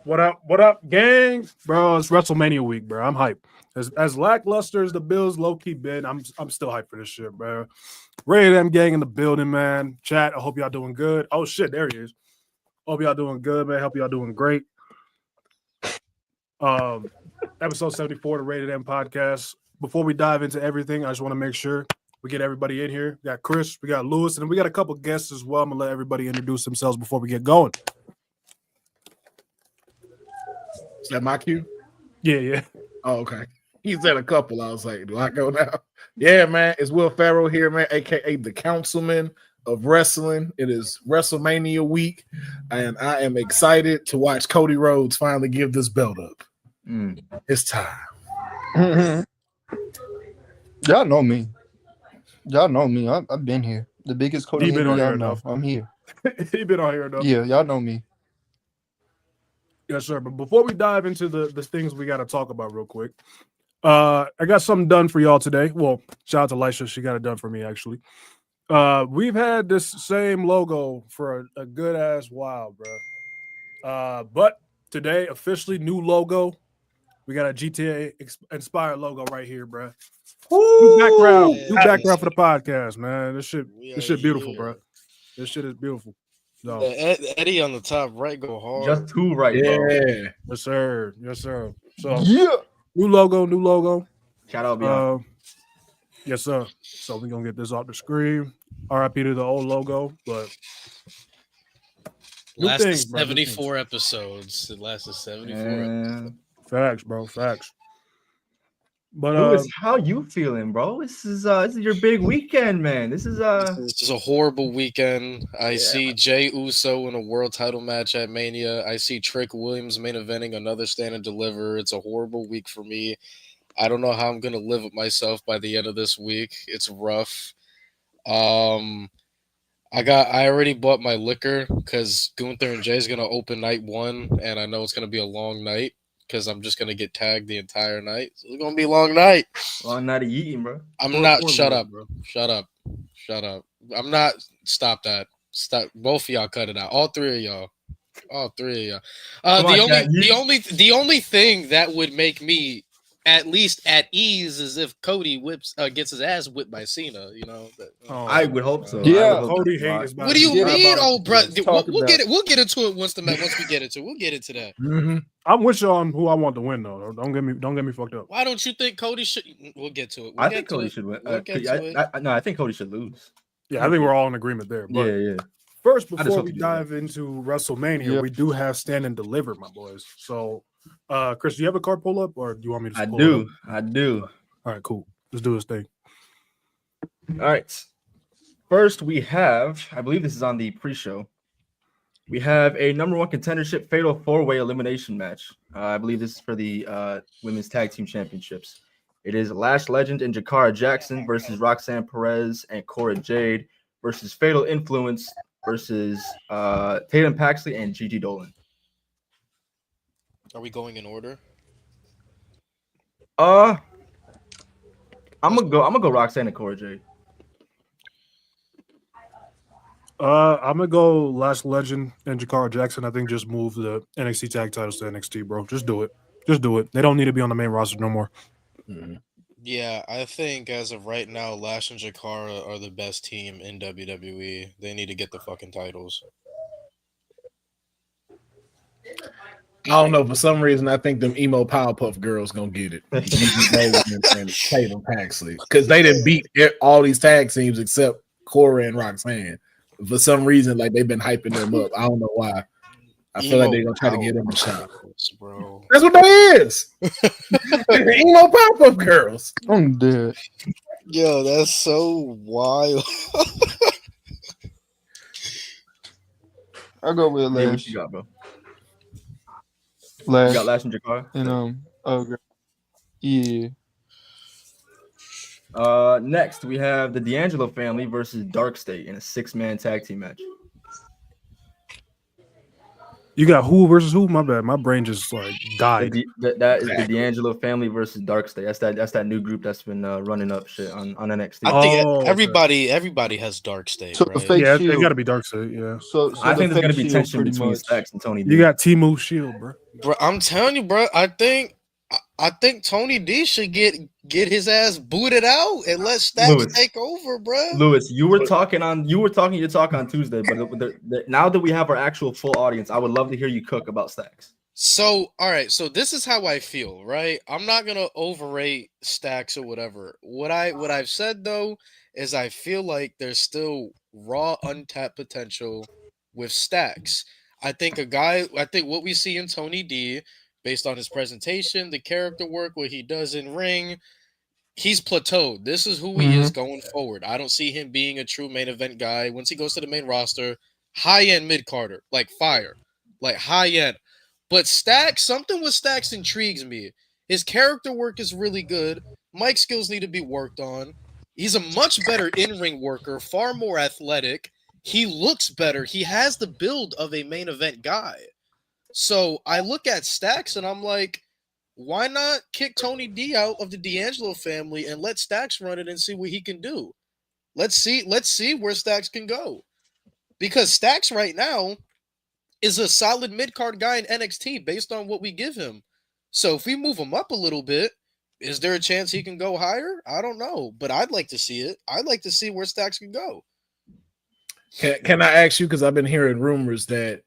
up? What up? What up, gang? Bro, it's WrestleMania week, bro. I'm hyped. As lackluster as the Bills low-key been, I'm still hyped for this shit, bro. Rated M gang in the building, man. Chat, I hope y'all doing good. Oh shit, there he is. Hope y'all doing good, man. Hope y'all doing great. Episode 74 of the Rated M podcast. Before we dive into everything, I just want to make sure we get everybody in here. We got Khris, we got Lewis, and we got a couple guests as well. I'm gonna let everybody introduce themselves before we get going. Is that my cue? Yeah. Oh, okay. He said a couple. I was like, do I go now? Yeah, man. It's Will Ferrell here, man, aka the Councilman of Wrestling. It is WrestleMania week, and I am excited to watch Cody Rhodes finally give this belt up. It's time. Y'all know me. I've been here. The biggest Cody He been on y'all here know. enough. I'm here. He been on here enough. Yeah, y'all know me. Yes, sir. But before we dive into the things we got to talk about real quick, I got something done for y'all today. Well, shout out to Lisha. She got it done for me, actually. We've had this same logo for a good ass while, bro. But today, officially new logo. We got a GTA inspired logo right here, bro. New background for the podcast, man. This shit beautiful, bro. This shit is beautiful. So, Eddie on the top right go hard. Just two right, bro. Yeah. Yes, sir. So Yeah. new logo. Shout out, Beyond. Yes, sir. So we're gonna get this off the screen. RIP to the old logo, but new Lasted things, bro. 74 episodes. It lasted 74 episodes. Facts, bro. Facts. But Lewis, how you feeling, bro? This is your big weekend, man. This is a horrible weekend. I see Jey Uso in a world title match at Mania. I see Trick Williams main eventing another Stand and Deliver. It's a horrible week for me. I don't know how I'm gonna live with myself by the end of this week. It's rough. I already bought my liquor because Gunther and Jay is gonna open night one, and I know it's gonna be a long night because I'm just gonna get tagged the entire night. So it's gonna be a long night. long night of eating, bro. Shut up. I'm not. Stop that. Stop. Both of y'all cut it out. All three of y'all. The only thing that would make me at least at ease is if Cody gets his ass whipped by Cena. You know. I would hope so. Yeah. Cody hate is. What do you mean? Oh, bro, we'll get it. We'll get into it once we get into it. We'll get into that. Mm-hmm. I'm with you on who I want to win, though. Don't get me fucked up. Why don't you think Cody should? We'll get to it. I think Cody should win. I think Cody should lose. Yeah, I think we're all in agreement there. But Yeah. first, I just before hope we you do dive into WrestleMania, Yep. we do have Stand and Deliver, my boys. So, Khris, do you have a card pull up, or do you want me to? I pull do. It up? I do. All right, cool. Let's do this thing. All right. First, we have, I believe this is on the pre-show. We have a number one contendership fatal four-way elimination match. I believe this is for the women's tag team championships. It is Lash Legend and Jakara Jackson versus Roxanne Perez and Cora Jade versus Fatal Influence versus Tatum Paxley and Gigi Dolan. Are we going in order? I'm gonna go Roxanne and Cora Jade. I'm gonna go Lash Legend and Jakara Jackson. I think just move the NXT tag titles to NXT, bro. Just do it. They don't need to be on the main roster no more. Mm-hmm. Yeah, I think as of right now, Lash and Jakara are the best team in WWE. They need to get the fucking titles. I don't know. For some reason, I think them emo Powerpuff Girls gonna get it. and Tatum Paxley, because they didn't beat all these tag teams except Cora and Roxanne. For some reason, like they've been hyping them up. I don't know why. I feel like they're gonna try to get them a shot. Bro. That's what that is. Emo Powerpuff Girls. I'm dead. Yo, that's so wild. I'll go with Hey, what Lash. you got, bro? Lash. You got Lash and Jakara? And yeah. Next we have the D'Angelo family versus Dark State in a 6-man tag team match. You got who versus who? My bad. My brain just like died. That is the D'Angelo family versus Darkstay. That's that new group that's been running up shit on NXT. I think Oh, okay. everybody has Dark State, So the right? fake Yeah, it shield. got to be Darkseid. Yeah, So I think there's the gonna fake be shield tension pretty between much. Stacks and Tony D. you got Timu Shield, bro. Bro, I'm telling you, bro. I think Tony D should get his ass booted out and let Stacks Lewis. take over, bro. Lewis, you were talking your talk on Tuesday, but now that we have our actual full audience, I would love to hear you cook about Stacks. So, all right. So this is how I feel, right? I'm not gonna overrate Stacks or whatever. What I've said though is I feel like there's still raw untapped potential with Stacks. I think what we see in Tony D, based on his presentation, the character work, what he does in ring, he's plateaued. This is who he is going forward. I don't see him being a true main event guy. Once he goes to the main roster, high end mid carder, like fire, like high end. But Stacks, something with Stacks intrigues me. His character work is really good. Mic skills need to be worked on. He's a much better in-ring worker, far more athletic. He looks better. He has the build of a main event guy. So I look at Stacks and I'm like, why not kick Tony D out of the D'Angelo family and let Stacks run it and see what he can do? Let's see where Stacks can go. Because Stacks right now is a solid mid-card guy in NXT based on what we give him. So if we move him up a little bit, is there a chance he can go higher? I don't know, but I'd like to see it. I'd like to see where Stacks can go. Can I ask you, because I've been hearing rumors that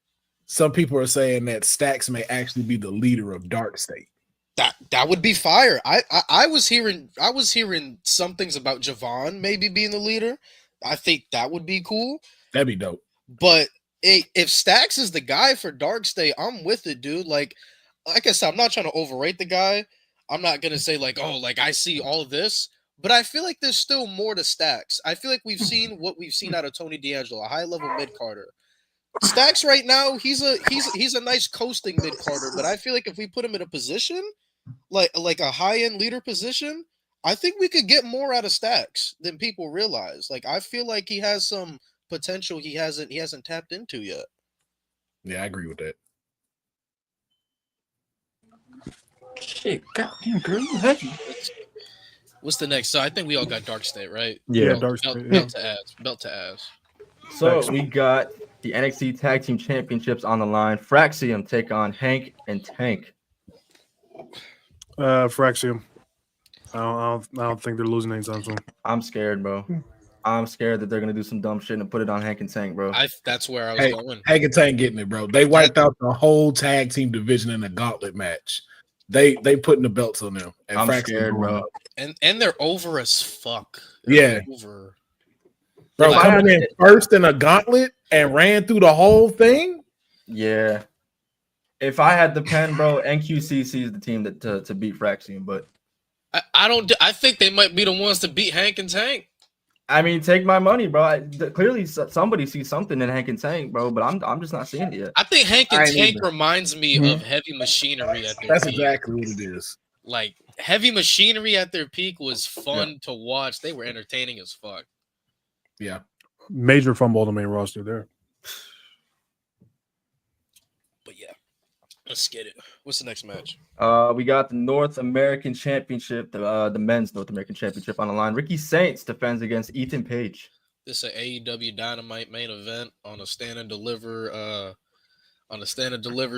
some people are saying that Stacks may actually be the leader of Dark State. That would be fire. I was hearing some things about Javon maybe being the leader. I think that would be cool. That'd be dope. But if Stacks is the guy for Dark State, I'm with it, dude. Like I said, I'm not trying to overrate the guy. I'm not gonna say like, oh, like I see all of this, but I feel like there's still more to Stacks. I feel like we've seen what we've seen out of Tony D'Angelo, a high level mid carder. Stacks right now, he's a nice coasting mid carder, but I feel like if we put him in a position like a high end leader position, I think we could get more out of Stacks than people realize. Like I feel like he has some potential he hasn't tapped into yet. Yeah, I agree with that. Shit, goddamn girl, you heavy. What's the next? So I think we all got Dark State, right? Yeah, Belt, Dark belt, State. belt to ass. Belt to ass. So we got the NXT Tag Team Championships on the line. Fraxium take on Hank and Tank. Fraxium. I don't think they're losing anytime soon. I'm scared, bro. I'm scared that they're gonna do some dumb shit and put it on Hank and Tank, bro. That's where I was going. Hank and Tank getting it, bro. They wiped out the whole tag team division in a gauntlet match. They putting the belts on them. And I'm Fraxium scared, bro. up. And they're over as fuck. Yeah. Over. Bro, If I coming had in first in a gauntlet and ran through the whole thing. Yeah. If I had the pen, bro, NQCC is the team to beat Fraxium, but I think they might be the ones to beat Hank and Tank. I mean, take my money, bro. Clearly, somebody sees something in Hank and Tank, bro, but I'm just not seeing it yet. I think Hank and I ain't Tank either. reminds me of Heavy Machinery at their That's peak. exactly what it is. Like Heavy Machinery at their peak was fun to watch. They were entertaining as fuck. Yeah. Major fumble on the main roster there. But yeah, let's get it. What's the next match? We got the North American Championship, the men's North American Championship on the line. Ricky Saints defends against Ethan Page. This is an AEW Dynamite main event on a stand and deliver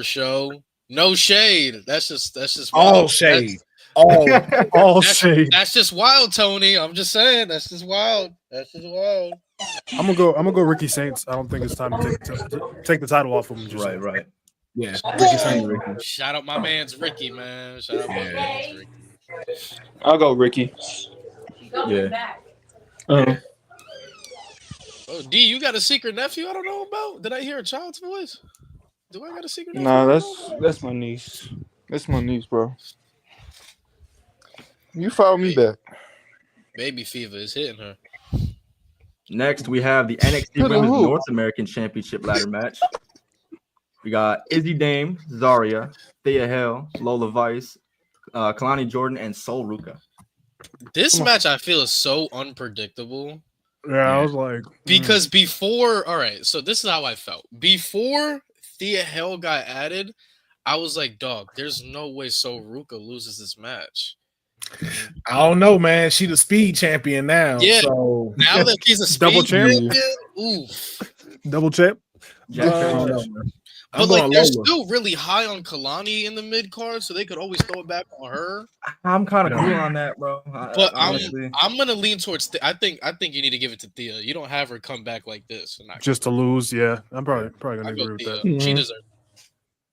show. No shade. That's just All wild. shade. All shade. That's just wild, Tony. I'm just saying. That's just wild. I'm gonna go Ricky Saints. I don't think it's time to take the title off him. Just Right. Yeah. Ricky Saints, Ricky. Shout out my man's Ricky, man. Shout out my man's Ricky. I'll go Ricky. Yeah. Oh, D, you got a secret nephew I don't know about? Did I hear a child's voice? Do I got a secret nephew? Nah, that's my niece. That's my niece, bro. You follow me back. Baby fever is hitting her. Next, we have the NXT Women's North American Championship ladder match. We got Izzy Dame, Zarya, Thea Hale, Lola Vice, Kalani Jordan, and Sol Ruka. This match I feel is so unpredictable. Yeah, I was like, Because before, all right, so this is how I felt. Before Thea Hale got added, I was like, dog, there's no way So Ruka loses this match. I don't know, man. She the speed champion now. Yeah. So Now that she's a Double speed champ? champion, oof. Double champ. Jack I don't Perry. know, man. But I'm like, going they're Lola. still really high on Kalani in the mid card, so they could always throw it back on her. I'm kind of Yeah. cool on that, bro. But Honestly, I'm gonna lean towards. I think you need to give it to Thea. You don't have her come back like this. And Just to lose, yeah. I'm probably gonna I agree go with Thea. that. Mhm. She deserves.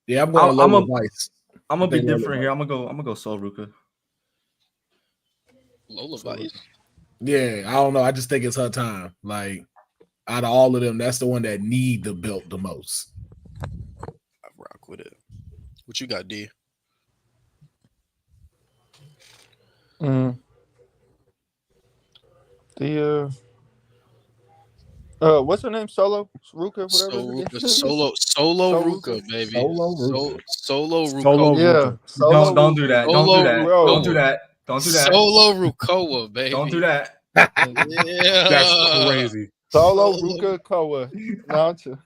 Yeah, I'm going I'm Lola a- Vice. I'm gonna be They Lola different here. I'm gonna go Sol Ruka. Lola Vice. Yeah, I don't know. I just think it's her time. Like out of all of them, that's the one that need the belt the most. I rock with it. What you got, D? The what's her name? Solo Ruka, whatever. Solo Solo Ruka, baby. Solo Ruka. Solo Ruka. Solo Yeah, Ruka. Solo Don't do that. Don't do Solo that. Ruka. Don't do that. Don't do that. Solo Rukoa, baby. Don't do that. Yeah. That's crazy. Solo Solo- Ruka Koa. Now to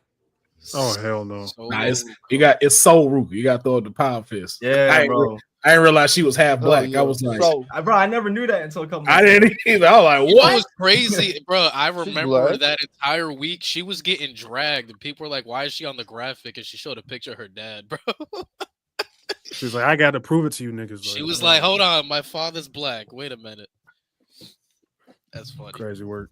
Oh hell no. Solo Nah, Ruka. it's Soul Ruka. You got to throw up the power fist. Yeah, bro. I didn't realize she was half black. yeah. I was like, So Bro, I never knew that until a couple. I didn't either. I was like, You know what? what's crazy, bro? I remember black. that entire week she was getting dragged, and people were like, "Why is she on the graphic?" And she showed a picture of her dad, bro. She's like, I got to prove it to you niggas. She was like, "Hold on, my father's black. Wait a minute." That's funny. crazy work.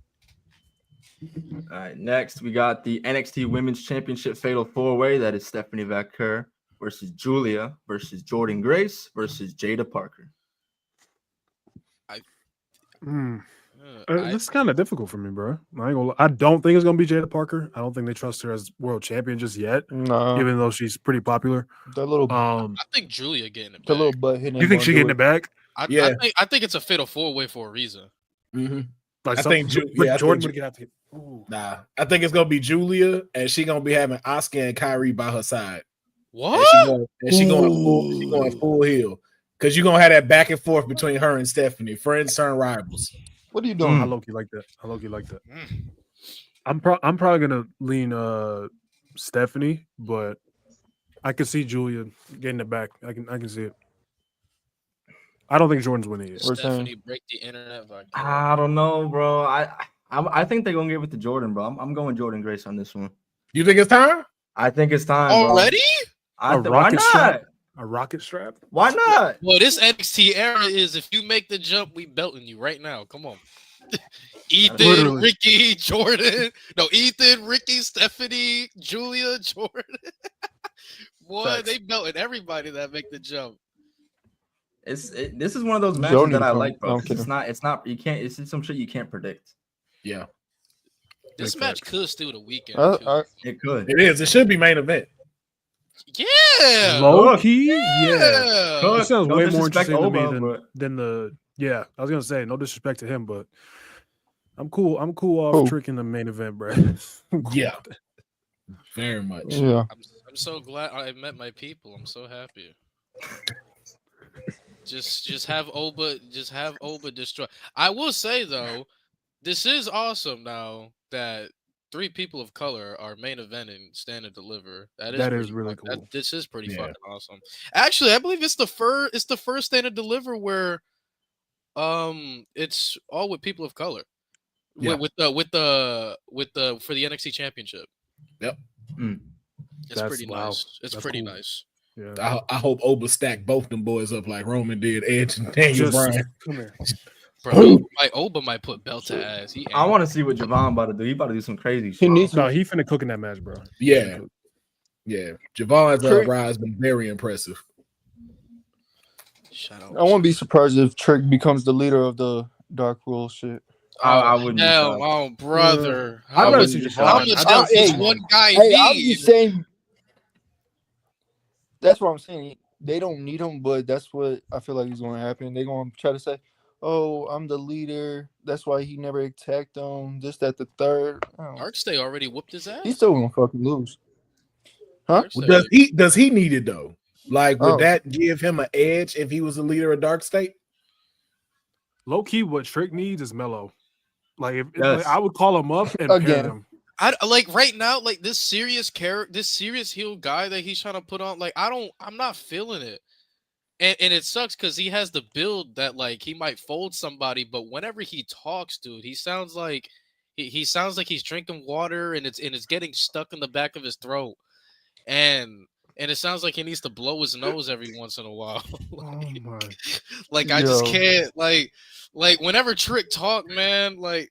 All right, next we got the NXT Women's Championship Fatal 4-Way. That is Stephanie Vaquer versus Julia versus Jordan Grace versus Jada Parker. Hmm. I- This is kind of difficult for me, bro. I ain't gonna lie. I don't think it's gonna be Jada Parker. I don't think they trust her as world champion just yet, no, even though she's pretty popular. the little I think Julia getting it the back. little butt hitting. You think she getting it back? Yeah. I think it's a fatal 4-way for a reason. Mm-hmm. Like I think Ju- but yeah, I Jordan think would get out to get. Ooh. Nah, I think it's gonna be Julia, and she gonna be having Oscar and Kyrie by her side. What? And she going full heel. Because you're gonna have that back and forth between her and Stephanie, friends turn rivals. What are you doing? I low-key like that. Mm. I'm probably gonna lean Stephanie, but I can see Julia getting it back. I can see it. I don't think Jordan's winning yet. We're saying- Stephanie break the internet. I don't know, bro. I think they're gonna give it to Jordan, bro. I'm going Jordan Grace on this one. You think it's time? I think it's time, bro. Already? Why rocket not? strap? A rocket strap? Why not? Well, this NXT era is if you make the jump, we belting you right now. Come on. Ethan, Literally. Ricky, Jordan. No, Ethan, Ricky, Stephanie, Julia, Jordan. Boy, Facts. they belting everybody that make the jump. This is one of those Joe matches need that to I come. like, bro. I'm 'Cause kidding. it's not you can't. It's some shit you can't predict. Yeah, This Big match facts. could steal the weekend. I- too. It could. it is. It should be main event. Yeah. Low key, yeah. Yeah. Could. This sounds No way more disrespect interesting to me Oba, but- than the. Yeah, I was gonna say no disrespect to him, but I'm cool. I'm cool off Who? tricking the main event, bro. I'm cool Yeah. with that. Very much. Yeah. I'm so glad I met my people. I'm so happy. Just have Oba destroy. I will say though, this is awesome now that 3 people of color are main eventing Stand and Deliver. That is pretty really fuck- that- cool. this is pretty Yeah. fucking awesome. Actually, I believe it's the first Stand and Deliver where it's all with people of color. Yeah. With the for the NXT championship. Mm. It's That's- pretty wow. nice. It's That's pretty cool. nice. Yeah. I hope Oba stacked both them boys up like Roman did Edge and Daniel Just Bryan. come here. Bro, Oba might put belt to ass. He I want to see what Javon about to do. He about to do some crazy He shit. needs No, to. he finna cook in that match, bro. Yeah, yeah. Javon's Trick- rise has been very impressive. Shout out. I won't be surprised if Trick becomes the leader of the Dark Rule shit. I wouldn't be Hell, shocked. oh brother. I'd How rather much, see how Javon. much I- else does hey, one guy Hey, I'm need? just saying. That's what I'm saying. They don't need him, but that's what I feel like is going to happen. They're going to try to say, "Oh, I'm the leader. That's why he never attacked them. This, that, the third." Oh. Darkstay already whooped his ass. He's still going to fucking lose. Huh? Darkstay- Does he need it though? Like, would Oh. that give him an edge if he was the leader of Dark State? Low key, what Trick needs is Mello. Like, Yes. like, I would call him up and pair Again. them. I like right now, like this serious heel guy that he's trying to put on. Like I'm not feeling it, and it sucks because he has the build that like he might fold somebody, but whenever he talks, dude, he sounds like he sounds like he's drinking water and it's getting stuck in the back of his throat, and it sounds like he needs to blow his nose every once in a while. Oh my. Like I just Yo. can't like whenever Trick talk, man, like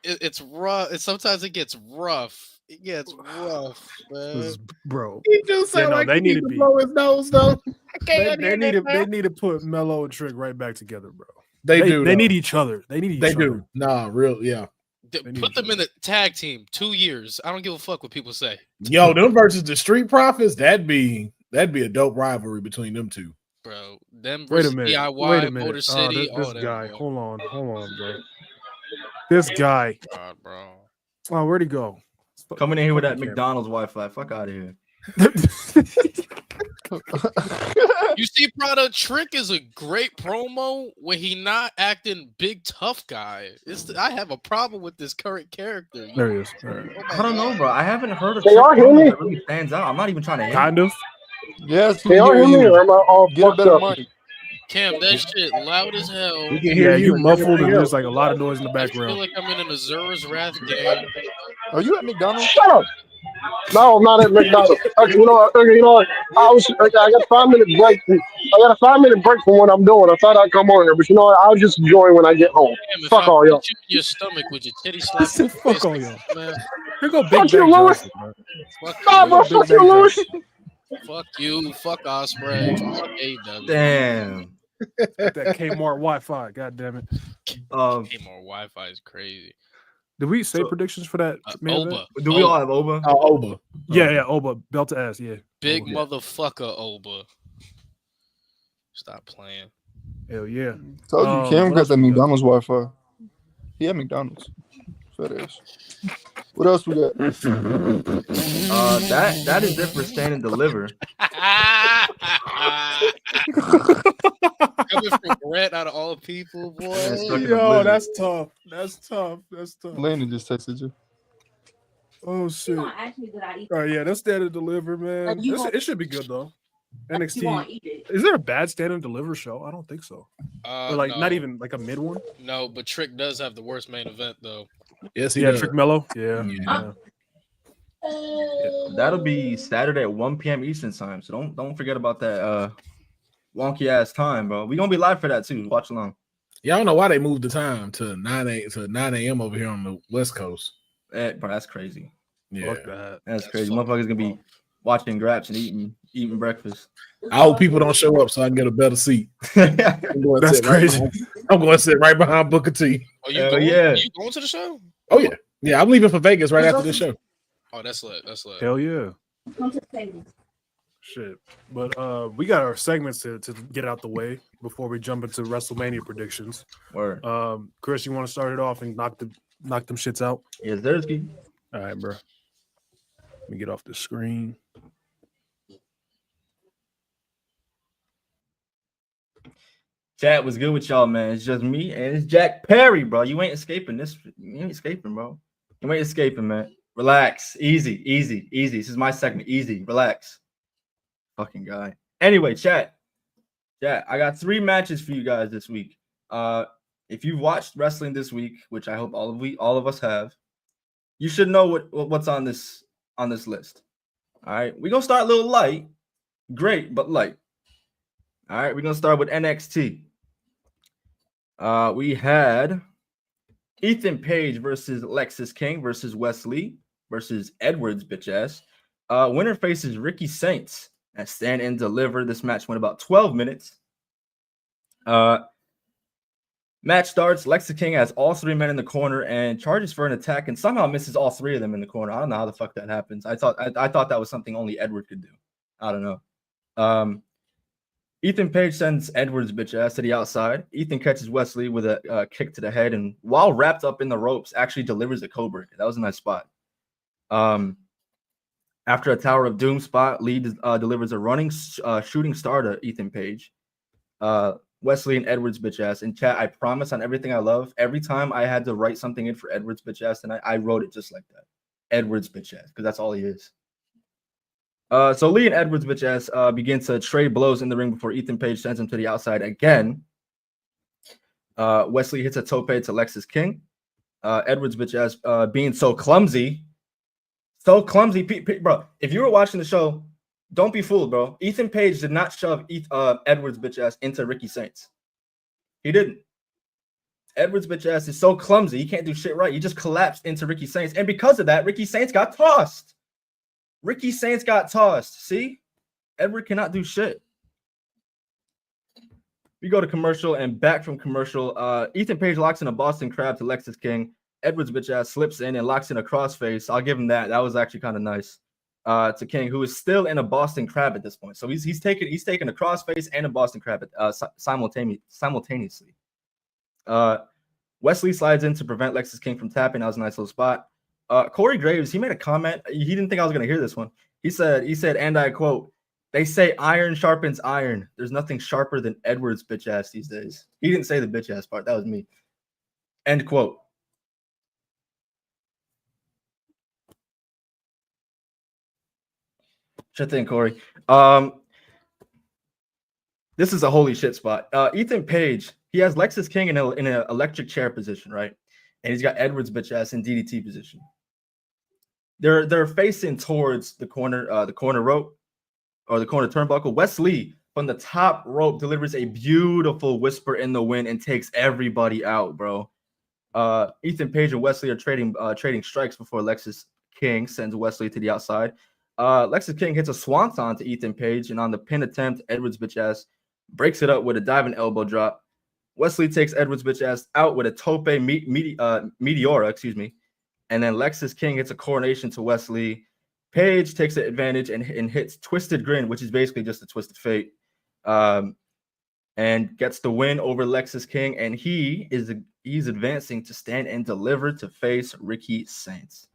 it's rough. Sometimes it gets rough. It gets rough, man. Bro. He do sound no, like they he need need to to be- blow his nose though. I can't They need to put Mello and Trick right back together, bro. They do. They though. need each other. They need each They other. do. Nah, real. Yeah. Put them in the tag team 2 years. I don't give a fuck what people say. Yo, them versus the Street Profits. That'd be a dope rivalry between them two. Bro, them Wait a versus minute. DIY, Wait a minute. Motor City, this all that, guy. bro. Hold on, bro. This guy. God, bro. Oh, where'd he go? Coming in here with that Fucking McDonald's Wi-Fi. Fuck out of here. You see, Prada, Trick is a great promo when he not acting big tough guy. I have a problem with this current character. There he is. All right. Oh my I don't know, God. bro. I haven't heard of Can y'all Trick hear promo me? that really stands out. I'm not even trying to hit. Kind of. Yes, Can y'all hear me or am I all Get a fucked better up? mic. Cam, that shit loud as hell. We can hear Yeah, you and muffled everything and there's else. like a lot of noise in the I feel background. like I'm in an Azura's Wrath game. Are you at McDonald's? Shut up. No, I'm not at McDonald's. Okay, you know what? I got a 5 minute break. I got a 5 minute break from what I'm doing. I thought I'd come on here, but you know what? I'll just join when I get home. Damn, if Fuck I all put y'all. you in your stomach, would you titty He slap said, me? "Fuck all y'all." Man, Here go Big Fuck you, Bang Lewis. Johnson, bro. fuck Nah, you. bro. Big Fuck Bang you, Lewis. Fuck you. Fuck Osprey. Fuck AW. Damn. That Kmart Wi-Fi. God damn it. Hey, more Wi-Fi is crazy. Did we say predictions for that? main event? Oba. Do we all have Oba? Oba. Yeah, Oba. Belt to ass. Yeah. Big Oba. motherfucker Oba. Stop playing. Hell yeah. Told you, Cam what got else that we got? McDonald's Wi-Fi. He had McDonald's. Fat ass. What else we got? That is it for Stand and Deliver. Coming from Brett out of all people, boy. Yeah, stuck in a Yo, blizzard. that's tough. That's tough. That's tough. Landon just texted you. Oh shit. All right, yeah, that's stand and deliver, man. It should be good though. NXT. Is there a bad stand and deliver show? I don't think so. Or like No. not even like a mid one. No, but Trick does have the worst main event though. Yes, he Yeah, does. Trick Mello. Yeah. Yeah. That'll be Saturday at 1 p.m. Eastern time. So don't forget about that wonky ass time, bro. We gonna be live for that too. Watch along. Yeah, I don't know why they moved the time to 9 a.m. over here on the West Coast. Bro, that's crazy. Yeah, Fuck that. That's That's crazy. fucking Motherfuckers gonna be watching Graps and eating breakfast. I hope people don't show up so I can get a better seat. Yeah. I'm going to That's sit right crazy. behind- I'm going to sit right behind Booker T. Oh, you Hell going? yeah. You going to the show? Oh yeah, yeah. I'm leaving for Vegas right after this show. Oh, that's lit. That's lit. Hell yeah. Shit. But we got our segments to get out the way before we jump into WrestleMania predictions. Word. Chris, you want to start it off and knock them shits out? Yes, there's key. All right, bro. Let me get off the screen. Chat was good with y'all, man. It's just me and it's Jack Perry, bro. You ain't escaping this. You ain't escaping, bro. You ain't escaping, man. Relax. Easy. This is my segment. Easy. Relax. Fucking guy. Anyway, chat. I got 3 matches for you guys this week. If you've watched wrestling this week, which I hope all of us have, you should know what's on this list. All right, we're gonna start a little light. Great, but light. All right, we're gonna start with NXT. We had Ethan Page versus Lexis King versus Wesley versus Edwards, bitch ass. Winner faces Ricky Saints at Stand and Deliver. This match went about 12 minutes. Match starts. Lexis King has all 3 men in the corner and charges for an attack and somehow misses all 3 of them in the corner. I don't know how the fuck that happens. I thought that was something only Edward could do. I don't know. Ethan Page sends Edwards' bitch ass to the outside. Ethan catches Wesley with a kick to the head and while wrapped up in the ropes, actually delivers a Cobra. That was a nice spot. After a Tower of Doom spot, Lee delivers a running shooting star to Ethan Page. Wesley and Edwards' bitch ass. In chat, I promise on everything I love, every time I had to write something in for Edwards' bitch ass tonight, I wrote it just like that. Edwards bitch ass, because that's all he is. So Lee and Edwards bitch ass begin to trade blows in the ring before Ethan Page sends him to the outside again. Wesley hits a tope to Lexis King. Edwards bitch ass being so clumsy. Bro. If you were watching the show, don't be fooled, bro. Ethan Page did not shove Edwards bitch ass into Ricky Saints. He didn't. Edwards bitch ass is so clumsy, he can't do shit right. He just collapsed into Ricky Saints, and because of that, Ricky Saints got tossed. See, Edward cannot do shit. We go to commercial and back from commercial. Ethan Page locks in a Boston Crab to Lexis King. Edwards bitch ass slips in and locks in a crossface. I'll give him that. That was actually kind of nice. To King, who is still in a Boston Crab at this point. So he's taking a crossface and a Boston Crab simultaneously. Wesley slides in to prevent Lexis King from tapping. That was a nice little spot. Corey Graves, he made a comment. He didn't think I was going to hear this one. He said, and I quote, "They say iron sharpens iron. There's nothing sharper than Edwards' bitch ass these days." He didn't say the bitch ass part. That was me. End quote. Shut in, Corey. This is a holy shit spot. Ethan Page, he has Lexis King in an electric chair position, right? And he's got Edwards' bitch ass in DDT position. They're facing towards the corner rope or the corner turnbuckle. Wesley from the top rope delivers a beautiful whisper in the wind and takes everybody out, bro. Ethan Page and Wesley are trading strikes before Lexis King sends Wesley to the outside. Lexis King hits a swanton to Ethan Page, and on the pin attempt, Edwards' bitch ass breaks it up with a diving elbow drop. Wesley takes Edwards' bitch ass out with a tope meteora, and then Lexis King hits a coronation to Wesley. Page takes the advantage and hits Twisted Grin, which is basically just a Twisted Fate, and gets the win over Lexis King, and he's advancing to stand and deliver to face Ricky Saints.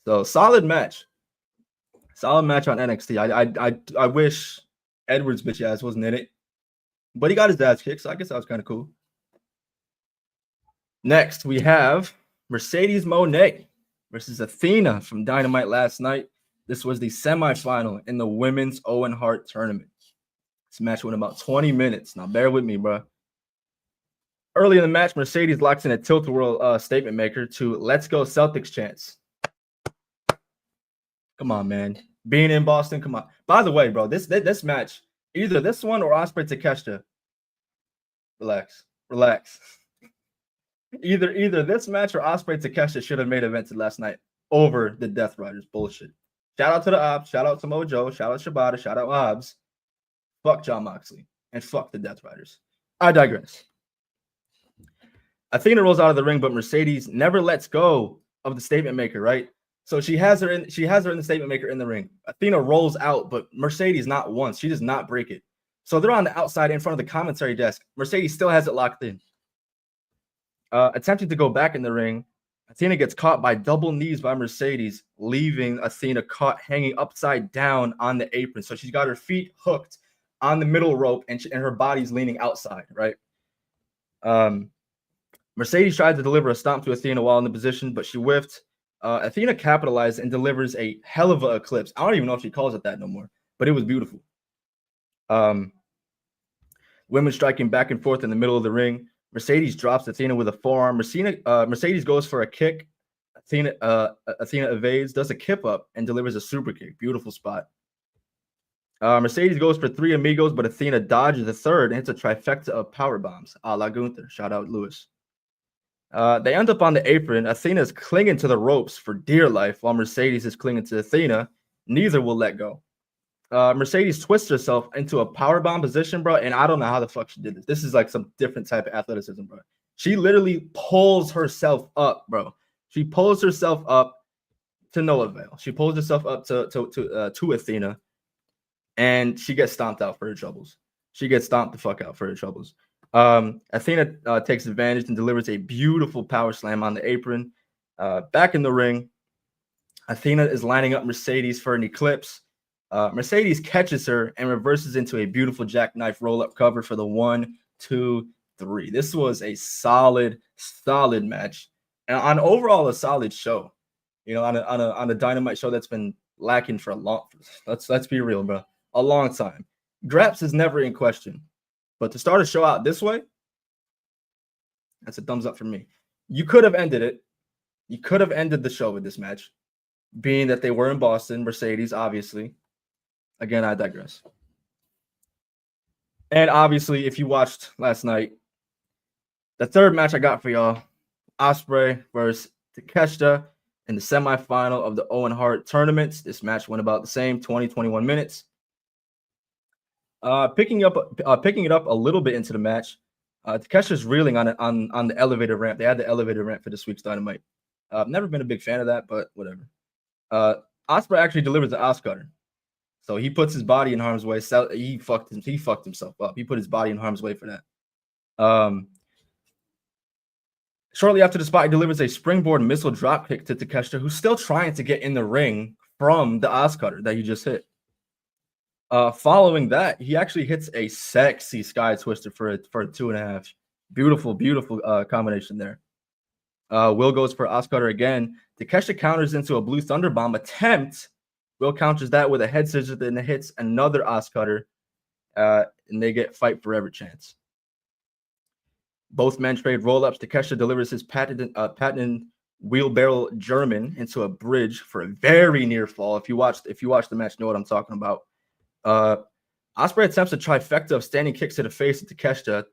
So solid match on NXT. I wish Edwards' bitch ass wasn't in it, but he got his ass kicked, so I guess that was kind of cool. Next, we have Mercedes Moné versus Athena from Dynamite last night. This was the semifinal in the women's Owen Hart tournament. This match went about 20 minutes. Now, bear with me, bro. Early in the match, Mercedes locks in a tilt-a-whirl statement maker to "Let's Go Celtics" chants. Come on, man. Being in Boston, come on. By the way, bro, this match, either this one or Ospreay Takeshita. Relax. Either this match or Ospreay Takeshita should have made evented last night over the Death Riders. Bullshit. Shout out to the Ops. Shout out to Mojo. Shout out Shibata. Shout out Hobbs. Fuck Jon Moxley. And fuck the Death Riders. I digress. Athena rolls out of the ring, but Mercedes never lets go of the statement maker, right? So she has her in the statement maker in the ring. Athena rolls out, but Mercedes not once. She does not break it. So they're on the outside in front of the commentary desk. Mercedes still has it locked in. Attempting to go back in the ring, Athena gets caught by double knees by Mercedes, leaving Athena caught hanging upside down on the apron. So she's got her feet hooked on the middle rope and her body's leaning outside, right? Mercedes tried to deliver a stomp to Athena while in the position, but she whiffed. Athena capitalized and delivers a hell of a eclipse. I don't even know if she calls it that no more, but it was beautiful. Women striking back and forth in the middle of the ring. Mercedes drops Athena with a forearm. Mercedes goes for a kick. Athena evades, does a kip up, and delivers a super kick. Beautiful spot. Mercedes goes for three amigos, but Athena dodges the third and hits a trifecta of power bombs, a la Gunther. Shout out Lewis. They end up on the apron. Athena is clinging to the ropes for dear life, while Mercedes is clinging to Athena. Neither will let go. Mercedes twists herself into a powerbomb position, bro, and I don't know how the fuck she did this. This is like some different type of athleticism, bro. She literally pulls herself up, bro. She pulls herself up to no avail. She pulls herself up to Athena, and she gets stomped out for her troubles. She gets stomped the fuck out for her troubles. Athena takes advantage and delivers a beautiful power slam on the apron. Back in the ring, Athena is lining up Mercedes for an eclipse. Mercedes catches her and reverses into a beautiful jackknife roll-up cover for the 1, 2, 3. This was a solid match. And on overall, a solid show. on a Dynamite show that's been lacking for a long. Let's be real, bro. A long time. Graps is never in question, but to start a show out this way, that's a thumbs up for me. You could have ended it. You could have ended the show with this match, being that they were in Boston, Mercedes, obviously. Again, I digress. And obviously, if you watched last night, the third match I got for y'all, Ospreay versus Takeshita in the semifinal of the Owen Hart tournament. This match went about the same, 20-21 minutes. Picking it up a little bit into the match, Takeshita's reeling on the elevator ramp. They had the elevator ramp for this week's Dynamite. I've never been a big fan of that, but whatever. Ospreay actually delivers the Oscutter. So he puts his body in harm's way. He fucked himself up. He put his body in harm's way for that. Shortly after the spot, he delivers a springboard missile dropkick to Takeshita, who's still trying to get in the ring from the Oscutter that he just hit. Following that, he actually hits a sexy sky twister for a 2.5. Beautiful combination there. Will goes for Oscutter again. Takeshita counters into a blue thunder bomb attempt. Will counters that with a head scissors, then hits another Oscutter, and they get fight forever chance. Both men trade roll-ups. Takeshita delivers his patented wheelbarrow German into a bridge for a very near fall. If you watch the match, you know what I'm talking about. Ospreay attempts a trifecta of standing kicks to the face of Takeshita.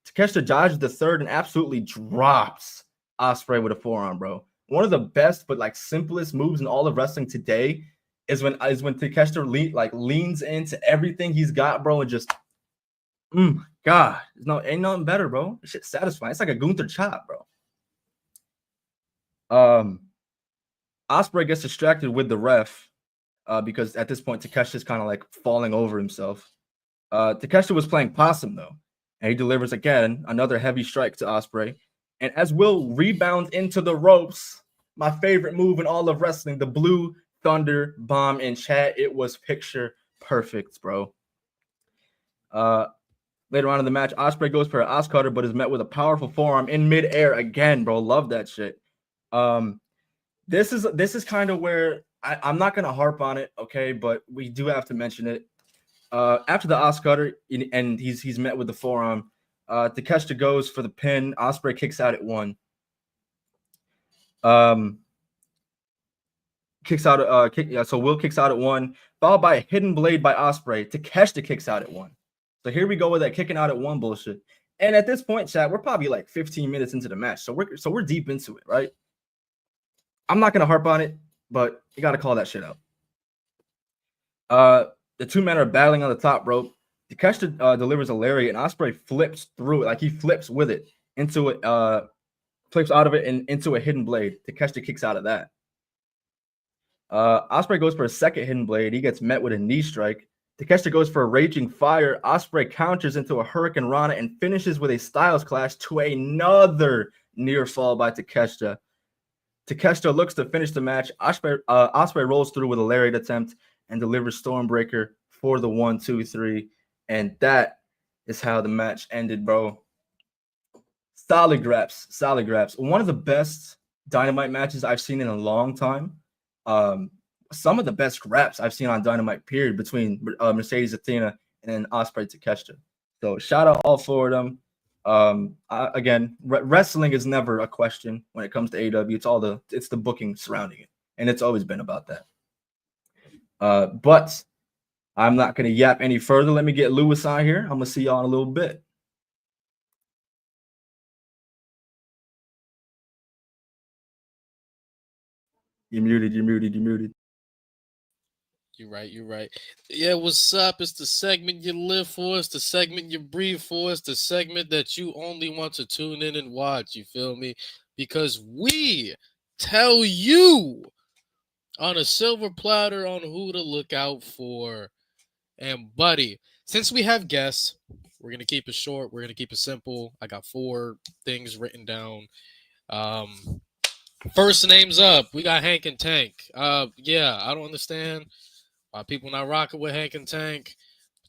Takeshita dodges the third and absolutely drops Ospreay with a forearm, bro. One of the best but like simplest moves in all of wrestling today is when Takeshita leans into everything he's got, bro, and just God, ain't nothing better, bro. This shit's satisfying. It's like a Gunther chop, bro. Ospreay gets distracted with the ref because at this point Takeshita's kind of like falling over himself. Takeshita was playing possum though, and he delivers again another heavy strike to Ospreay. And as Will rebounds into the ropes, my favorite move in all of wrestling, the Blue Thunder Bomb in chat. It was picture perfect, bro. Later on in the match, Ospreay goes for an Oscutter, but is met with a powerful forearm in midair again, bro. Love that shit. This is kind of where I'm not gonna harp on it, okay, but we do have to mention it. After the Oscutter, and he's met with the forearm, Takeshita goes for the pin. Ospreay kicks out at 1. So Will kicks out at 1, followed by a hidden blade by Ospreay. Takeshita kicks out at 1. So here we go with that kicking out at 1 bullshit. And at this point, chat, we're probably like 15 minutes into the match, so we're deep into it, right? I'm not gonna harp on it, but you gotta call that shit out. The two men are battling on the top rope. Takeshita delivers a lariat, and Ospreay flips through it, like he flips with it into it, flips out of it and into a hidden blade. Takeshita kicks out of that. Ospreay goes for a second hidden blade. He gets met with a knee strike. Takeshita goes for a raging fire. Ospreay counters into a Hurricane Rana and finishes with a Styles Clash to another near fall by Takeshita. Takeshita looks to finish the match. Ospreay rolls through with a lariat attempt and delivers Stormbreaker for the 1, 2, 3. And that is how the match ended, bro. Solid graps. One of the best Dynamite matches I've seen in a long time. Some of the best graps I've seen on Dynamite, period, between Mercedes Athena and then Ospreay Takeshita. So shout out all 4 of them. Again, wrestling is never a question when it comes to AEW. It's the booking surrounding it, and it's always been about that. But I'm not going to yap any further. Let me get Lewis on here. I'm going to see y'all in a little bit. You're muted. You're right. Yeah, what's up? It's the segment you live for. It's the segment you breathe for. It's the segment that you only want to tune in and watch. You feel me? Because we tell you on a silver platter on who to look out for. And buddy, since we have guests, we're going to keep it short. We're going to keep it simple. I got 4 things written down. First names up. We got Hank and Tank. Yeah, I don't understand why people not rocking with Hank and Tank.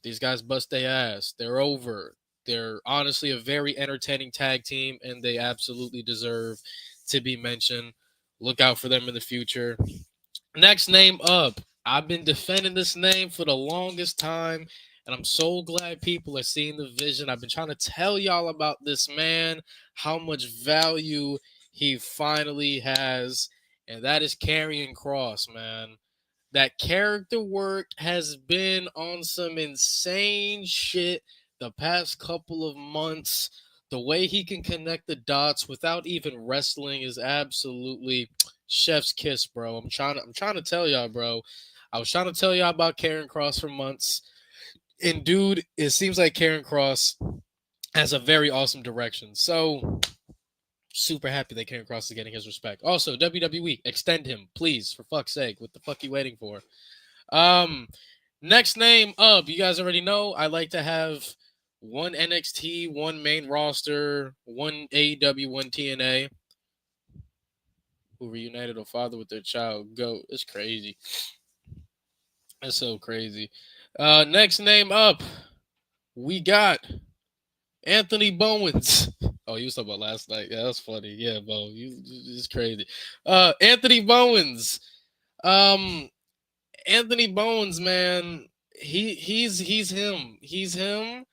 These guys bust their ass. They're over. They're honestly a very entertaining tag team, and they absolutely deserve to be mentioned. Look out for them in the future. Next name up. I've been defending this name for the longest time, and I'm so glad people are seeing the vision. I've been trying to tell y'all about this man, how much value he finally has, and that is Karrion Kross, man. That character work has been on some insane shit the past couple of months. The way he can connect the dots without even wrestling is absolutely chef's kiss, bro. I'm trying to tell y'all, bro. I was trying to tell y'all about Karrion Kross for months. And dude, it seems like Karrion Kross has a very awesome direction. So super happy that Karrion Kross is getting his respect. Also, WWE, extend him, please, for fuck's sake. What the fuck are you waiting for? Next name up. You guys already know I like to have one NXT, one main roster, one AEW, one TNA. Who reunited a father with their child. Go. It's crazy. That's so crazy. Next name up. We got Anthony Bowens. Oh, you was talking about last night. Yeah, that's funny. Yeah, Bo. It's crazy. Anthony Bowens. Anthony Bowens, man. He's him. He's him.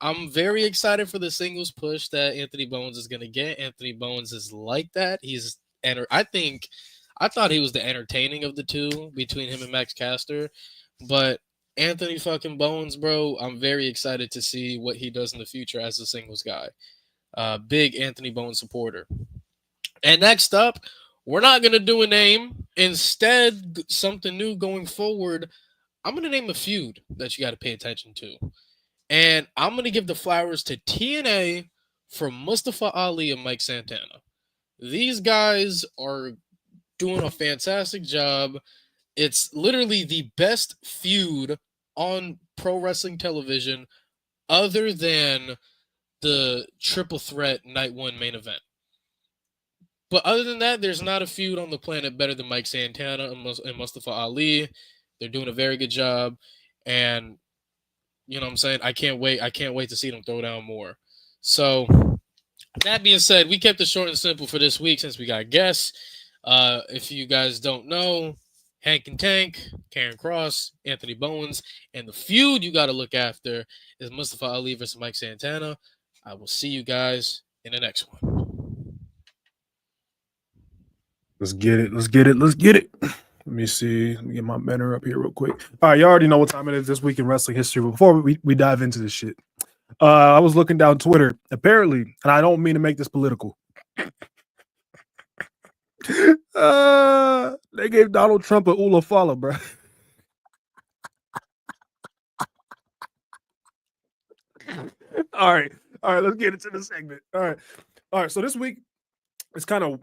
I'm very excited for the singles push that Anthony Bowens is gonna get. Anthony Bowens is like that. I thought he was the entertaining of the two between him and Max Caster, but Anthony fucking Bowens, bro, I'm very excited to see what he does in the future as a singles guy. Big Anthony Bowens supporter. And next up, we're not gonna do a name. Instead, something new going forward. I'm gonna name a feud that you got to pay attention to. And I'm going to give the flowers to TNA for Mustafa Ali and Mike Santana. These guys are doing a fantastic job. It's literally the best feud on pro wrestling television other than the triple threat night one main event. But other than that, there's not a feud on the planet better than Mike Santana and Mustafa Ali. They're doing a very good job. And you know what I'm saying? I can't wait. I can't wait to see them throw down more. So, that being said, we kept it short and simple for this week since we got guests. If you guys don't know, Hank and Tank, Karrion Kross, Anthony Bowens, and the feud you got to look after is Mustafa Ali versus Mike Santana. I will see you guys in the next one. Let's get it. Let's get it. Let's get it. Let me see. Let me get my banner up here real quick. All right, you already know what time it is this week in wrestling history. But before we dive into this shit, I was looking down Twitter. Apparently, and I don't mean to make this political, they gave Donald Trump a Ula Fala, bro. All right. Let's get into the segment. All right. So this week it's kind of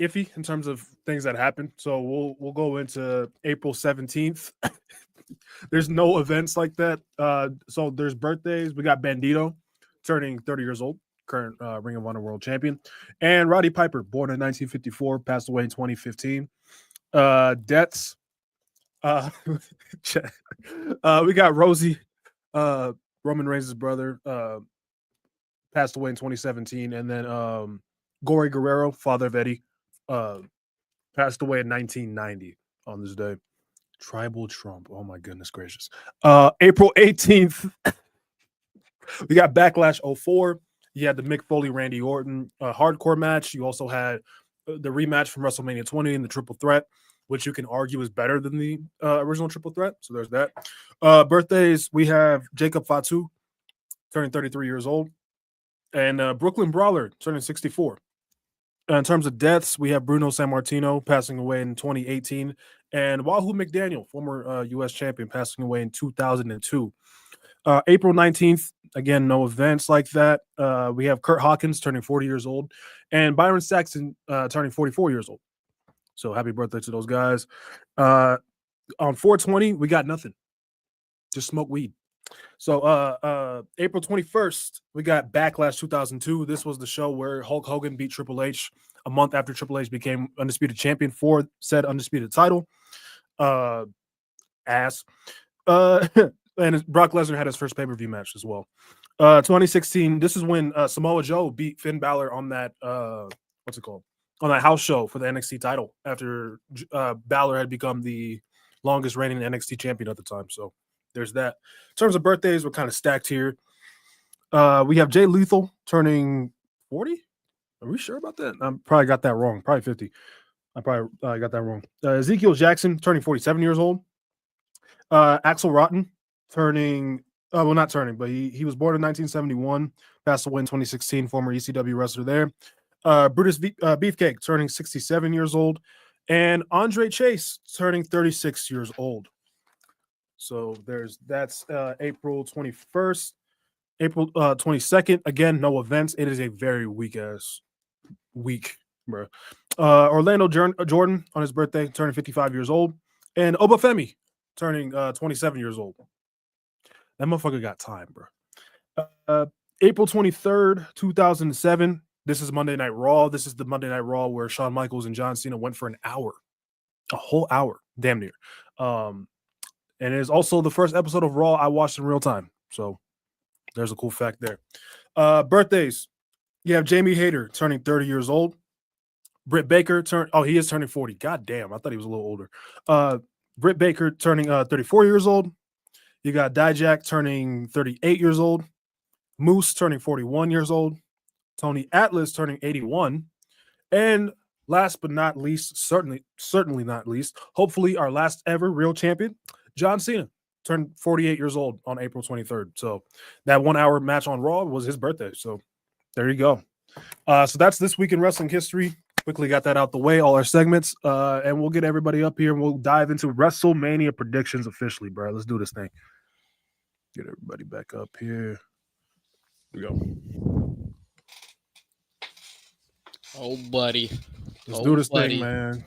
iffy in terms of things that happened. So we'll go into April 17th. There's no events like that. So there's birthdays. We got Bandito turning 30 years old, current Ring of Honor World Champion, and Roddy Piper, born in 1954, passed away in 2015. Deaths. We got Rosie, Roman Reigns' brother, passed away in 2017, and then Gory Guerrero, father of Eddie, passed away in 1990 on this day. Tribal Trump. Oh my goodness gracious. April 18th, we got Backlash 04. You had the Mick Foley, Randy Orton hardcore match. You also had the rematch from WrestleMania 20 and the triple threat, which you can argue is better than the original triple threat. So there's that. Birthdays, we have Jacob Fatu turning 33 years old, and Brooklyn Brawler turning 64. In terms of deaths, we have Bruno Sammartino passing away in 2018, and Wahoo McDaniel, former U.S. champion, passing away in 2002. April 19th, again, no events like that. We have Kurt Hawkins turning 40 years old, and Byron Saxton turning 44 years old. So happy birthday to those guys. On 420, we got nothing. Just smoke weed. So April 21st, we got Backlash 2002. This was the show where Hulk Hogan beat Triple H a month after Triple H became undisputed champion for said undisputed title. And Brock Lesnar had his first pay-per-view match as well. 2016, this is when Samoa Joe beat Finn Balor on that, what's it called? on a house show for the NXT title after Balor had become the longest reigning NXT champion at the time. So there's that. In terms of birthdays, we're kind of stacked here. We have Jay Lethal turning 40. Are we sure about that? I probably got that wrong. Probably 50. I probably got that wrong. Ezekiel Jackson turning 47 years old. Axel Rotten turning, well, not turning, but he was born in 1971, passed away in 2016, former ECW wrestler there. Brutus Beefcake turning 67 years old. And Andre Chase turning 36 years old. So that's April 21st. April 22nd. Again, no events. It is a very weak-ass week, bro. Orlando Jordan on his birthday, turning 55 years old. And Obafemi turning 27 years old. That motherfucker got time, bro. April 23rd, 2007. This is Monday Night Raw. This is the Monday Night Raw where Shawn Michaels and John Cena went for an hour. A whole hour, damn near. And it is also the first episode of Raw I watched in real time. So there's a cool fact there. Birthdays. You have Jamie Hayter turning 30 years old. Britt Baker he is turning 40. God damn, I thought he was a little older. Britt Baker turning 34 years old. You got Dijak turning 38 years old. Moose turning 41 years old. Tony Atlas turning 81. And last but not least, certainly not least, hopefully our last ever real champion, John Cena, turned 48 years old on April 23rd. So that 1 hour match on Raw was his birthday. So there you go. So that's this week in wrestling history. Quickly got that out the way, all our segments. And we'll get everybody up here and we'll dive into WrestleMania predictions officially, bro. Let's do this thing. Get everybody back up here. Here we go. Oh, buddy. Let's do this thing, man.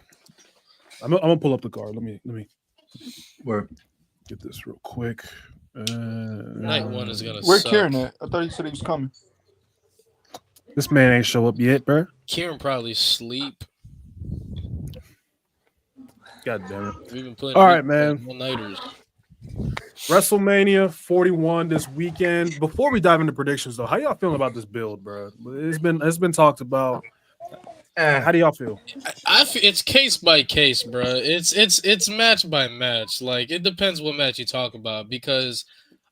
I'm gonna pull up the card. Let me Where? get this real quick. Night one is gonna Where's suck. Kieran at? I thought he said he was coming. This man ain't show up yet, bro. Kieran probably sleep. God damn it. We've been putting All right, man. All-nighters. WrestleMania 41 this weekend. Before we dive into predictions, though, how y'all feeling about this build, bro? It's been talked about. How do y'all feel? I feel it's case by case, bro. It's match by match. Like it depends what match you talk about because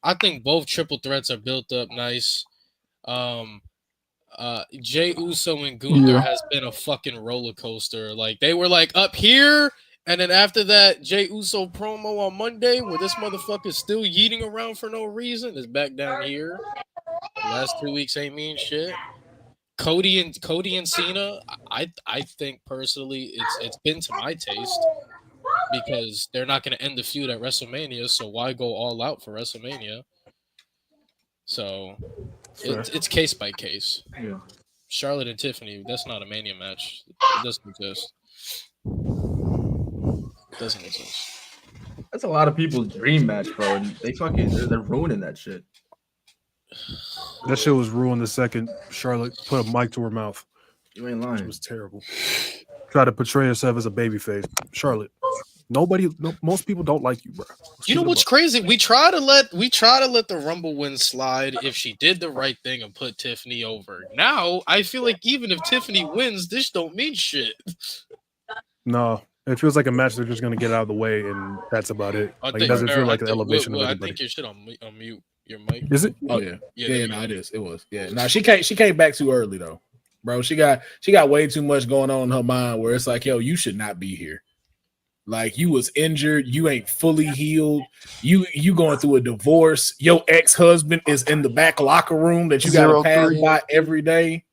I think both triple threats are built up nice. Jey Uso and Gunther has been a fucking roller coaster. Like they were like up here, and then after that, Jey Uso promo on Monday where this motherfucker's still yeeting around for no reason is back down here. The last 2 weeks ain't mean shit. Cody and Cena, I think personally it's been to my taste because they're not going to end the feud at WrestleMania, so why go all out for WrestleMania? So it's case by case. Yeah. Charlotte and Tiffany, that's not a Mania match. It doesn't exist. It doesn't exist. That's a lot of people's dream match, bro. And they're ruining that shit. That shit was ruined the second Charlotte put a mic to her mouth. You ain't It lying. was terrible. Try to portray herself as a babyface. Charlotte, most people don't like you, bro. You know what's crazy? We try to let the Rumble win slide if she did the right thing and put Tiffany over. Now I feel like even if Tiffany wins, this don't mean shit. No, it feels like a match they're just gonna get out of the way, and that's about it. Like, it doesn't feel like an elevation of I anybody. think your shit on mute. Your mic. Is it? Oh yeah, Yeah, no, it is. It was. Yeah, no, she came back too early though, bro. She got way too much going on in her mind where it's like, yo, you should not be here. Like you was injured, you ain't fully healed. You going through a divorce. Your ex-husband is in the back locker room that you gotta pass by every day.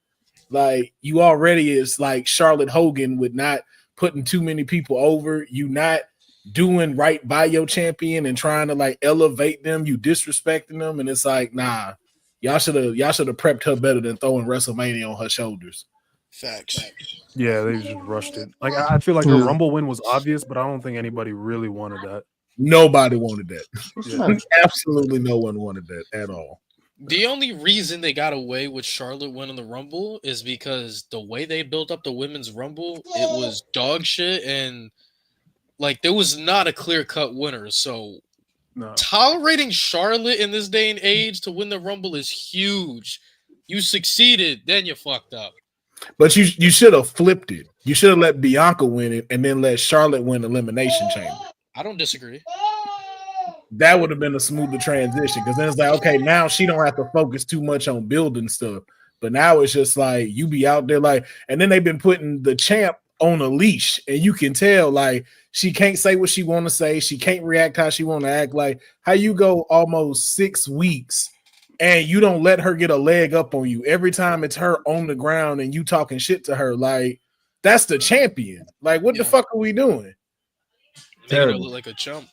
Like you already is like Charlotte Hogan with not putting too many people over. You not doing right by your champion and trying to like elevate them, you disrespecting them, and it's like, nah, y'all should have prepped her better than throwing WrestleMania on her shoulders. Facts. Yeah, they just rushed it. Like I feel like the Rumble win was obvious, but I don't think anybody really wanted that. Nobody wanted that. Yeah. Absolutely no one wanted that at all. The only reason they got away with Charlotte winning the Rumble is because the way they built up the women's Rumble, it was dog shit, and like there was not a clear-cut winner. So No. tolerating Charlotte in this day and age to win the Rumble is huge. You succeeded, then you fucked up. But you should have flipped it. You should have let Bianca win it and then let Charlotte win Elimination Chamber. I don't disagree. That would have been a smoother transition because then it's like, okay, now she don't have to focus too much on building stuff. But now it's just like you be out there like, and then they've been putting the champ on a leash, and you can tell like she can't say what she want to say, she can't react how she want to act. Like how you go almost 6 weeks and you don't let her get a leg up on you every time it's her on the ground and you talking shit to her. Like that's the champion. Like what the fuck are we doing? Making her look like a chump.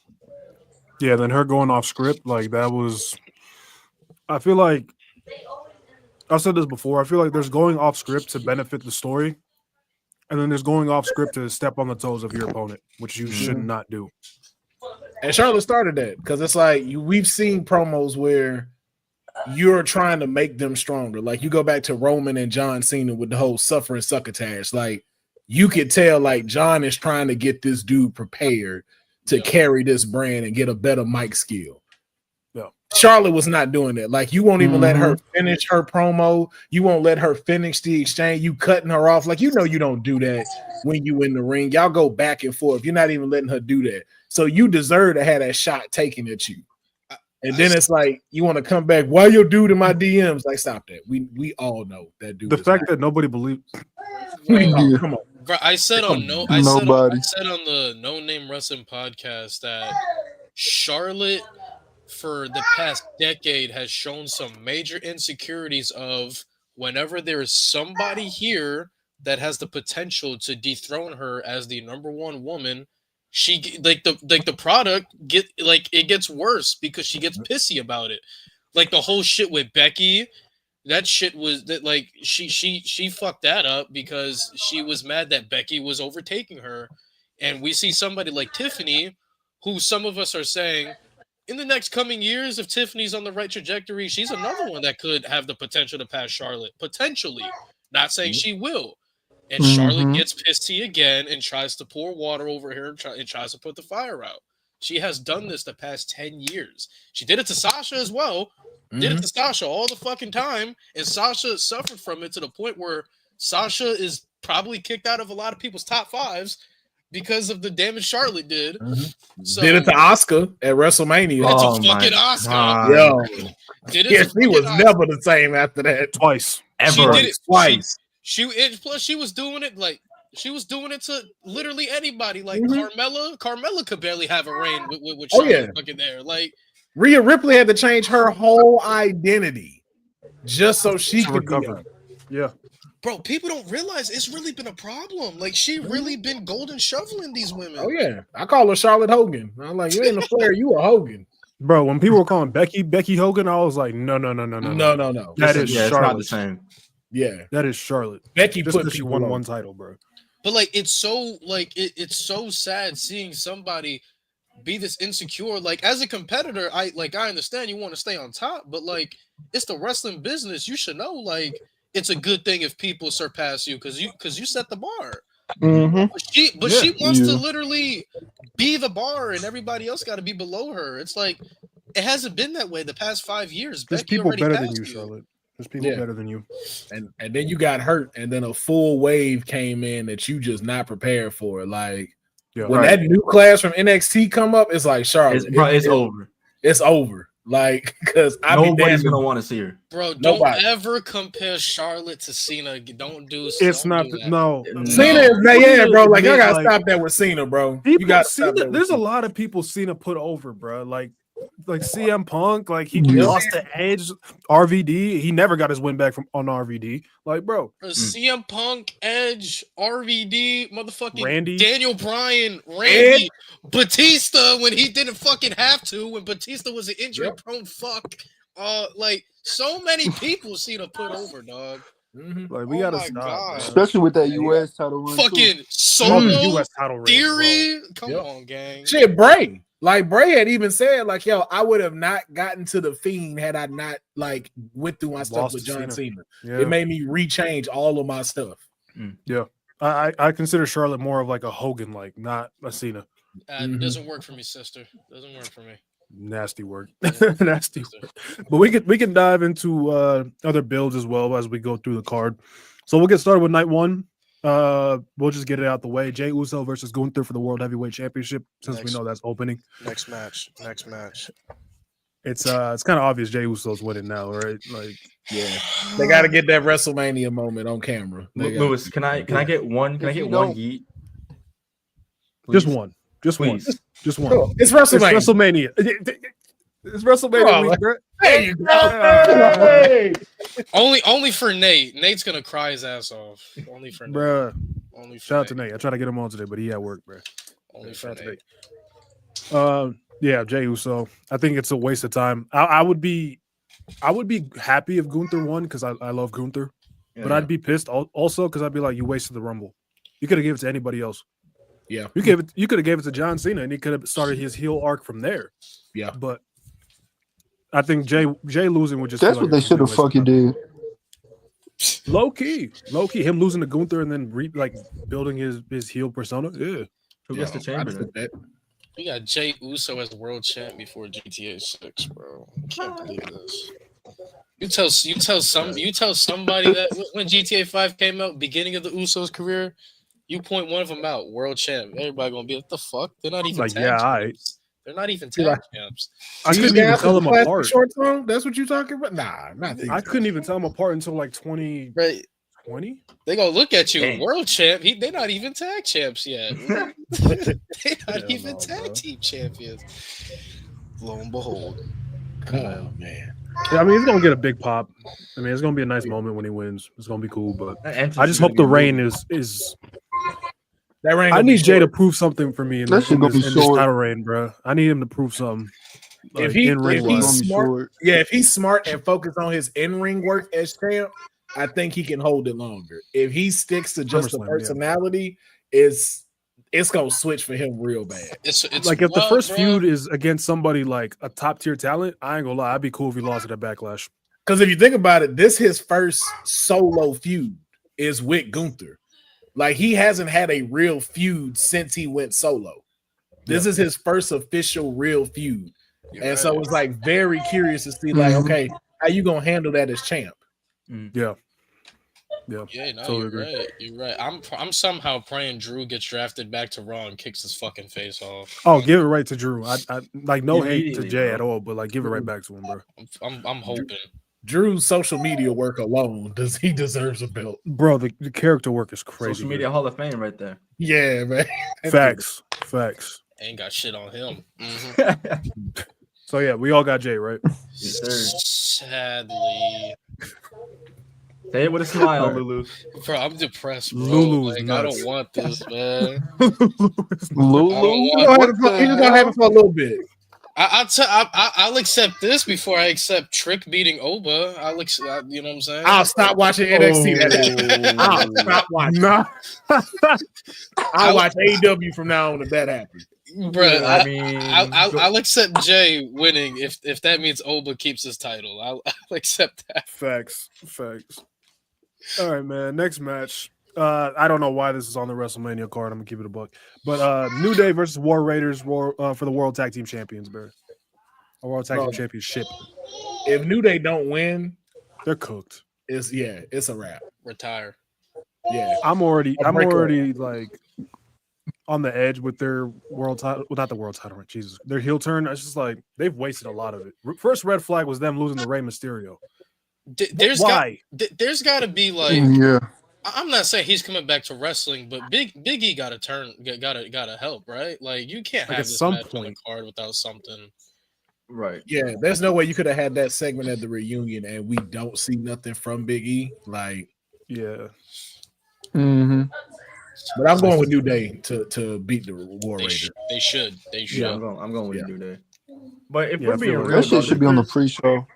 Yeah, then her going off script, like that was. I feel like I've said this before. I feel like there's going off script to benefit the story, and then there's going off script to step on the toes of your opponent, which you should not do. And Charlotte started that because it's like we've seen promos where you're trying to make them stronger. Like you go back to Roman and John Cena with the whole suffer and succotash. Like you could tell like John is trying to get this dude prepared to carry this brand and get a better mic skill. Yeah. Charlotte was not doing that. Like you won't even let her finish her promo. You won't let her finish the exchange. You cutting her off. Like you know you don't do that when you in the ring. Y'all go back and forth. You're not even letting her do that. So you deserve to have that shot taken at you. And then it's like you want to come back. Why your dude in my DMs? Like stop that. We all know that dude. The fact that nobody believes. Come on. Bro, I said on the No Name Wrestling podcast that Charlotte for the past decade has shown some major insecurities of whenever there is somebody here that has the potential to dethrone her as the number one woman, she like the product gets worse because she gets pissy about it. Like the whole shit with Becky. That shit was that like she fucked that up because she was mad that Becky was overtaking her. And we see somebody like Tiffany, who some of us are saying in the next coming years, if Tiffany's on the right trajectory, she's another one that could have the potential to pass Charlotte. Potentially. Not saying she will. And Charlotte gets pissy again and tries to pour water over her and tries to put the fire out. She has done this the past 10 years. She did it to Sasha as well. Did it to Sasha all the fucking time, and Sasha suffered from it to the point where Sasha is probably kicked out of a lot of people's top fives because of the damage Charlotte did. So, did it to Asuka at WrestleMania. It's a fucking Asuka. Yo. She was never the same after that. Twice. She did it twice. Plus she was doing it like she was doing it to literally anybody. Like Carmella could barely have a reign with Charlotte fucking there. Like Rhea Ripley had to change her whole identity just so she could recover. Yeah. Bro, people don't realize it's really been a problem. Like, she really been golden shoveling these women. Oh, yeah. I call her Charlotte Hogan. I'm like, you ain't a Flair, you a Hogan. Bro, when people were calling Becky Hogan, I was like, no. That is Charlotte. It's not the same. Yeah. That is Charlotte. Becky just because she won one title, bro. But, like, it's so, it's so sad seeing somebody be this insecure. Like, as a competitor, I understand you want to stay on top, but like it's the wrestling business. You should know, like, it's a good thing if people surpass you because you set the bar. But she wants to literally be the bar, and everybody else got to be below her. It's like it hasn't been that way the past 5 years. There's Becky people better than you, Charlotte. There's people better than you. And then you got hurt, and then a full wave came in that you just not prepared for. Like when that new class from NXT come up, it's like Charlotte. It's over. It's over. Like because nobody's gonna want to see her. Bro, don't ever compare Charlotte to Cena. Don't do. It's not. No, Cena is bro. Like I gotta stop that with Cena, bro. You got Cena. There's a lot of people Cena put over, bro. Like CM Punk, like he lost to Edge, RVD. He never got his win back on RVD. Like, bro, CM Punk, Edge, RVD, motherfucking Randy, Daniel Bryan, Randy, Batista when he didn't fucking have to, when Batista was an injury prone fuck. Like so many people Cena put over, dog. Like we gotta stop, especially with that US title run. Fucking Solo US title Theory. Come on, gang. Shit, Bray. Like Bray had even said, like, yo, I would have not gotten to the Fiend had I not like went through my stuff with John Cena. Yeah. It made me rechange all of my stuff. Yeah, I consider Charlotte more of like a Hogan, like not a Cena. It doesn't work for me, sister. Doesn't work for me. Nasty work. Nasty work. But we can dive into other builds as well as we go through the card. So we'll get started with night one. We'll just get it out the way. Jey Uso versus Gunther for the World Heavyweight Championship. Since we know that's opening, Next match. it's kind of obvious Jey Uso's winning now, right? Like, Yeah, they got to get that WrestleMania moment on camera. Lewis, can I get one? Can I get one yeet? just Please. one, just Please. one, just one. Cool. It's It's WrestleMania. WrestleMania. It's WrestleMania Oh, week, bro. There you go. Hey. Only for Nate. Nate's gonna cry his ass off. Only for Nate. Bruh. Only for Shout out to Nate. Nate. I tried to get him on today, but he at work, bro. Only Shout for out to Nate. Yeah, Jey Uso. I think it's a waste of time. I would be happy if Gunther won because I love Gunther, but I'd be pissed also because I'd be like, you wasted the Rumble. You could have given it to anybody else. Yeah, You could have gave it to John Cena and he could have started his heel arc from there. yeah. But I think Jay losing would just That's feel what like they should have fucking did. low key, him losing to Gunther and then building his heel persona. Yeah, Who gets the chamber? then? We got Jey Uso as world champ before GTA 6, bro. I can't believe this. You tell somebody that when GTA 5 came out, beginning of the Usos' career, you point one of them out, world champ. Everybody gonna be like, the fuck? They're not even like, tag yeah, champs. They're not even tag champs. I couldn't even tell them apart. Short term? That's what you talking about? Nah, not I couldn't even tell them apart until like 2020. Right. They gonna look at you, Dang. world champ. They're not even tag champs yet. They're not even tag team champions. Lo and behold. Oh man. Yeah, I mean, he's gonna get a big pop. I mean, it's gonna be a nice moment when he wins. It's gonna be cool, but That entrance I just is hope the gonna be reign moving. is. That ring I gonna be need Jay to short. prove something for me in That this, shit gonna be in this short. title reign, bro. I need him to prove something. If he- in ring if wise. he's Gonna be smart. short. Yeah, if he's smart and focused on his in-ring work as champ, I think he can hold it longer. If he sticks to just the SummerSlam, yeah. personality, it's gonna switch for him real bad. It's like if the well, first bro. feud is against somebody like a top tier talent, I ain't gonna lie, I'd be cool if he lost at that Backlash. Because if you think about it, this his first solo feud is with Gunther. Like he hasn't had a real feud since he went solo. This is his first official real feud. You're And right. so it's like very curious to see, like, okay, how you gonna handle that as champ? Yeah, Yeah, no, totally you're agree. right. You're right. I'm somehow praying Drew gets drafted back to Raw and kicks his fucking face off. Oh, give it right to Drew. I like no hate to Immediately, Jay bro. at all, but like give it right back to him, bro. I'm hoping. Drew's social media work alone he deserves a belt. Bro, the character work is crazy. Social media Hall of Fame right there. Yeah, man. Facts. Ain't got shit on him. So yeah, we all got Jay, right? Yes, sir. Sadly, Say it with a smile, Alright. Lulu. bro, I'm depressed, bro. Lulu's Like, I nuts. don't want this, man. Lulu, He's just gonna have it for a little bit. I'll accept this before I accept Trick beating Oba. You know what I'm saying? I'll stop watching NXT. That I'll stop watching. Nah. I'll watch AEW from now on if that happens. Bro, I mean, I'll accept Jay winning if that means Oba keeps his title. I'll accept that. Facts. All right, man. Next match. I don't know why this is on the WrestleMania card. I'm gonna keep it a buck. But New Day versus War Raiders for the World Tag Team Champions, bro. A World Tag Team Championship. If New Day don't win, They're cooked. it's a wrap. Retire. Yeah. I'm already breakaway. like on the edge with their world title. Well, not the world title. Jesus, their heel turn. It's just like they've wasted a lot of it. First red flag was them losing to Rey Mysterio. There's Why? there's got to be like. yeah. I'm not saying he's coming back to wrestling, but Big E got to help, right? Like you can't Like, have at this some match on the point. card without something. right. Yeah. There's no way you could have had that segment at the reunion and we don't see nothing from Big E. Like, Yeah. Mm-hmm. but I'm going with New Day to beat the War They, Raiders. they should. They should. Yeah, I'm going with Yeah. New Day. But if Yeah, we're I being feel like real, That shit about should be on the this, pre-show.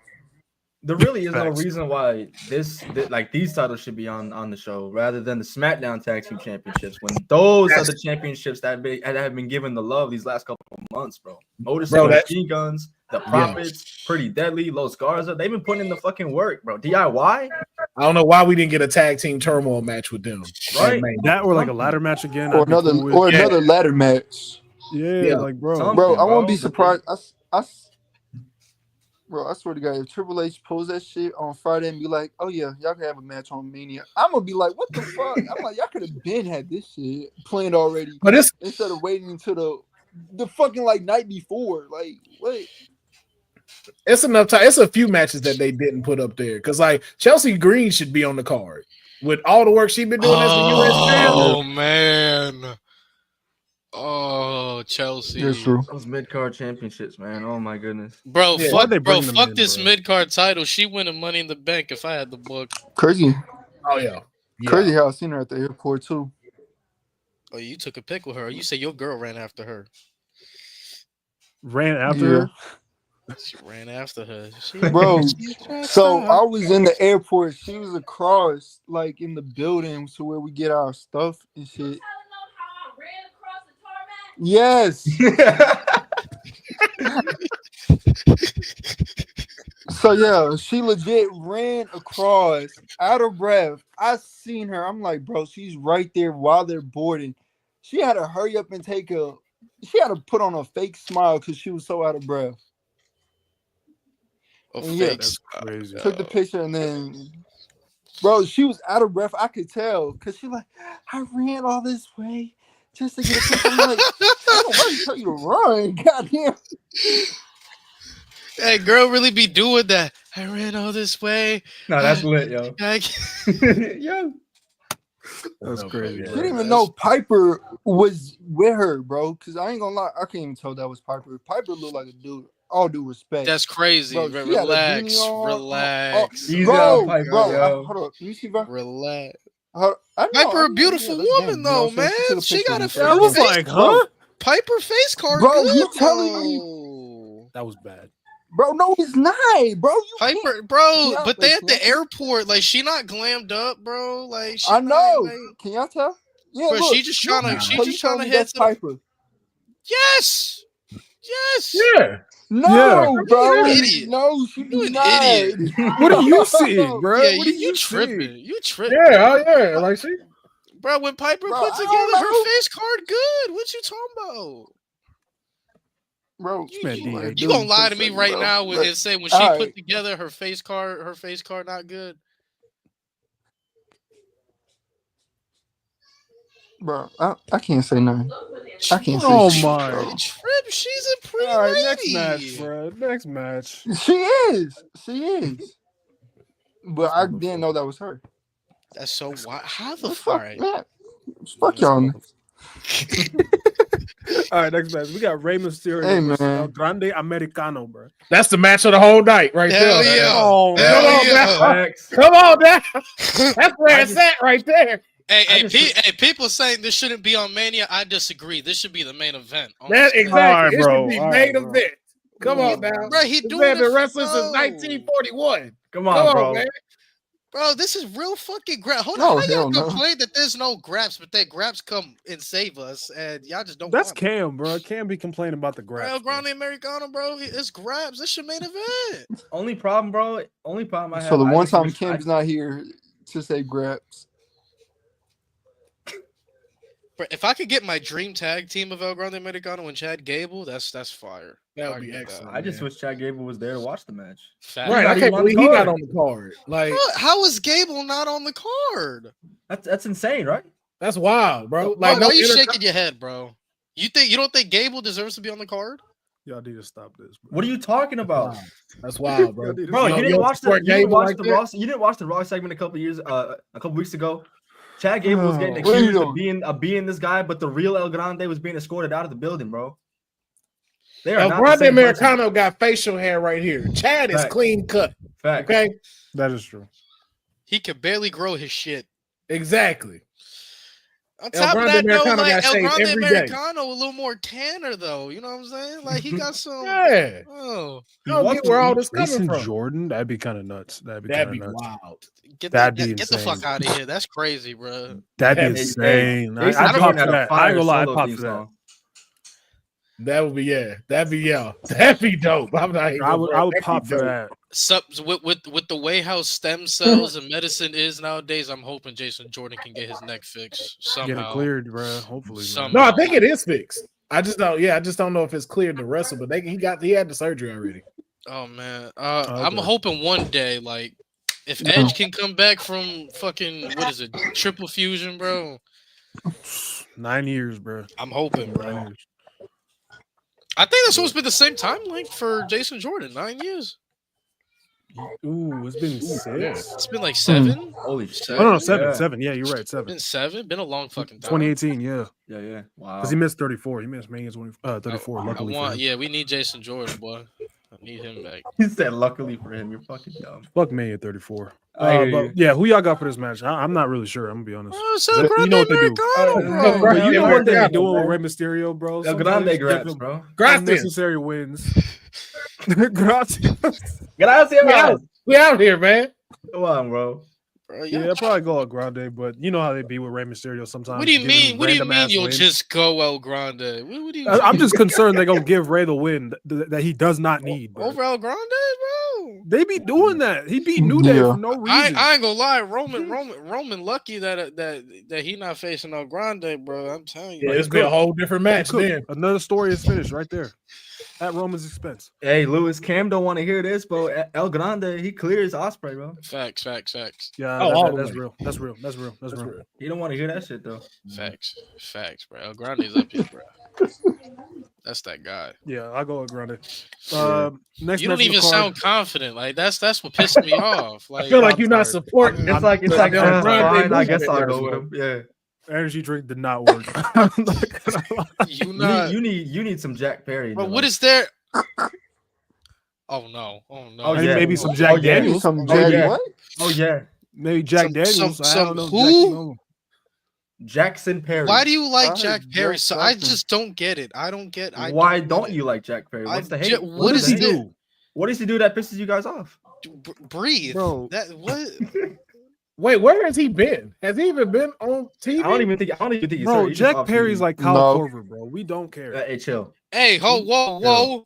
there really is no Facts. reason why this like these titles should be on the show rather than the SmackDown Tag Team Championships when those are the championships that have been given the love these last couple of months, bro. Otis Bro, and that- Machine Guns, the Profits, Pretty Deadly, Los Garza, they've been putting in the fucking work, bro. DIY, I don't know why we didn't get a tag team turmoil match with them. Right. Man, That or like a ladder match again. Or I'd be another cool with. or Yeah. another ladder match. Yeah, Yeah. like bro. Some- Bro, I bro, won't be but surprised. Bro, I swear to God, if Triple H pulls that shit on Friday and be like, "Oh yeah, y'all can have a match on Mania," I'm gonna be like, "What the fuck?" I'm like, "Y'all could have been had this shit planned already But it's instead of waiting until the fucking like night before." Like, what? enough time. It's a few matches that they didn't put up there because like Chelsea Green should be on the card with all the work she's been doing as the U.S. champ. Oh man. Oh, Chelsea. That's true. Those mid-card championships, man. Oh my goodness. Bro, Yeah. Why'd they fuck, bro, bring them fuck in, this bro? mid-card title. She winning Money in the Bank if I had the book. Crazy, Oh yeah. crazy how I seen her at the airport too. Oh, you took a pic with her. You say your girl ran after her. Ran after Yeah. her. She ran after her. Bro, so I was in the airport. She was across, like in the building to where we get our stuff and shit. Yes. So yeah, she legit ran across out of breath. I seen her. I'm like, bro, she's right there while they're boarding. She had to hurry up and she had to put on a fake smile because she was so out of breath. A And yeah, fake That's smile. crazy. Took the picture and then, bro, she was out of breath. I could tell because she like, I ran all this way just to get a picture. I'm like, I don't want to tell you to run. Goddamn. Hey, girl really be doing that. I ran all this way. No, that's lit, yo. Yo. That's crazy. She Bro. didn't even know Piper was with her, bro. Because I ain't gonna lie, I can't even tell that was Piper. Piper looked like a dude. All due respect. That's crazy. Bro, she had a Relax. beanie on. Relax. Easy Bro, on Piper, bro, yo. hold up. Let me see, bro. Relax. I know, Piper, I a know, beautiful that's woman, game, you know though, what I'm saying? man. took a She picture got a with Yeah, I her. was face, like, huh? Piper face card. Bro, good, you telling me- though. That was bad. Bro, no, it's not, bro. You can't. Piper, bro, Yeah, but they like, at the yeah. airport, like she not glammed up, bro. Like she I not, know. like, Can y'all tell? Yeah, bro, look. she just trying to, So she you just trying telling to me head that's to the. Piper? Yes, yes. Yeah. No, Yeah. bro. You an idiot. No, she You do an not. idiot. What are you seeing, bro? Yeah, What you, are you seeing? tripping. You tripping. Yeah. Oh yeah. Like she. Bro, when Piper Bro, put I together don't her know. face card, good. What you talking about? Bro, Man, You, DH. you gonna lie to me Bro. right now Look, and say when she all put right. together her face card not good? Bro, I can't say nothing. I can't say Oh shit, my. bro. Trip, she's a pretty All right, lady. next match, bro. Next match. She is. She is. But I didn't know that was her. That's so wild. How the The fuck? All fuck, right. man. Fuck y'all. All right, next match. We got Rey Mysterio Hey, versus man. El Grande Americano, bro. That's the match of the whole night, right Hell there. yeah. Oh, Hell Come on, yeah. man. Facts. Come on, now. That's where it's at, right there. Hey, people saying this shouldn't be on Mania. I disagree. This should be the main event. That All exactly. right, It bro. should be All main right, bro. event. Come on now. Bro, he This doing man it been for wrestling since show. 1941. Come on, Come on, bro. man. Bro, this is real fucking grab. Hold No, on, how y'all hell no. complain that there's no graps, but that graps come and save us, and y'all just don't. That's want Cam, bro. Cam be complaining about the it. grass. El Grande Americano, bro. It's grabs. This your main event. Only problem, bro. Only problem I have. So the I one just time wish- Cam's not here to say graps. Bro, if I could get my dream tag team of El Grande Americano and Chad Gable, that's fire. That I would be get excellent. I just man. wish Chad Gable was there to watch the match. Fact. Right, not I even can't on the believe he not card. on the card. Like How is Gable not on the card? That's insane, right? that's wild, bro. Why, Like no why you inter- shaking your head, bro? You don't think Gable deserves to be on the card? Y'all need to stop this, bro. What are you talking about, Wow. That's wild, bro. Y'all need to bro? stop You You didn't don't watch the support you didn't Gable watch like the that? Raw. You didn't watch the Raw segment a couple weeks ago. Chad Gable was getting What are you accused of being this guy, but the real El Grande was being escorted out of the building, bro. They are El not the Grande same person. Americano got facial hair right here. Chad is Facts. clean cut. Facts. Okay, That is true. He could barely grow his shit. exactly. On El top of Grande that, though, Americano like got El shaved Grande every day. Americano, a little more tanner, though. You know what I'm saying? Like he got some. Yeah, Oh, I don't get where all this coming Jason from. Jordan, that'd be kind of nuts. That'd be That'd kind be of nuts. wild. get That'd the, be get the fuck insane. out of here. That's crazy, bro. That'd be Hey, insane. Jason I'd pop Jordan for had a that. I fire ain't gonna lie, I'd solo pop theme for that. song. That would be That'd be dope. I'm not even I would That'd be pop for dope. that. With the way how stem cells and medicine is nowadays, I'm hoping Jason Jordan can get his neck fixed somehow. Get it cleared, bro. Hopefully, man. Somehow. No, I think it is fixed. I just don't know if it's cleared to wrestle, but he had the surgery already. Oh man, Okay. I'm hoping one day, like, if Edge can come back from fucking what is it, triple fusion, bro. 9 years, bro. I'm hoping, 9 bro. years. I think that's supposed to be the same time length for Jason Jordan. 9 years. Ooh, it's been 6. It's been like 7. Holy shit. Oh no, Yeah. 7. 7. Yeah, you're right. 7. Been 7. Been a long fucking time. 2018. Yeah, Yeah. Wow. because he missed 34. He missed Mania 34. Luckily for him. Yeah, we need Jason Jordan, boy. I need him back. He said, "Luckily for him, you're fucking dumb." Fuck Mania 34. I hear you. But yeah, who y'all got for this match? I'm not really sure. I'm gonna be honest. Oh, so You Grande know what they do. Americano, bro. Bro, you know what they Yeah, be doing bro. with Rey Mysterio, bro? El Sometimes Grande just give grabs, him bro. Gracias. unnecessary wins. Gracias. Gracias, We out, man. we out here, man. Come on, bro. Bro, Yeah, y'all- I'll probably go El Grande, but you know how they be with Rey Mysterio sometimes. What do you giving mean? him What do you random mean ass you'll wins. just go El Grande? What do you I'm just concerned they're gonna give Ray the win that he does not need. Bro. over El Grande, bro? They be doing that. He beat New Day Yeah. for no I reason. ain't gonna lie, Roman lucky that he not facing El Grande, bro. I'm telling you. Yeah, it's been a whole different match Cook. then. Another story is finished right there at Roman's expense. Hey, Lewis, Cam don't want to hear this, but El Grande, he clears Osprey, bro. Facts. Yeah, Oh, all the that's way. real. That's real. That's real. That's That's real. real. He don't want to hear that shit though. Facts, bro. El Grande's up here, bro. That's that guy. Yeah, I'll go with Grande. Yeah. Next You match don't on the even card- sound confident. Like that's what pissed me off. I Like feel like I'm you're not tired. supporting. It's like El Grande fine, I guess movement I'll there go as with well. him. Yeah. energy drink did not work. I'm not gonna lie. you You need some Jack Perry. in But your what life. is there? Oh no! Oh, I mean, yeah. maybe some Oh, Jack yeah. Daniels. Some Oh, Jack yeah. what? Oh yeah, Maybe Jack Daniels. I some don't know. who? Jackson Perry. Why do you like I Jack heard Perry? Jack So I something. just don't get it. I don't get. Why get don't it. you like Jack Perry? What's the I hate? ju- What does he is do? What does he do that pisses you guys off? Breathe, Bro. That what? Wait, where has he been? Has he even been on TV? I don't even think he's Bro, hurt. He's just Jack Perry's obviously- like Kyle No. Korver, bro. We don't care. Hey, chill. Hey, whoa!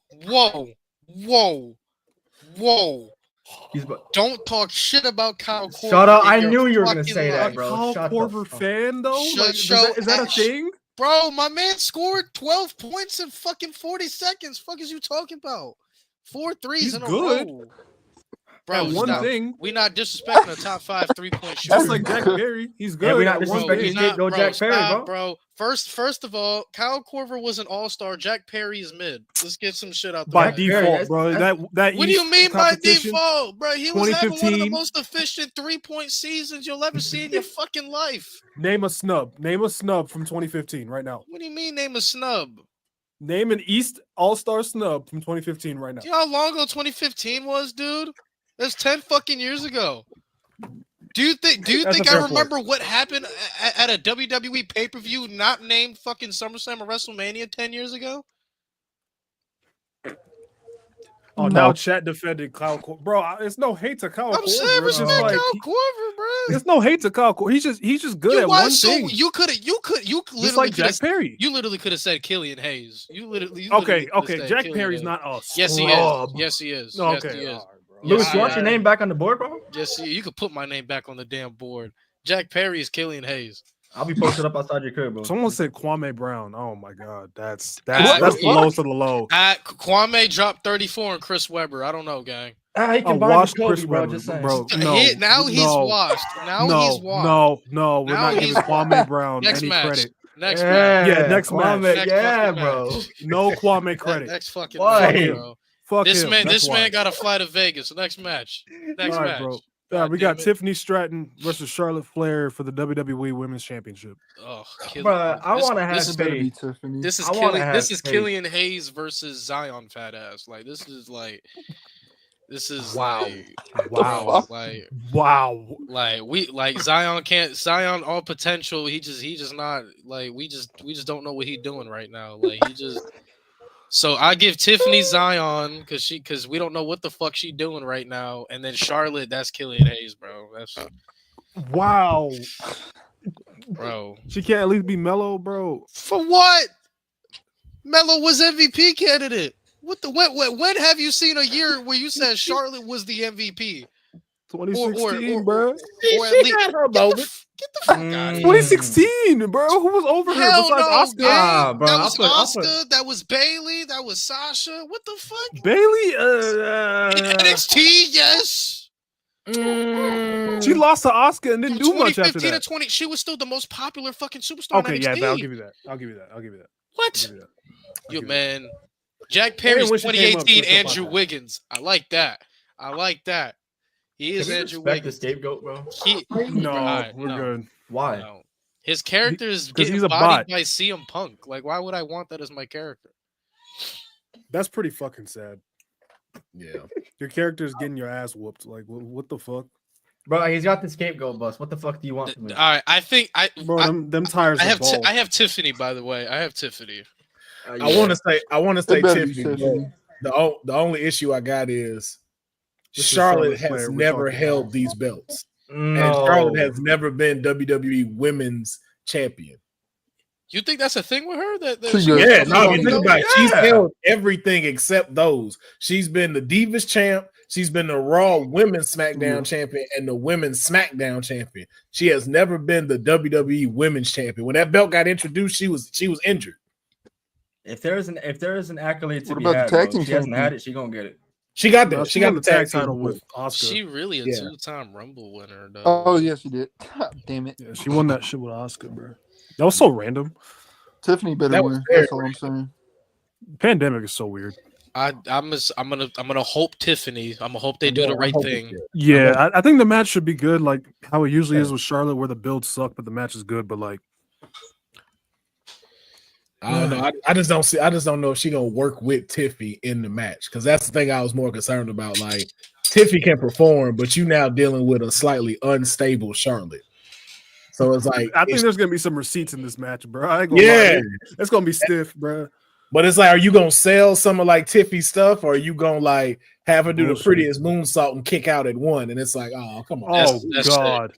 He's but Don't talk shit about Kyle Korver. shut up. in I your knew you were gonna fucking say A that, life. bro. Kyle Shut the Korver fuck- fan though? Shut Like, your is that a ass. thing? Bro, my man scored 12 points in fucking 40 seconds. Fuck is you talking about? 4 threes He's in a good. row. Bro, That one stop. thing. We not disrespecting a top 5 3-point shooter. That's like Jack Perry. He's good. Yeah, we not at one disrespecting thing. his kid, go Jack Perry, stop, bro. First of all, Kyle Korver was an all-star. Jack Perry is mid. Let's get some shit out the By way. default, that's- bro. that's- That What do you East mean by competition, default, bro? He was having one of the 2015. most efficient 3-point seasons you'll ever see in your fucking life. Name a snub. Name a snub from 2015 right now. What do you mean name a snub? Name an East All-Star snub from 2015 right now. Do you know how long ago 2015 was, dude? That's 10 fucking years ago. Do you think That's a I fair remember what happened at a WWE pay-per-view not named fucking SummerSlam or WrestleMania 10 years ago? Oh, now chat defended Kyle Korver. Bro, it's no hate to Kyle I'm Korver. saying It's just respect like Kyle Korver, bro. it's no hate to Kyle Korver. He's just good at one thing. You literally Just like could Jack Perry. You literally could have said Killian Hayes. You literally Okay, coulda okay. said Jack Killian Perry's Hayes. not a Yes, he is. scrub. Yes, he is. No, Yes, okay. he is. all right, bro. Lewis, Yes, you I want your am. name back on the board, bro? Yes, you could put my name back on the damn board. Jack Perry is Killian Hayes. I'll be posted up outside your crib, bro. Someone said Kwame Brown. Oh my god, that's What the the fuck? lowest of the low. Kwame dropped 34 and Chris Webber. I don't know, gang. He I can buy washed Kobe, Chris bro. Webber, Just saying. bro. No, Now he's no, washed. Now no, he's washed. no. We're Now not giving he's Kwame Brown Next any match. credit. Next match. Yeah, next Kwame, match. Next yeah, fucking bro. match. No Kwame credit. Next fucking Why? match, bro. Fuck This him. man, That's this why. man got to fly to Vegas. Next match. Next All right, match. bro. God we got damn it. Tiffany Stratton versus Charlotte Flair for the WWE Women's Championship. Oh, Bro, I want to have this, It better be faith. Tiffany. this is I wanna have this is faith. Killian Hayes versus Zion fat ass. Like this is Wow. like, Wow. bro, Wow. like Zion all potential. He just not like we just don't know what he's doing right now. Like he just. So I give Tiffany Zion because we don't know what the fuck she doing right now, and then Charlotte, that's Killian Hayes, bro. That's Wow. bro. She can't at least be mellow, bro. For what? Melo was MVP candidate. What the when have you seen a year where you said Charlotte was the MVP? 2016, bro. She Or at least had her moment. get the fuck out of here. 2016, bro. Who was over her Hell besides no, Oscar? gang. bro, That I'll was put- Oscar. That was Bailey. That was Sasha. What the fuck? Bailey? NXT, yes. She lost to Oscar and didn't From do much after 2015 that. to 20, she was still the most popular fucking superstar Okay, in yeah, NXT. I'll give you that. I'll give you that. I'll give you that. What? I'll give you that. I'll You give you man, Jack Perry's when she came up, 2018 Crystal Andrew Podcast. Wiggins. I like that. I like that. He is Can we Andrew respect the Wiggins. scapegoat, bro? He, that. No, Alright, we're no. good. Why? no. His character is 'cause getting he's a bodied bot. by CM Punk. Like, why would I want that as my character? That's pretty fucking sad. Yeah. Your character's getting your ass whooped. Like, what the fuck? Bro, he's got the scapegoat bus. What the fuck do you want from All him? right, I think Bro, them tires I are have bald. I have Tiffany, by the way. I have Tiffany. I want to say It better be Tiffany. Tiffany. But the only issue I got is This is Charlotte Charlotte has Flair we're never talking held about. these belts. No. And Charlotte has never been WWE Women's Champion. You think that's a thing with her? That She she good. Yeah, She no, don't you think know. about it. She's Yeah. held everything except those. She's been the Divas champ. She's been the Raw Women's SmackDown champion and the Women's SmackDown champion. She has never been the WWE Women's champion. When that belt got introduced, she was injured. If there is an accolade to What be about the had, tag bro, team she hasn't champion? had it. She gonna get it. She got No, that. She got won the tag title team with Oscar. she really a Yeah. two-time Rumble winner, though. Oh, yes, she did. God damn it. Yeah, she won that shit with Oscar, bro. That was so random. Tiffany better That was win. very That's all I'm saying. Pandemic is so weird. I'm gonna hope Tiffany. I'm gonna hope they do the right thing. Yeah, I think the match should be good, like how it usually is with Charlotte, where the builds suck, but the match is good. But like, I don't know. I just don't see. I just don't know if she gonna work with Tiffy in the match because that's the thing I was more concerned about. Like Tiffy can perform, but you now dealing with a slightly unstable Charlotte. So it's like I think it's, there's gonna be some receipts in this match, bro. I ain't gonna yeah, lie. It's gonna be stiff, bro. but it's like, are you gonna sell some of like Tiffy stuff, or are you gonna like have her do the Bullshit. prettiest moonsault and kick out at one? And it's like, oh, come on. Oh That's God,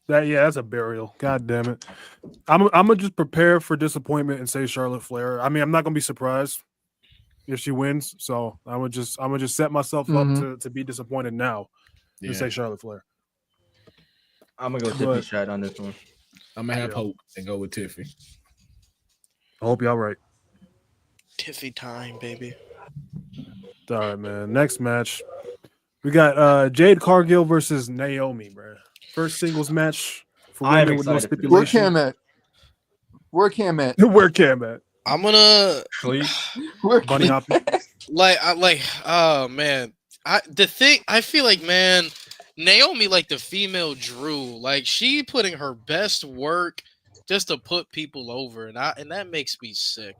that's a burial. God damn it. I'm gonna just prepare for disappointment and say Charlotte Flair. I mean, I'm not gonna be surprised if she wins. So I'm gonna just set myself up to be disappointed now and say Charlotte Flair. I'm gonna go But- Tiffany shot on this one. I'm gonna have hope and go with Tiffy. I hope y'all right. Tiffy time, baby. All right, man. Next match, we got Jade Cargill versus Naomi, bro. First singles match for I am women with no excited for this. Where stipulation. Cam at? Where Cam at? Where Cam at? I'm gonna Sleep. Where Bunny Cam hopping. oh man. I feel like, man, Naomi, like the female Drew, like she putting her best work just to put people over, and that makes me sick.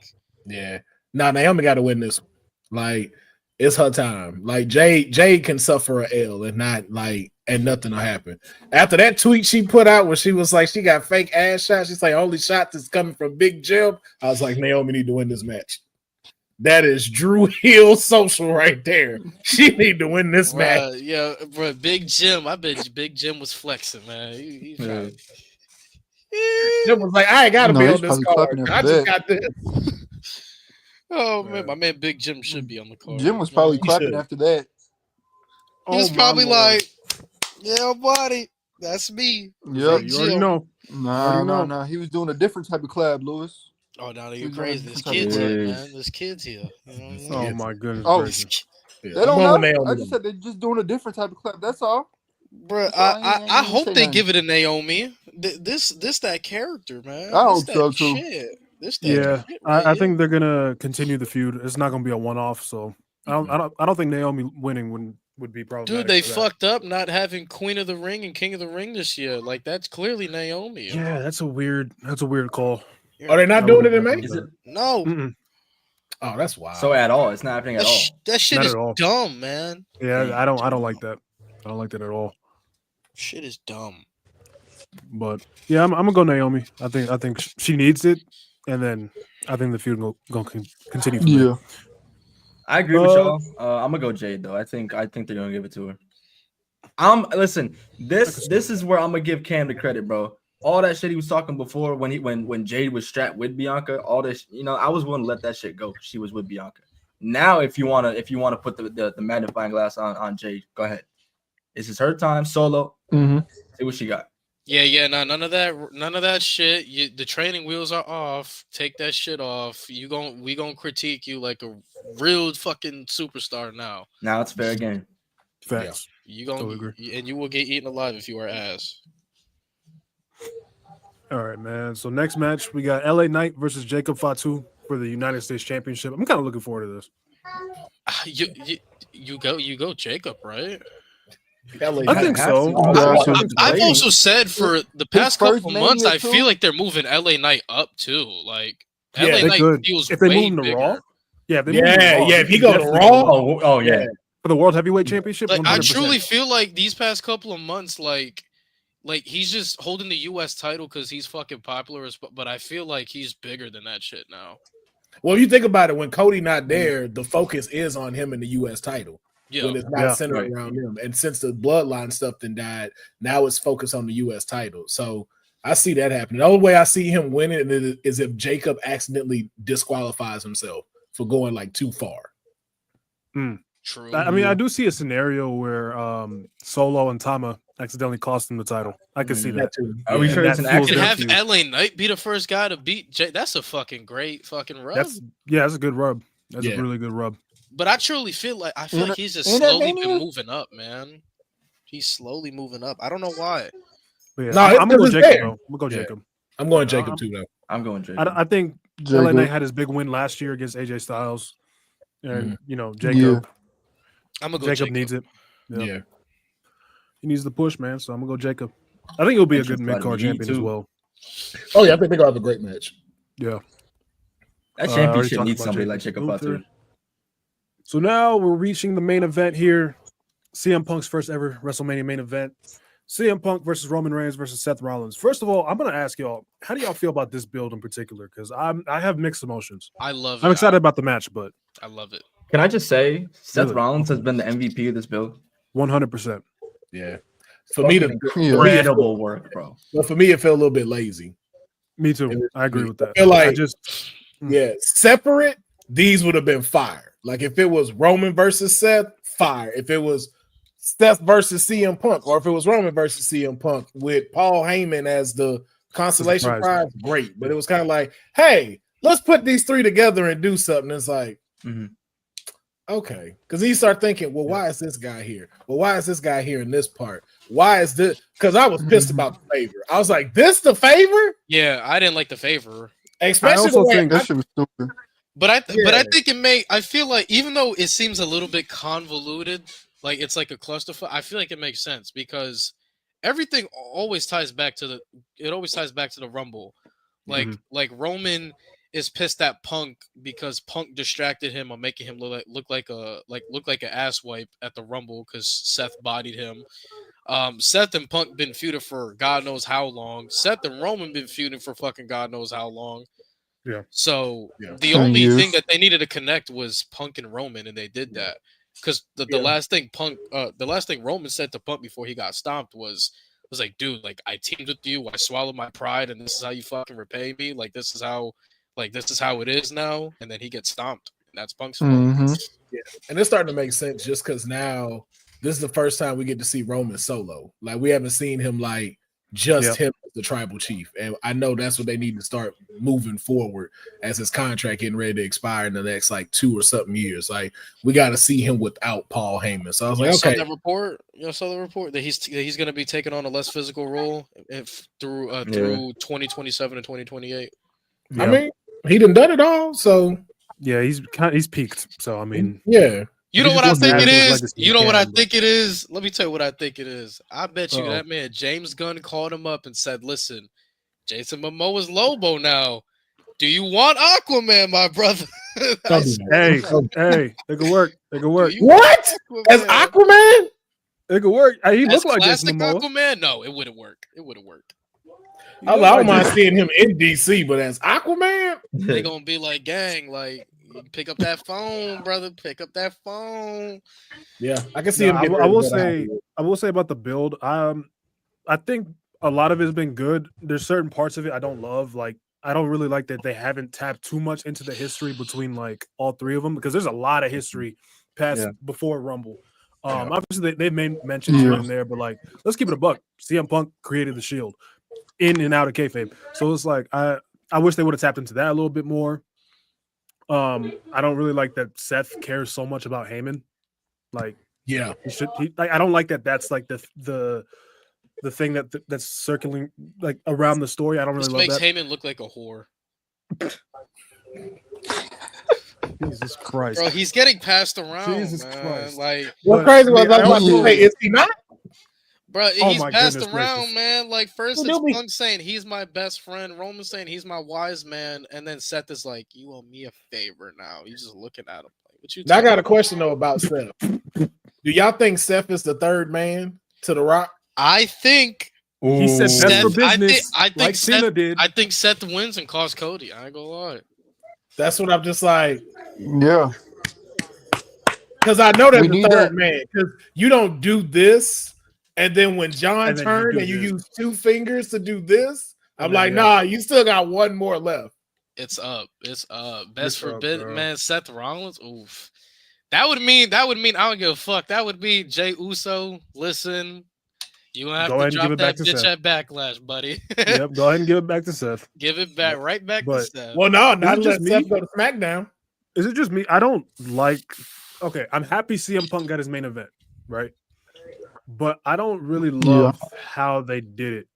Yeah. Now Naomi got to win this one. Like it's her time. Like Jade can suffer a L and not like and nothing will happen. After that tweet she put out where she was like she got fake ass shots. She's like only shot that's coming from Big Jim. I was like Naomi need to win this match. That is Drew Hill social right there. She need to win this match. Yeah, bro, Big Jim. I bet you Big Jim was flexing, man. He Yeah. Jim was like, I ain't gotta No, be he's on this probably card. clapping I after just that. got this. Oh man, my man Big Jim should be on the card. Jim was probably He clapping should. after that. He was Oh, my probably Lord. like, "Yeah, buddy, that's me." Yep. You already Jim. know. Nah. know. He was doing a different type of collab, Lewis. Oh, now you're He's on a crazy. There's different kids type of- here, Yes. man. There's kids here. You know what I mean? Oh my goodness Oh, gracious. Yeah, They I'm don't going with know. Naomi I just though. said they're just doing a different type of collab. That's all. Bro, That's all. I I ain't hope say they nothing. give it to Naomi. This that character, man. I This hope so, that too. shit. This that Yeah, shit right I here. think they're gonna continue the feud. It's not gonna be a one-off. So I don't think Naomi winning would be problematic. Dude, they for that. fucked up not having Queen of the Ring and King of the Ring this year. Like that's clearly Naomi. Yeah, that's a weird call. Are they not I doing it would've in May? Is it No, Mm-mm, Oh, that's wild. so at all? It's not happening at all. that shit Not is at all. dumb, man. yeah, I don't like that. I don't like that at all. Shit is dumb. But yeah, I'm gonna go Naomi. I think she needs it, and then I think the feud gonna continue. From there. Yeah. I agree with y'all. I'm gonna go Jade though. I think they're gonna give it to her. Listen. This is where I'm gonna give Cam the credit, bro. All that shit he was talking before when Jade was strapped with Bianca, all this, I was willing to let that shit go. She was with Bianca. Now, if you wanna put the magnifying glass on Jade, go ahead. This is her time. Solo. Mhm. See what she got. Yeah, no, none of that shit. The training wheels are off. Take that shit off. We gonna critique you like a real fucking superstar now. Now it's fair game. Facts. You Totally gonna agree. and you will get eaten alive if you are ass. All right, man. So next match, we got LA Knight versus Jacob Fatu for the United States Championship. I'm kind of looking forward to this. You go Jacob, right? I think Has so. to. Yeah, I think I've so. also said for the past first couple months, Mania I too? feel like they're moving LA Knight up too. Like Yeah, LA they Knight could. feels If they way move him to bigger. Raw, yeah, if they move him to Yeah, Raw, yeah. If he go to definitely Raw, Oh yeah. for the World Heavyweight Championship, Like 100%. I truly feel like these past couple of months, like he's just holding the U.S. title because he's fucking popular, but I feel like he's bigger than that shit now. well, if you think about it, when Cody not there, the focus is on him in the U.S. title. Yeah, When it's not Yeah. centered Right. around him. And since the bloodline stuff then died, now it's focused on the U.S. title. So I see that happening. The only way I see him winning is if Jacob accidentally disqualifies himself for going like too far. true. I mean, I do see a scenario where Solo and Tama accidentally cost him the title. I can see that. too. Are we Yeah. sure And it's an that feels And accident? their have feud. LA Knight be the first guy to beat Jay. That's a fucking great fucking rub. That's a good rub. That's Yeah. a really good rub. But I truly feel like he's just Ain't that slowly been Mania? moving up, man. He's slowly moving up. I don't know why. But yeah, No, I'm gonna go it's Jacob fair. though. I'm gonna go Yeah. Jacob. I'm going Jacob too, though. I'm going Jacob. I think LA Jacob. Knight had his big win last year against AJ Styles, and Yeah. Jacob. I'm gonna go Jacob Jacob. needs it. Yeah. He needs the push, man. So I'm gonna go Jacob. I think he'll be a good Entrance mid card by the champion as too. well. Oh, yeah. I think they're going to have a great match. Yeah. That already championship talked needs about somebody Jacob like Jacob Luther. Fatu. So now we're reaching the main event here. CM Punk's first ever WrestleMania main event. CM Punk versus Roman Reigns versus Seth Rollins. First of all, I'm gonna ask y'all, how do y'all feel about this build in particular? Because I have mixed emotions. I love it. I'm excited about the match, but I love it. Can I just say Seth Really? Rollins has been the MVP of this build? 100%. Yeah. For me, Incredible work, bro. but for me, it felt a little bit lazy. Me too. I agree with that. I feel like- I just Yeah. Separate, these would have been fire. Like if it was Roman versus Seth, fire. If it was Seth versus CM Punk, or if it was Roman versus CM Punk with Paul Heyman as the consolation Surprise. prize, great. But it was kind of like, hey, let's put these three together and do something. It's like, Mhm. okay. Because you start thinking, well, why is this guy here? Well, why is this guy here in this part? Why is this? Because I was pissed about the favor. I was like, this the favor? Yeah, I didn't like the favor. Especially I also the way think That shit was stupid. But I Yeah. think it may. I feel like even though it seems a little bit convoluted, like it's like a clusterfuck, I feel like it makes sense because everything always ties back to the Rumble. Like Roman is pissed at Punk because Punk distracted him on making him look like an ass wipe at the Rumble because Seth bodied him. Seth and Punk been feuding for God knows how long. Seth and Roman been feuding for fucking God knows how long. Yeah. So Yeah. the 10 only years. thing that they needed to connect was Punk and Roman, and they did that. Because the last thing Roman said to Punk before he got stomped was like, dude, like I teamed with you, I swallowed my pride, and this is how you fucking repay me. Like this is how it is now. And then he gets stomped. And that's Punk's fault. Mhm. And it's starting to make sense just because now this is the first time we get to see Roman solo. Like we haven't seen him like just him as the tribal chief. And I know that's what they need to start moving forward as his contract getting ready to expire in the next like 2 or something years. Like we got to see him without Paul Heyman. So I was like, Saw okay. that report. You saw the report that he's going to be taking on a less physical role through 2027 and 2028. Yeah. I mean, he done it all. So yeah, he's peaked. So I mean, yeah. You know He what just I wants think to it add to his is? legacy You know what I again, but- think it is? Let me tell you what I think it is. I bet you Uh-oh. that man James Gunn called him up and said, "Listen, Jason Momoa's Lobo now. Do you want Aquaman, my brother?" Don't do that. hey, it could work. It could work. Do you What? As Aquaman? It could work. He As looked like classic Jason Momoa. Aquaman? No, it wouldn't work. It wouldn't work. He I looked don't like mind Jason- seeing him in DC, but as Aquaman? They gonna be like, gang, like pick up that phone, brother. Pick up that phone. Yeah, I can see No, him. I getting will- ready I will to go to say- Hollywood. I will say about the build. I think a lot of it's been good. There's certain parts of it I don't love. Like I don't really like that they haven't tapped too much into the history between like all three of them because there's a lot of history past Yeah. before Rumble. Obviously they made mentions here and there, but like, let's keep it a buck. CM Punk created the Shield in and out of kayfabe, so it's like I wish they would have tapped into that a little bit more. I don't really like that Seth cares so much about Heyman. Like, Yeah, I don't like that. That's like the thing that's circling like around the story. I don't really This love makes that. Heyman look like a whore. Jesus Christ, Bro, he's getting passed around, Jesus man. Christ. Like, what's But, crazy I was mean, I was about to also- say, is he not? bro, Oh he's my passed goodness around, gracious. man. Like, first Who it's do we- Punk saying he's my best friend, Roman saying he's my wise man, and then Seth is like, you owe me a favor now. He's just looking at him like, what you Now I talking got a question though about Seth. Do y'all think Seth is the third man to The Rock? I think He said best Seth, for business, I think like Seth, Cena did. I think Seth wins and costs Cody. I ain't gonna lie. That's what I'm just like, Yeah. because I know that's We the need third that. man. Because you don't do this, and then when John And then you turned do and you this. use 2 fingers to do this, I'm And then, like, yeah. nah, you still got one more left. It's up. Best It's for up, bit, bro. man. Seth Rollins. Oof. That would mean I don't give a fuck. That would be Jay Uso. Listen, you gonna have Go to ahead and give drop it back that to bitch Seth. at Backlash, buddy. Yep, go ahead and give it back to Seth. Give it back, right back to But- Seth. Well, no, not it just unless me? Seth go to SmackDown. Is it just me? I don't like. Okay, I'm happy CM Punk got his main event, right? But I don't really love how they did it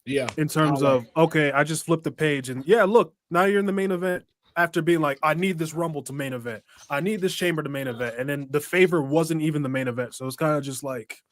Yeah, in terms I like of okay, I just flipped the page and yeah, look, now you're in the main event after being like, I need this Rumble to main event, I need this Chamber to main event, and then the favor wasn't even the main event, so it's kind of just like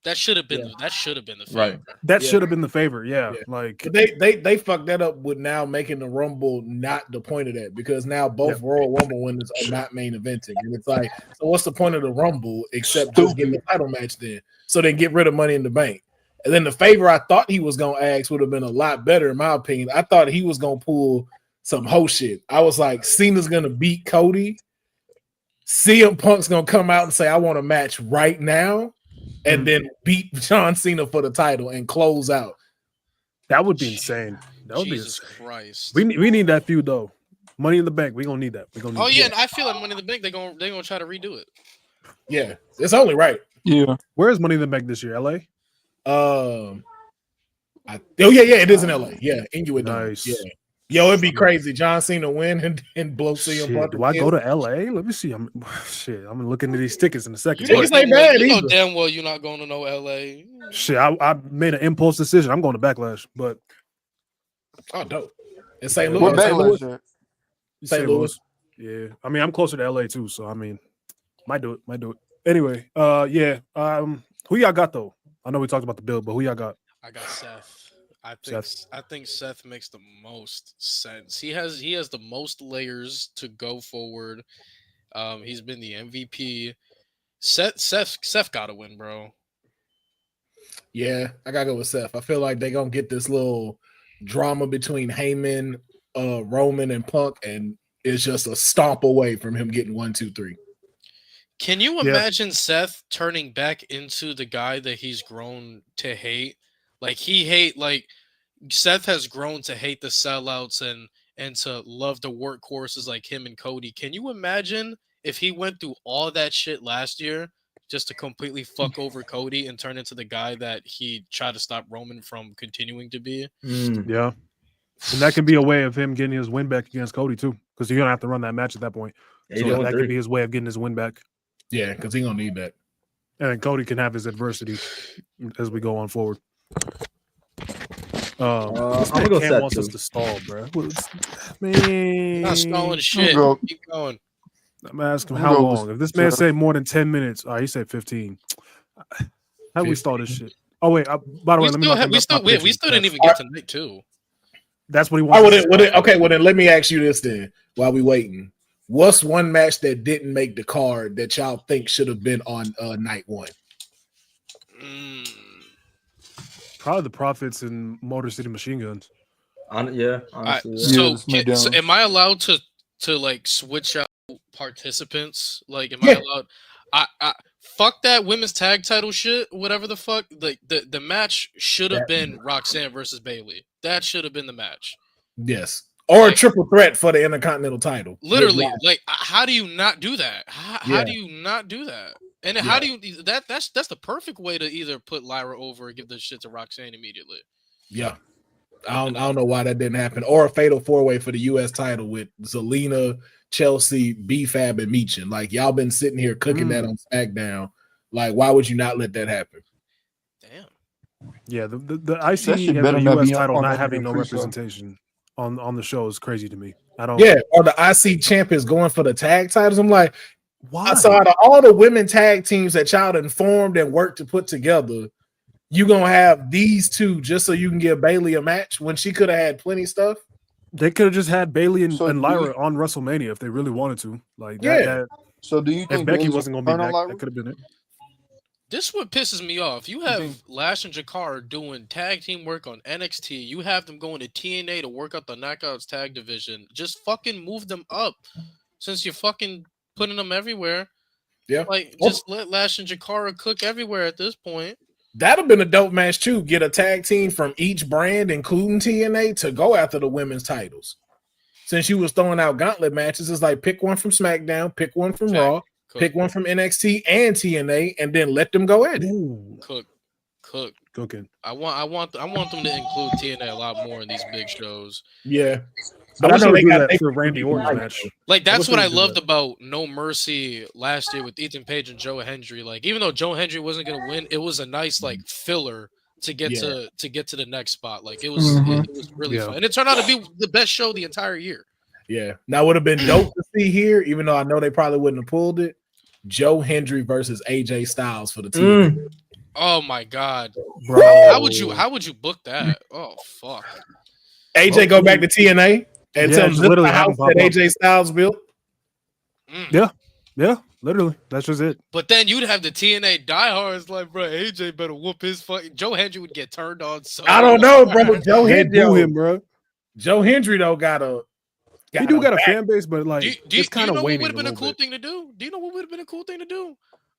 That should have been. Yeah. That should have been the Right. favor. that Yeah. should have been the favor, yeah. Yeah. Like But they fucked that up with now making the Rumble not the point of that, because now both Yeah. Royal Rumble winners are not main eventing, and it's like, so what's the point of the Rumble except just getting the title match then? So then get rid of Money in the Bank, and then the favor I thought he was gonna ask would have been a lot better in my opinion. I thought he was gonna pull some hoe shit. I was like, Cena's gonna beat Cody, CM Punk's gonna come out and say, I want a match right now, and then beat John Cena for the title and close out. that would be insane. That would Jesus be insane. Christ. We need that feud though. Money in the Bank. We gonna need that. We gonna need Oh yeah, that. and I feel like Money in the Bank. They're gonna try to redo it. Yeah, it's only right. Yeah. Where is Money in the Bank this year? LA. Oh yeah, it is in LA. Yeah, Inglewood Dome. Nice. Yeah, yo, it'd be crazy. John Cena win and blow CM Shit, Punk. do I go to LA? Let me see. I'm gonna look into these tickets in a second. Tickets But ain't bad You know either. damn well you're not going to no LA. shit, I made an impulse decision. I'm going to Backlash, but Oh, dope. In St. What Louis. What St. Louis. backlash at? St. Louis. Yeah, I mean I'm closer to LA too, so I mean might do it. Anyway, yeah. Who y'all got though? I know we talked about the build, but who y'all got? I got Seth. I think Seth makes the most sense. He has the most layers to go forward. He's been the MVP. Seth gotta win, bro. Yeah, I gotta go with Seth. I feel like they're gonna get this little drama between Heyman, Roman, and Punk, and it's just a stomp away from him getting 1, 2, 3. Can you Yeah. imagine Seth turning back into the guy that he's grown to hate? Like Seth has grown to hate the sellouts and to love the workhorses like him and Cody. Can you imagine if he went through all that shit last year just to completely fuck over Cody and turn into the guy that he tried to stop Roman from continuing to be? Yeah, and that can be a way of him getting his win back against Cody too, because you're gonna have to run that match at that point. So that could be his way of getting his win back, Yeah, because he gonna need that. and then Cody can have his adversity as we go on forward. I'm This gonna man go Cam Seth, wants us too. to stall, bro. Man, Not stalling shit. go. Keep going. I'm asking I'm how gonna go long. with If this man Seth. said more than 10 minutes, he said 15. How do we stall this 15. shit? Oh wait, by the way, let me not We still didn't even get to night two. That's what he Oh, wants. okay, well then let me ask you this then while we waiting. What's one match that didn't make the card that y'all think should have been on night one? Probably the Profits and Motor City Machine Guns. Honestly, Yeah, So SmackDown. am I allowed to like switch out participants? Like, am Yeah. I allowed? I fuck that women's tag title shit. Whatever the fuck. Like the match should have been Roxanne versus Bailey. That should have been the match. Yes. Or a Like- triple threat for the Intercontinental title. Literally, Yeah. like how do you not do that? How Yeah. do you not do that? And then how do you that's the perfect way to either put Lyra over or give the shit to Roxanne immediately. Yeah. I don't know why that didn't happen. Or a fatal 4-way for the US title with Zelina, Chelsea, B-Fab, and Meechin. Like, y'all been sitting here cooking that on SmackDown. Like, why would you not let that happen? Damn. Yeah, the IC shit and better the not US be title on not that having no pre-show. representation on the show is crazy to me. I don't. Yeah, or the IC champ is going for the tag titles. I'm like, Why? so out of all the women tag teams that y'all done formed and worked to put together, you gonna have these two just so you can give Bailey a match when she could have had plenty stuff? They could have just had Bailey and, So and do Lyra you- on WrestleMania if they really wanted to. Like Yeah. that So do you if think Becky Bailey's wasn't going to be turn on back, Lyra? that could have been it. This is what pisses me off. You think- have Lash and Jakar doing tag team work on NXT. You have them going to TNA to work out the Knockouts tag division. Just fucking move them up since you're fucking putting them everywhere. Yeah. Like, just let Lash and Jakara cook everywhere at this point. That'd have been a dope match too. Get a tag team from each brand, including TNA, to go after the women's titles. Since you was throwing out gauntlet matches, it's like pick one from SmackDown, pick one from Raw, Cook, pick one from NXT and TNA, and then let them go at it. Ooh, cook. cooking. I want them to include TNA a lot more in these big shows. Yeah. But I know know they they got- that for Randy Orton's match. Like, that's wish what they I would do loved that. about No Mercy last year with Ethan Page and Joe Hendry. Like, even though Joe Hendry wasn't gonna win, it was a nice like filler to get to the next spot. Like, it was it was really Yeah. fun, and it turned out to be the best show the entire year. Yeah. Now would have been dope to see here, even though I know they probably wouldn't have pulled it. Joe Hendry versus AJ Styles for the team. Oh my god, Bro. how would you book that? Oh fuck. AJ go back to TNA and Yeah, tell them just this is literally the have house him pop that up. AJ Styles built. Yeah, literally. That's just it. But then you'd have the TNA diehards like, bro, AJ better whoop his fucking. Joe Hendry would get turned on. So I don't know, bro. Joe They Hendry, boo him, bro. Joe Hendry though got He do got a fan base, but like Do you it's kind know of what waning would have been a little cool bit. thing to do? Do you know what would have been a cool thing to do?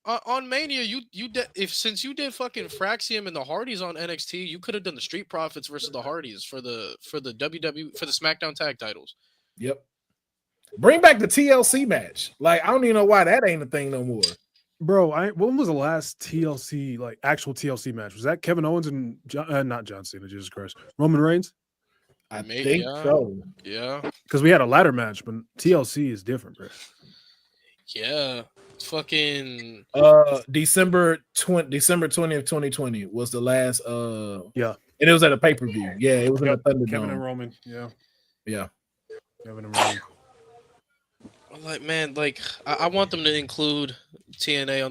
On Mania, since you did fucking Fraxium and the Hardys on NXT, you could have done the Street Profits versus the Hardys for the WWE for the SmackDown tag titles. Yep. Bring back the TLC match. Like, I don't even know why that ain't a thing no more. Bro, when was the last TLC, like actual TLC match? Was that Kevin Owens and not John Cena, Jesus Christ, Roman Reigns? I Maybe, think yeah. so. Yeah, Because we had a ladder match, but TLC is different, bro. yeah. Fucking December 20th, 2020 was the last Yeah. and it was at a pay-per-view. Yeah, it was in the Kevin and Thunderdome. Roman, yeah. Yeah. Kevin and Roman. like, man, like I want them to include TNA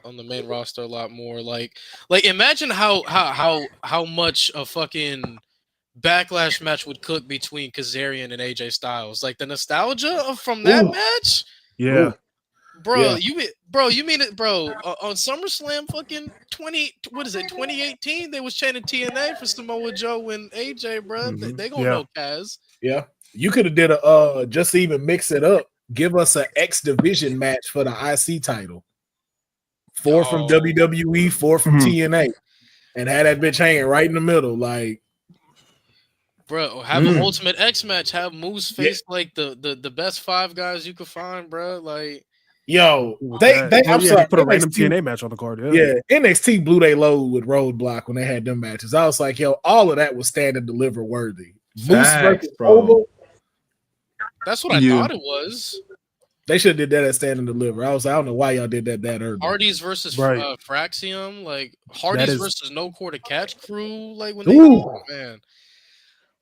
on the main roster a lot more. Like imagine how much a fucking backlash match would cook between Kazarian and AJ Styles. Like the nostalgia from that match. Yeah. Ooh. Bro, Yeah. you mean it, bro? On SummerSlam, fucking 2018, they was chanting TNA for Samoa Joe and AJ, bro. They gonna know Kaz. Yeah. You could have did a just to even mix it up, give us an X Division match for the IC title. 4 from WWE, 4 from TNA, and had that bitch hanging right in the middle, like. Bro, have an Ultimate X match. Have Moose face like the best 5 guys you could find, bro. Like, yo, I'm sorry, just put a random NXT TNA match on the card. Yeah, NXT blew their load with Roadblock when they had them matches. I was like, yo, all of that was stand and deliver worthy. Moose versus Oval. that's what I thought it was. They should have did that at stand and deliver. I was like, I don't know why y'all did that early. Hardys versus Fraxium, like Hardys versus No Core to Catch crew, like when they man.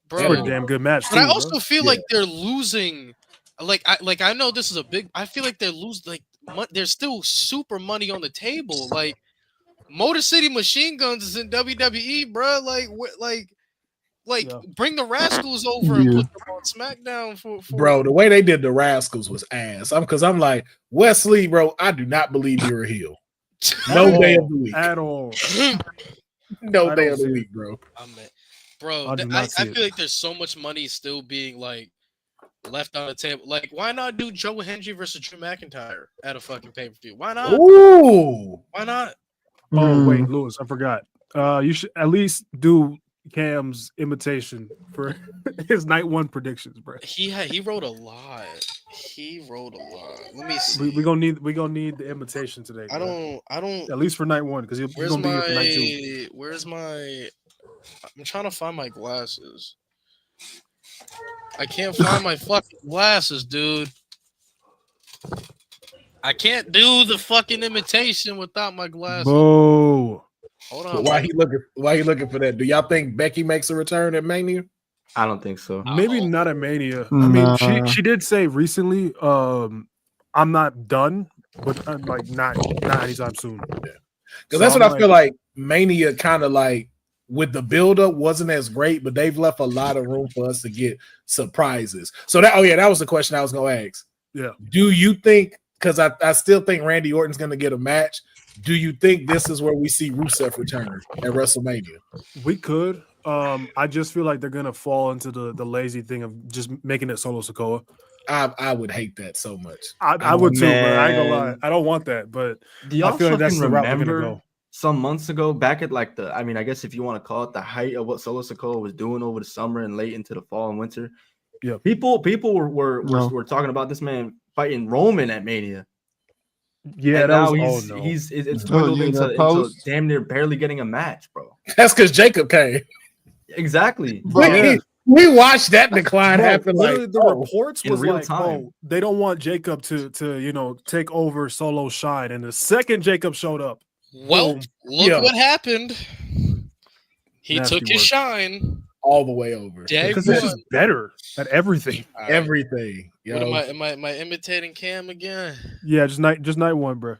Bro, pretty damn good match. But I also feel like they're losing. Like I know this is a big. I feel like they're losing. Like there's still super money on the table. Like Motor City Machine Guns is in WWE, bro. Like bring the Rascals over and put them on SmackDown for bro. The way they did the Rascals was ass. Because I'm like, Wesley, bro. I do not believe you're a heel. No day of the week at all. No day of the week, bro. Bro, I feel like there's so much money still being like left on the table. Like, why not do Joe Hendry versus Drew McIntyre at a fucking pay-per-view? Why not? Ooh. Why not? Oh wait, Lewis, I forgot. You should at least do Cam's imitation for his night 1 predictions, bro. He wrote a lot. He wrote a lot. Let me see. We gonna need the invitation today. I bro. don't. At least for night one, because he's Where's gonna be here for night two. Where's my? I'm trying to find my glasses. I can't find my fucking glasses, dude. I can't do the fucking imitation without my glasses. Boo. Hold But on. why he looking for that? Do y'all think Becky makes a return at Mania? I don't think so. Maybe not at Mania. I mean, she did say recently, I'm not done, but I'm like not anytime soon. Because So that's I'm what I feel like Mania kind of like with the buildup wasn't as great, but they've left a lot of room for us to get surprises. So that that was the question I was gonna ask. Yeah. Do you think, because I still think Randy Orton's gonna get a match, do you think this is where we see Rusev return at WrestleMania? We could. I just feel like they're gonna fall into the lazy thing of just making it Solo Sikoa. I would hate that so much. I would too, but I ain't gonna lie. Man. I don't want that, but Do y'all I feel like that's fucking the route we're gonna remember go. some months ago, back at like I mean, I guess if you want to call it the height of what Solo Sikoa was doing over the summer and late into the fall and winter? Yeah. People were talking about this man fighting Roman at Mania. Yeah, And that now was it's dwindled yeah, into, that into post. damn near barely getting a match, bro. That's because Jacob came. Exactly. Bro, Yeah. We watched that decline Bro, happen. literally Like the reports in was real like, time. oh, they don't want Jacob to take over Solo shine. And the second Jacob showed up, Well, boom. look Yeah. what happened. He Nasty took his work. shine. all the way over. Day Because he's one. just better at everything. All right. Everything. What Yo. am I imitating Cam again? Yeah, just night one, bro.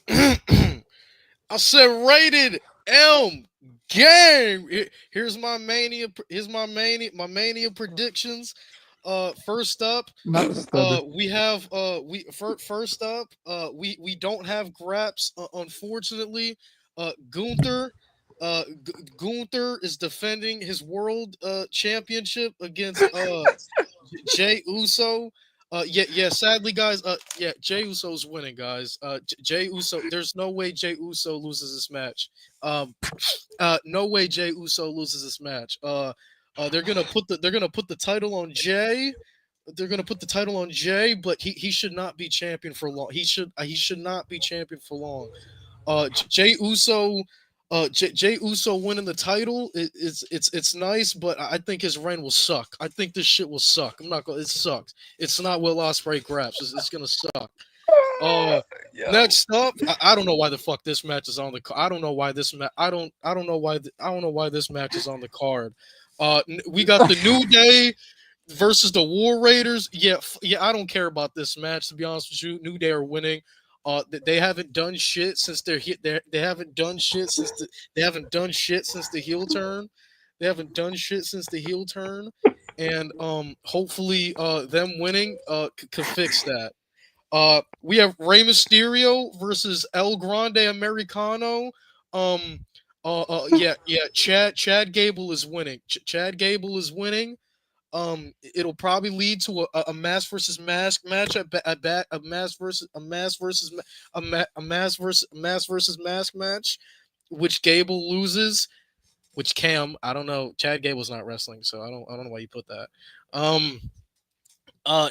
I said rated M game. Here's my mania. Here's my mania predictions. First up, not the stutter. we have first up, we don't have Graps, unfortunately. Gunther Gunther is defending his world championship against Jay Uso. Yeah, sadly, guys. Jay Uso's winning, guys. Jay Uso. There's no way Jay Uso loses this match. No way Jay Uso loses this match. They're gonna put the title on Jay. They're gonna put the title on Jay, but he should not be champion for long. He should not be champion for long. Jay Uso. Jay Uso winning the title, it's nice, but I think his reign will suck. I think this shit will suck. I'm not gonna. It sucks. It's not Will Ospreay grabs. It's gonna suck. Next up, I don't know why the fuck this match is on the. I don't know why this match. I don't know why this match is on the card. We got the New Day versus the War Raiders. Yeah. I don't care about this match, to be honest with you. New Day are winning. They haven't done shit since they're hit. They haven't done shit since the heel turn. They haven't done shit since the heel turn, and hopefully them winning could fix that. We have Rey Mysterio versus El Grande Americano. Chad Gable is winning. Chad Gable is winning. It'll probably lead to a mask versus mask match a mask versus mask match, which Gable loses. Which Cam, I don't know. Chad Gable's not wrestling, so I don't know why you put that.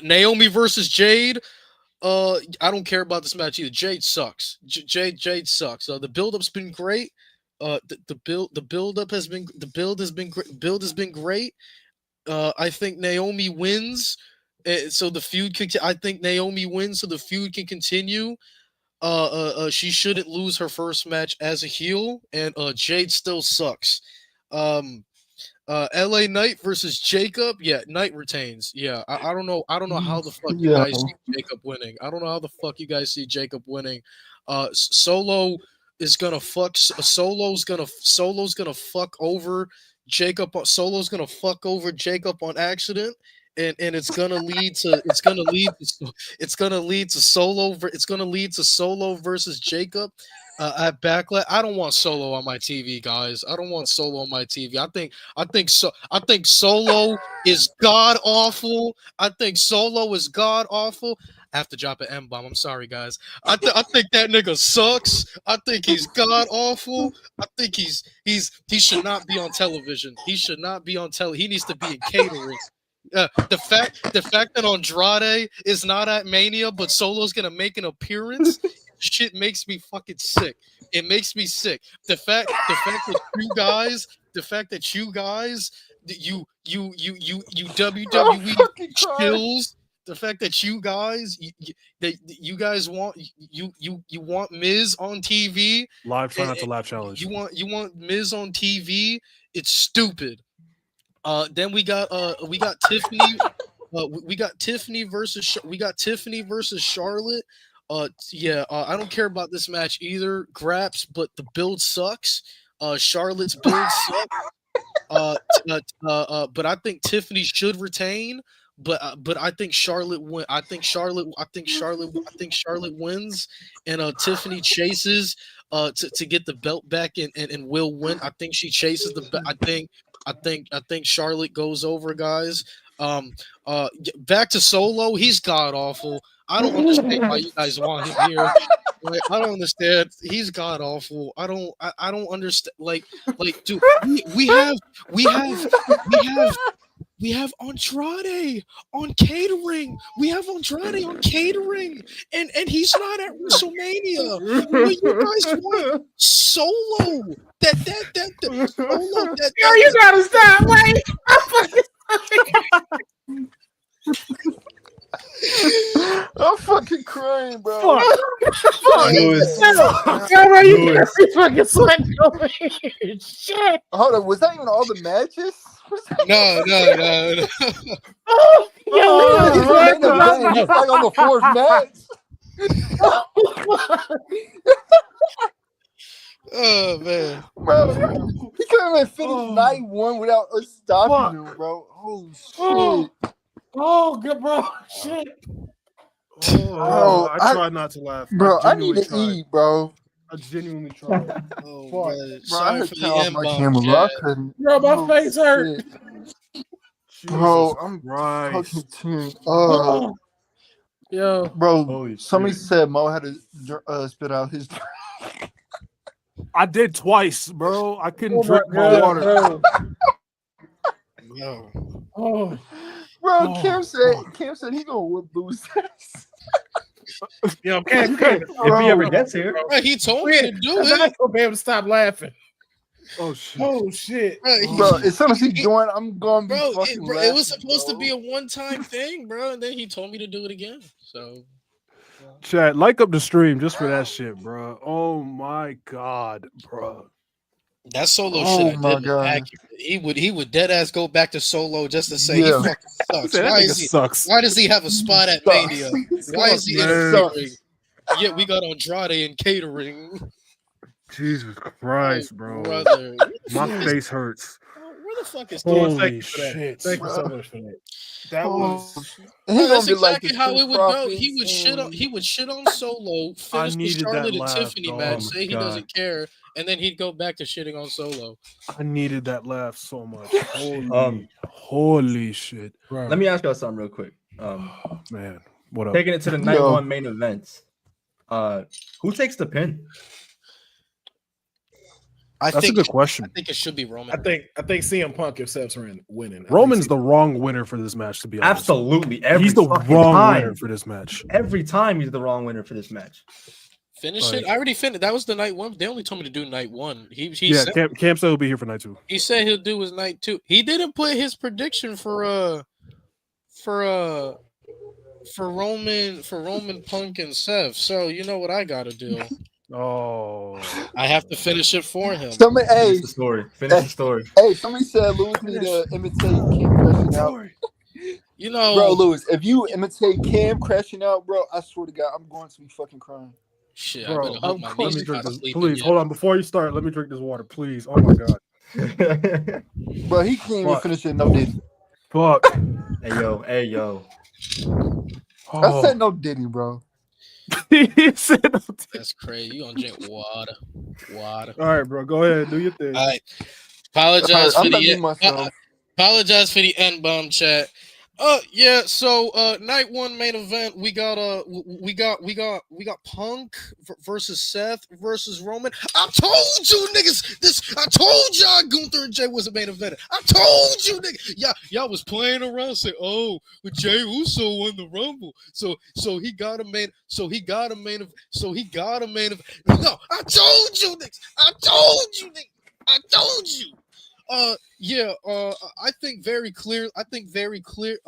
Naomi versus Jade. I don't care about this match either. Jade sucks. Jade sucks. The build-up's been great. The build has been great. I think Naomi wins, so the feud can. I think Naomi wins, so the feud can continue. She shouldn't lose her first match as a heel, and Jade still sucks. LA Knight versus Jacob. Yeah, Knight retains. Yeah, I don't know. I don't know how the fuck you guys see Jacob winning. I don't know how the fuck you guys see Jacob winning. Solo is gonna fuck. Solo's gonna fuck over Jacob. Solo's gonna fuck over Jacob on accident, and it's gonna lead to Solo versus Jacob at Backlash. I don't want Solo on my TV, guys. I don't want Solo on my TV. I think Solo is god awful. I think Solo is god awful. I have to drop an M bomb. I'm sorry, guys. I think that nigga sucks. I think he's god awful. I think he should not be on television. He should not be on tele. He needs to be in catering. The fact that Andrade is not at Mania, but Solo's gonna make an appearance, shit makes me fucking sick. It makes me sick. The fact that you guys, you I'm WWE fucking crying. chills. The fact that you guys want you want Miz on TV. Live try not to laugh challenge. You want Miz on TV. It's stupid. Then we got Tiffany. We got Tiffany versus Charlotte. I don't care about this match either, Graps, but the build sucks. Charlotte's build sucks. But I think Tiffany should retain. But I think Charlotte win. I think Charlotte wins, and Tiffany chases to get the belt back and will win. I think she chases the. I think Charlotte goes over, guys. Back to Solo. He's god awful. I don't understand why you guys want him here. Like, I don't understand. He's god awful. I don't understand. Like, dude, we have Andrade on catering. We have Andrade on catering, and he's not at WrestleMania. But you guys want Solo? That Solo. Yo, you gotta stop. Wait, I'm I'm fucking crying, bro. Lewis. you can't see fucking sweating over here. Shit. Hold on, was that even all the matches? No. Oh, he's main event. He's like on the fourth match. Oh man, Bro, he couldn't even finish night one without us stopping him, bro. Oh shit. Oh, good, bro. Shit. Oh, I I- tried not to laugh. Bro, I genuinely need to tried. eat, bro. I genuinely tried. oh Bro, man. I Sorry had for to the turn off my camera, inbound bro. I chat. couldn't. Bro, my face hurt. shit. Bro, I'm Christ. fucking tearing. Yo. Bro, Holy somebody shit. said Mo had to spit out his. I did twice, bro. I couldn't Oh drink my my God, water. bro. No. Oh. Bro, Oh, Cam said he gonna whoop Lou's ass. Yo, Cam, Cam. If he ever gets here, Right, he told me to do I'm not it. gonna be able to stop laughing. Oh shit. Oh shit. Bro, as soon as he joined, I'm gonna be Bro, fucking it was laughing, supposed to bro. be a one-time thing, bro, and then he told me to do it again. So Chat, like up the stream just for that shit, bro. Oh my god, bro. that Solo Oh shit I my did was God. accurate. He would dead ass go back to Solo just to say Yeah. he fucking sucks. That Why nigga is he? sucks. Why does he have a spot at Mania? Why is he man. interfering? Yeah, we got Andrade in catering. Jesus Christ, bro. Brother, My face hurts. where the fuck is Holy Steve? Thank you for that. shit. Thank you so much for that. That was He Bro, gonna that's be like exactly the how Street it would go. Profits He would shit on Solo, I finish the needed that Charlotte and laugh, Tiffany dog. match, Oh say he doesn't care, and then he'd go back to shitting on Solo. I needed that laugh so much. Holy shit. Bro. let me ask y'all something real quick. Oh, man. What up? Taking it to the night Yo. one main event. Who takes the pin? That's a good question. I think it should be Roman. I think CM Punk himself's winning. I think Roman's the wrong winner for this match, to be honest. Absolutely. Every He's the fucking wrong time. winner for this match. Every time he's the wrong winner for this match. Finish Like- it. I already finished. That was the night one. They only told me to do night one. He Yeah, said, Cam said he'll be here for night 2. he said he'll do his night two. He didn't put his prediction for Roman Punk and Seth. So you know what I gotta do. Oh. I have to finish it for him. Somebody, hey, Finish the story. Finish the story. hey, somebody said Lewis need to imitate Cam crashing out. You know, Bro, Lewis, if you imitate Cam crashing out, bro, I swear to God, I'm going to be fucking crying. shit. Bro, I better hope my let niece me is drink not this. sleeping Please, yet. hold on. Before you start, let me drink this water, please. Oh my god. Bro, he can't even What? finish it. No Diddy. Fuck. Hey yo. I Oh. said no Diddy, bro. He said no. That's crazy. You gonna drink water? Water. All right, bro. Go ahead. Do your thing. All right. Apologize I'm for not the being myself. apologize for the N bomb chat. Yeah. So, night one main event, we got Punk versus Seth versus Roman. I told you niggas this. I told y'all Gunther and Jay was a main event. I told you niggas. Y'all was playing around, say, oh, but Jay Uso won the Rumble, so he got a main. So he got a main. So he got a main event. No, I told you niggas. I told you niggas. I told you. Yeah. I think very clear. I think very clearly.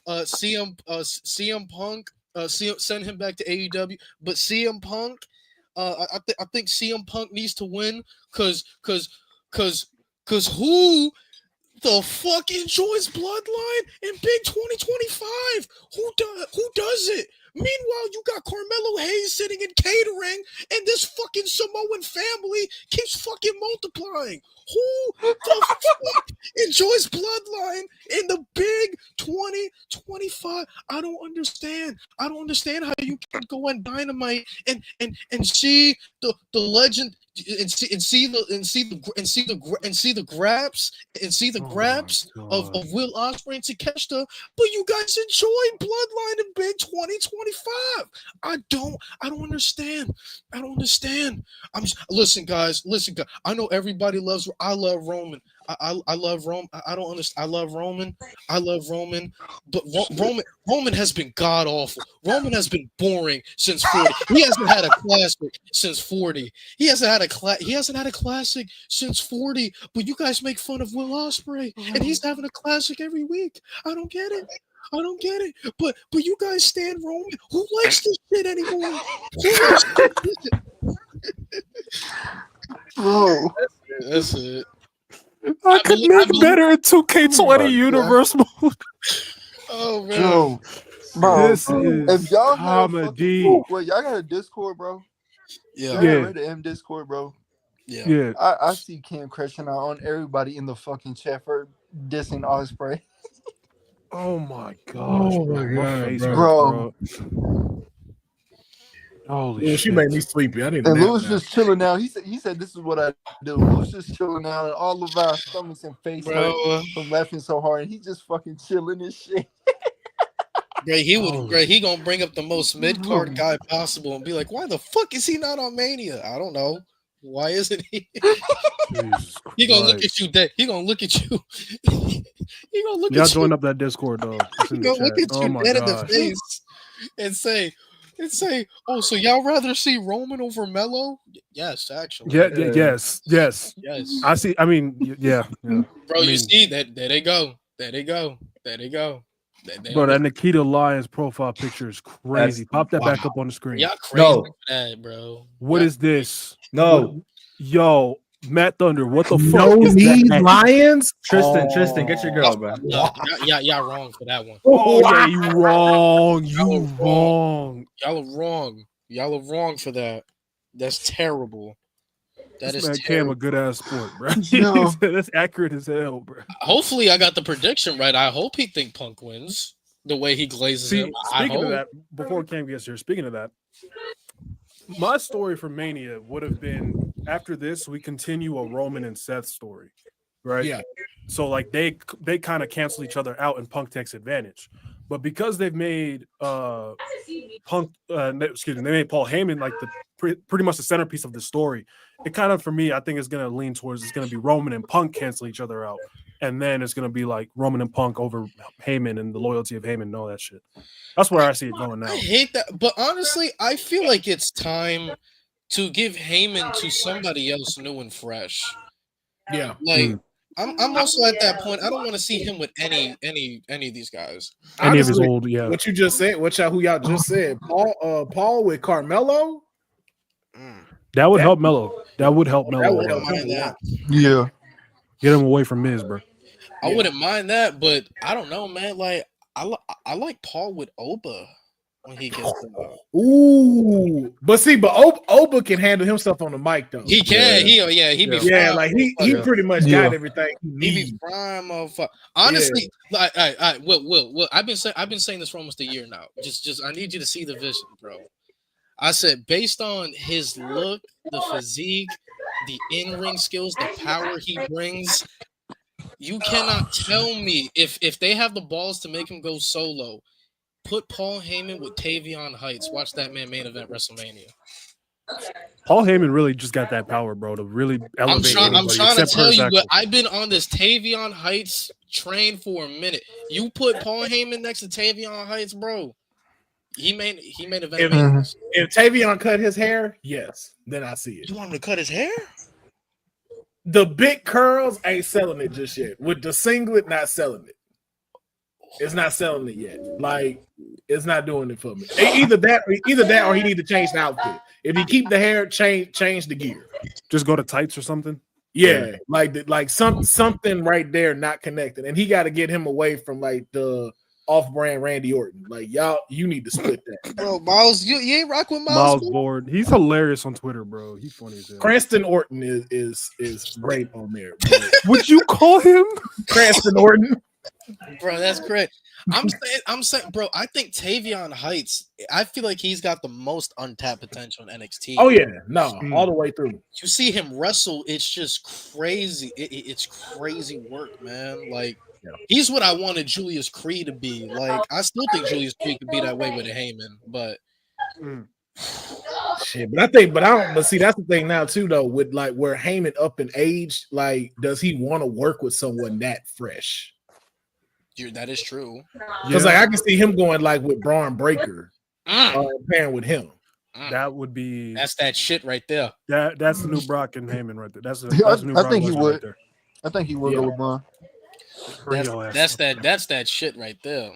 CM Punk. Send him back to AEW. But CM Punk. I think CM Punk needs to win because who the fuck enjoys Bloodline in Big 2025? Who does it? Meanwhile, you got Carmelo Hayes sitting in catering, and this fucking Samoan family keeps fucking multiplying. Who the fuck enjoys Bloodline in the Big 2025? I don't understand. I don't understand how you can go on Dynamite and see the legend and see the grabs of Will Ospreay and Takeshita, but you guys enjoy Bloodline in Big 2025. I don't understand. I don't understand. Listen, guys. I know everybody loves. I love Roman. I love Roman. I don't understand. I love Roman. But Roman has been god awful. Roman has been boring since 40. He hasn't had a classic since 40. He hasn't had a classic since 40. But you guys make fun of Will Ospreay, and he's having a classic every week. I don't get it. But you guys stand Roman. Who likes this shit anymore? Bro, That's it. I could make better in 2K20 universe mode. Oh man. Joe, bro, This is if y'all comedy. Wait, y'all got a Discord, bro? Yeah. Y'all got the M Discord, bro. Yeah. I see Cam crashing out on everybody in the fucking chat for dissing Ospreay. Oh my gosh, Oh my God, face bro. hurts, bro. Holy Yeah, shit. she made me sleepy. I need a And nap Louis now. just chilling now. He said this is what I do. Louis just chilling now, and all of our stomachs and face hurt Bro, from laughing so hard, and he just fucking chilling and shit. he gonna bring up the most mid-card guy possible and be like, why the fuck is he not on Mania? I don't know. Why isn't he? He gonna look at you dead. He gonna look at you. He gonna look Y'all at you. join up that Discord though. It's He in the gonna look chat. at Oh you my dead in the gosh. face and say, oh, so y'all rather see Roman over Mello? Yes, actually. Yes. Yes. I see. I mean, yeah. Bro, you see that? There they go. Bro, that Nikita Lyons profile picture is crazy. Pop that back up on the screen. Y'all crazy for that, bro. What is this? No. Yo, Matt Thunder, what the fuck No is need that? Lions? Tristan, get your girl, bro. Y'all wrong for that one. Oh, yeah, you wrong. Y'all are wrong for that. That's terrible. That is Cam terrible. a good ass sport, bro. No. That's accurate as hell, bro. Hopefully, I got the prediction right. I hope he think Punk wins the way he glazes him. Speaking of that, before Cam gets here, speaking of that, my story for Mania would have been after this, we continue a Roman and Seth story, right? Yeah. So like they kind of cancel each other out and Punk takes advantage. But because they've made they made Paul Heyman like the pretty much the centerpiece of the story, it kind of for me, I think it's gonna lean towards it's gonna be Roman and Punk cancel each other out. And then it's gonna be like Roman and Punk over Heyman and the loyalty of Heyman and all that shit. That's where I see it going now. I hate that, but honestly, I feel like it's time to give Heyman to somebody else new and fresh. Yeah. Like I'm also at that point. I don't want to see him with any of these guys. Any of his Honestly, old, yeah. What you just said, who y'all just said, Paul with Carmelo. That would help Melo. That would help Melo. That would help him a lot. Yeah. Get him away from Miz, bro. I wouldn't mind that, but I don't know, man. Like I like Paul with Oba when he gets there. Ooh, but Oba can handle himself on the mic though. He can. He be prime, like he pretty much got everything he he needs. be prime motherfucker. Honestly, like Will, I've been saying this for almost a year now. Just I need you to see the vision, bro. I said based on his look, the physique, the in-ring skills, the power he brings. You cannot tell me if they have the balls to make him go solo, put Paul Heyman with Tavion Heights. Watch that man main event WrestleMania. Paul Heyman really just got that power, bro, to really elevate I'm anybody trying to except tell Curtis you, Axel. but I've been on this Tavion Heights train for a minute. You put Paul Heyman next to Tavion Heights, bro. He made event. If Tavion cut his hair, yes, then I see it. You want him to cut his hair? The big curls ain't selling it just yet. With the singlet, not selling it. It's not selling it yet. Like, it's not doing it for me. Either that, or he need to change the outfit. If he keep the hair, change the gear. Just go to tights or something. Yeah, like something right there not connected, and he got to get him away from like the off-brand Randy Orton. Like y'all, you need to split that. Bro, Miles, you ain't rock with Miles Board. He's hilarious on Twitter, bro. He's funny as hell. Cranston Orton is great on there. Would you call him Cranston Orton? Bro, that's great. I'm saying, bro, I think Tavion Heights, I feel like he's got the most untapped potential in NXT. Oh yeah, no, all the way through. You see him wrestle, it's just crazy. It's crazy work, man. Like, he's what I wanted Julius Creed to be. Like, I still think Julius Creed could be that way with a Heyman, but shit. But see, that's the thing now too, though. With like where Heyman up in age, like, does he want to work with someone that fresh? Dude, that is true. Because like I can see him going like with Braun Breaker, pairing with him. That would be. That's that shit right there. That's the new Brock and Heyman right there. That's the new. I think he would. Right there. I think he would go with Braun. That's that shit right there.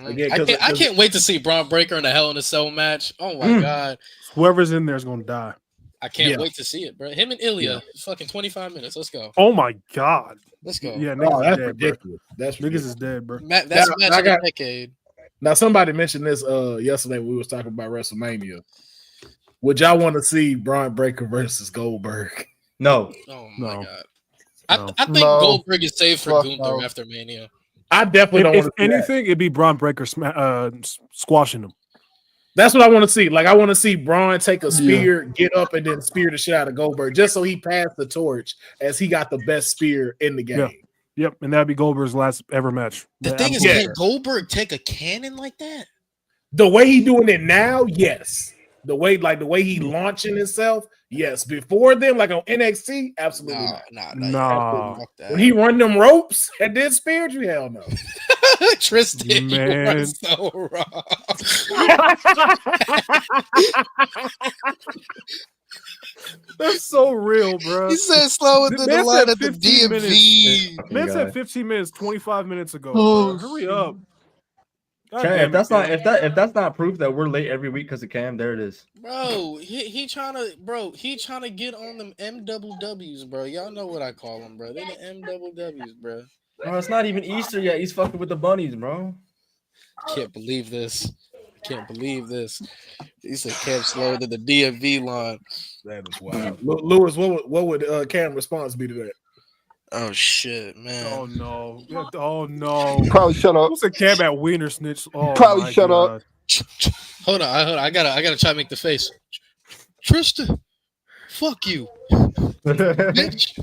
Again, I can't wait to see Braun Breaker in a Hell in a Cell match. Oh my god. Whoever's in there is gonna die. I can't wait to see it, bro. Him and Ilya, fucking 25 minutes. Let's go. Oh my god. Let's go. Yeah, niggas that's is dead, ridiculous. bro. That's niggas ridiculous. is dead, bro. That's match of the decade. Now somebody mentioned this yesterday when we was talking about WrestleMania. Would y'all want to see Braun Breaker versus Goldberg? No. Oh my No. god. No. I think No. Goldberg is safe for Fuck Gunther no. after Mania. I definitely don't If want to see anything, it'd be Braun Breaker squashing him. That's what I want to see. Like, I want to see Braun take a spear, get up, and then spear the shit out of Goldberg, just so he passed the torch as he got the best spear in the game. Yeah. Yep, and that'd be Goldberg's last ever match. The thing is, can Goldberg take a cannon like that? The way he doing it now, yes. The way he launching himself, yes. Before then, like on NXT, absolutely not. Nah. When he run them ropes and then speared you, hell no. Tristan, Man. you are so wrong. That's so real, bro. He said slower than the Man line said at the 15 DMV. Man said 15 minutes, 25 minutes ago. Oh, bro. Hurry up. God Cam, damn if that's it, not man. if that's not proof that we're late every week because of Cam, there it is. Bro, he trying to get on them MWWs, bro. Y'all know what I call them, bro. They the MWWs, bro. Bro, it's not even Easter yet. He's fucking with the bunnies, bro. I can't believe this. He said Cam slower than the DMV line. That is wild. Lewis, what would Cam's response be to that? Oh shit, man. Oh no. Oh no. Probably shut up. Who's a cab at Wiener Snitch? Oh, Probably my shut God. up. Hold on. I gotta try to make the face. Tristan, fuck you, bitch.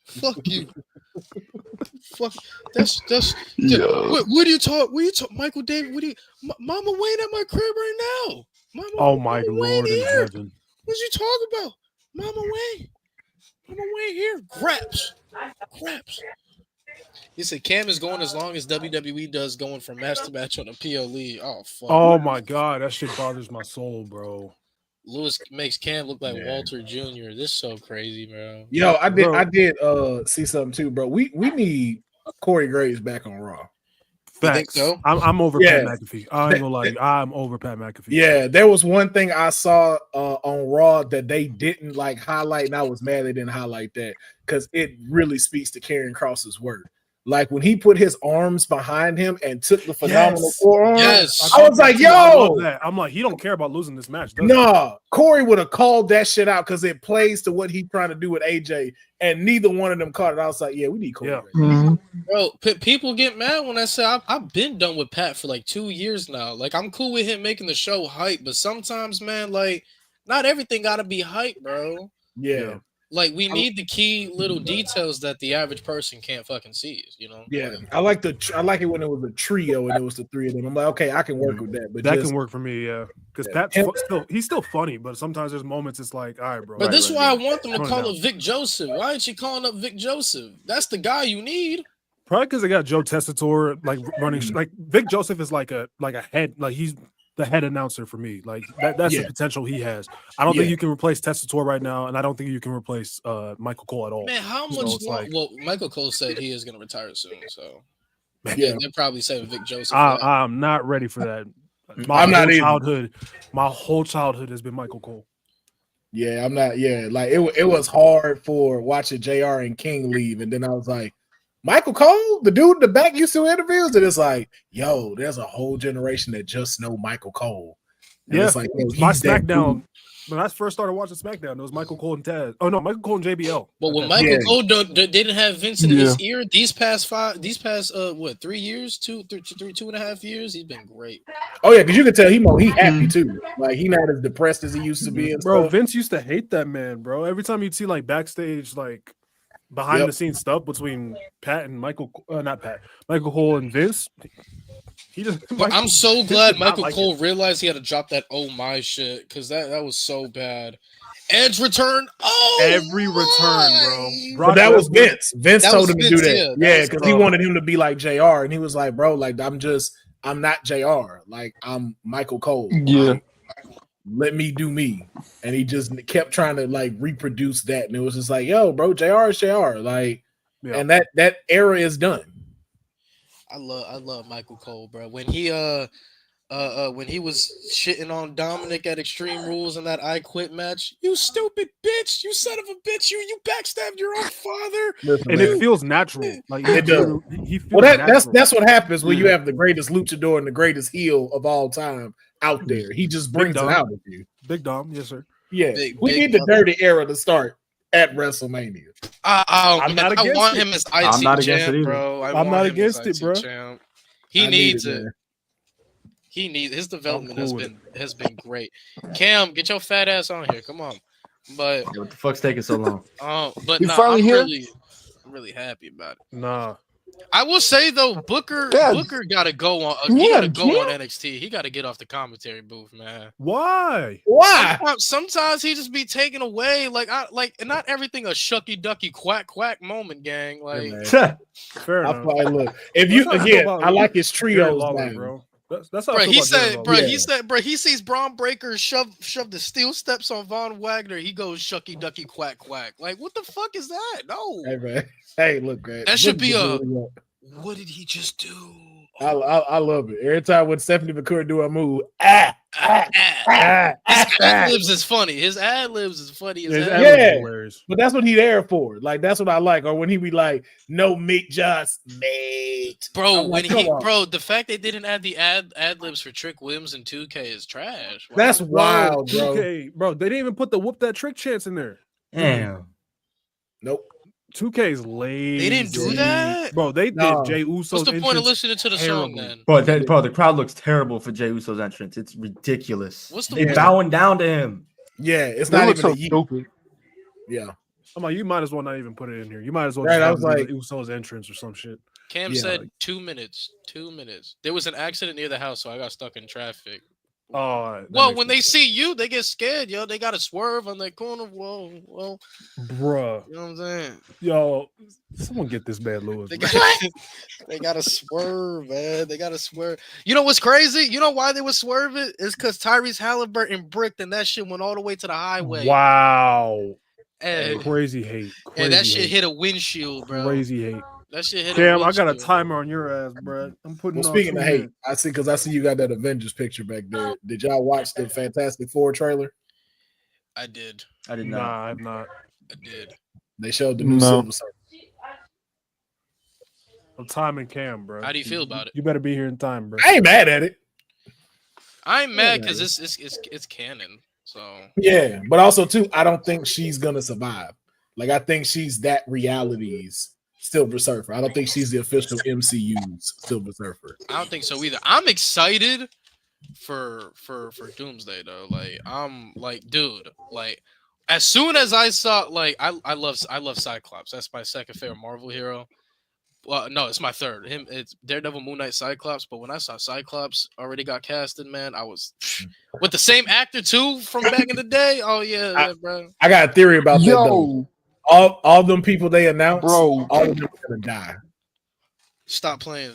Fuck you. Fuck. That's. What do you talk? Michael David. What do you? Mama Wayne at my crib right now. Oh my Mama Lord in Wayne here. heaven. What you talking about? Mama Wayne here. Craps. He said Cam is going as long as WWE does, going from match to match on the PLE. Oh fuck. Oh my God. That shit bothers my soul, bro. Lewis makes Cam look like Walter Jr. This is so crazy, bro. Yo, I Bro. did see something too, bro. We need Corey Graves back on Raw. You think Facts. so? I'm over Yeah. Pat McAfee. I ain't gonna lie to you. I'm over Pat McAfee. Yeah, there was one thing I saw on Raw that they didn't like highlight, and I was mad they didn't highlight that because it really speaks to Karrion Kross's work. Like when he put his arms behind him and took the phenomenal Yes. forearm. Yes. I was like, I love yo, that. I'm like, he don't care about losing this match. Does he? nah, Corey would have called that shit out because it plays to what he's trying to do with AJ, and neither one of them caught it. I was like, yeah, we need Corey. Yeah. Graves. Bro, people get mad when I say I've been done with Pat for like 2 years now. Like, I'm cool with him making the show hype, but sometimes, man, like, not everything gotta be hype, bro. Yeah. Like we need the key little details that the average person can't fucking see. You know? Yeah, I like it when it was a trio and it was the three of them. I'm like, okay, I can work with that. But that can work for me, yeah. Because Yeah. Pat's he's still funny, but sometimes there's moments it's like, all right, bro. But this is why I want them to Tone it call down. up Vic Joseph. Why ain't you calling up Vic Joseph? That's the guy you need. Probably because they got Joe Tessitore like running. Like Vic Joseph is like a head, like he's the head announcer for me. Like that's the potential he has. I don't think you can replace Tessitore right now, and I don't think you can replace Michael Cole at all. Man, how So much it's more? like- Well, Michael Cole said he is going to retire soon, so Yeah. they're probably saying Vic Joseph. for that. I'm not ready for that. I'm not either. My whole childhood has been Michael Cole. Yeah, I'm not. Yeah, like it was hard for watching JR and King leave, and then I was like, Michael Cole, the dude in the back used to interviews, and it's like, yo, there's a whole generation that just know Michael Cole. And Yeah, it's like, yo, my he's that SmackDown. dude. When I first started watching SmackDown, it was Michael Cole and Taz. Oh no, Michael Cole and JBL. But when Okay. Michael Yeah. Cole they didn't have Vince in his ear these past 3 years, 2.5 years, he's been great. Oh yeah, because you can tell he happy too. Like he not as depressed as he used to be. And Bro, stuff. Vince used to hate that man, bro. Every time you'd see like backstage, like behind the scenes stuff between Pat and Michael Cole and Vince. He just. But I'm so glad did not Michael like Cole realized he had to drop that "oh my" shit because that was so bad. Edge return. Oh, Every return, bro. But Brock that was Lesnar- Vince. Vince That told was him to Vince, do that. yeah, that Yeah, was- because he wanted him to be like JR, and he was like, bro, like I'm not JR. Like I'm Michael Cole. Yeah. Like, let me do me. And he just kept trying to like reproduce that. And it was just like, yo, bro, JR is JR. Like, Yeah. and that era is done. I love Michael Cole, bro. When he was shitting on Dominic at Extreme Rules in that I Quit match, you stupid bitch, you son of a bitch, you backstabbed your own father. Listen, and man. it feels natural. Like It does. He feels Well, that's natural. what happens when you have the greatest luchador and the greatest heel of all time out there. He just brings it Dom. out of you. Big Dom, yes sir. Yeah, we Big need the mother- dirty era to start at WrestleMania. I'm not I against want it. him as I'm IC not against it champ, either. bro. I'm not against it, bro. Champ. He I needs need it. man. He needs his development cool with has been great. Cam, get your fat ass on here. Come on. But What the fuck's taking so long? You nah, finally I'm here? really happy about it. Nah. I will say though, Booker Yeah. gotta go on. Yeah, He gotta go yeah. on NXT. He gotta get off the commentary booth, man. Why? Why? Sometimes he just be taken away, and not everything a shucky ducky quack quack moment, gang. Like, man. Fair I enough. probably look. If you That's how I feel again, about I like his Jerry trios Lawler, now. bro. That's how I bro, feel he about Jerry said, Lawler. bro, Yeah. he said, bro, he sees Braun Breaker shove the steel steps on Von Wagner. He goes shucky ducky quack quack. Like, what the fuck is that? No, Hey man, hey look, man. That should Look be at a- Jerry Lawler. what did he just do? I love it. Every time when Stephanie McCourt do a move, His ad libs is funny. His ad libs is funny as His hell. ad libs Yeah. are hilarious. but that's what he there for. Like that's what I like. Or when he be like, "No meat, just meat." Bro, I'm like, when he come on. bro, the fact they didn't add the ad libs for Trick Williams and 2K is trash. Why? That's wild, bro. Okay, bro. They didn't even put the whoop that trick chance in there. Damn. Nope. 2K's lazy. They didn't do that? Bro, they No. did Jay Uso's What's the point of entrance listening to the song terribly. then? Bro, the crowd looks terrible for Jey Uso's entrance. It's ridiculous. What's the They point? bowing down to him. Yeah, it's They not look even so a year. stupid. Yeah. I'm like, you might as well not even put it in here. You might as well Right, just I have was them do like- the Uso's entrance or some shit. Cam Yeah, said 2 minutes. 2 minutes. There was an accident near the house, so I got stuck in traffic. Oh, that Well, makes when me- they see you, they get scared, yo. They gotta swerve on that corner. Well, bruh, you know what I'm saying? yo, someone get this man Lewis. They bro. they gotta swerve, man. They gotta swerve. You know what's crazy? You know why they would swerve it? It's because Tyrese Halliburton bricked and that shit went all the way to the highway. Wow, And, crazy hate. Crazy and that shit hate. hit a windshield, bro. Crazy hate. That shit hit Cam, a I got a windshield. timer on your ass, bro. I'm putting. Well, on speaking 2 of hate, minutes. I see you got that Avengers picture back there. Did y'all watch the Fantastic Four trailer? I did. I did not. Nah, I'm not. I did. They showed the new No. Silver Surfer. I'm timing Cam, bro. How do you feel about it? You better be here in time, bro. I ain't mad at it. I'm mad Yeah. because it's canon. So Yeah, but also too, I don't think she's gonna survive. Like I think she's that reality's Silver Surfer. I don't think she's the official MCU's Silver Surfer. I don't think so either. I'm excited for Doomsday though. Like I'm like, dude, like As soon as I saw, like, I love Cyclops. That's my second favorite Marvel hero. Well, no, it's my third. It's Daredevil, Moon Knight, Cyclops. But when I saw Cyclops already got casted, man, I was with the same actor too from back in the day. Oh yeah, bro. I got a theory about that though. Yo, All them people they announced, bro. all of them are gonna die. Stop playing.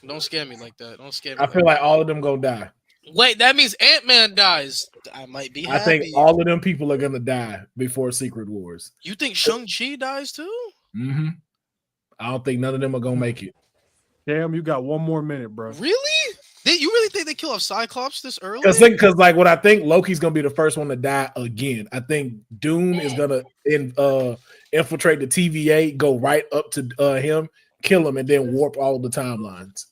Don't scare me like that. Don't scare me. I feel like all of them gonna die. Wait, that means Ant-Man dies. I might be happy. I think all of them people are gonna die before Secret Wars. You think Shang-Chi dies too? Mm-hmm. I don't think none of them are gonna make it. Damn, you got one more minute, bro. Really? You really think they kill off Cyclops this early? Because like what I think Loki's gonna be the first one to die again. I think Doom is gonna infiltrate the TVA, go right up to him, kill him, and then warp all the timelines.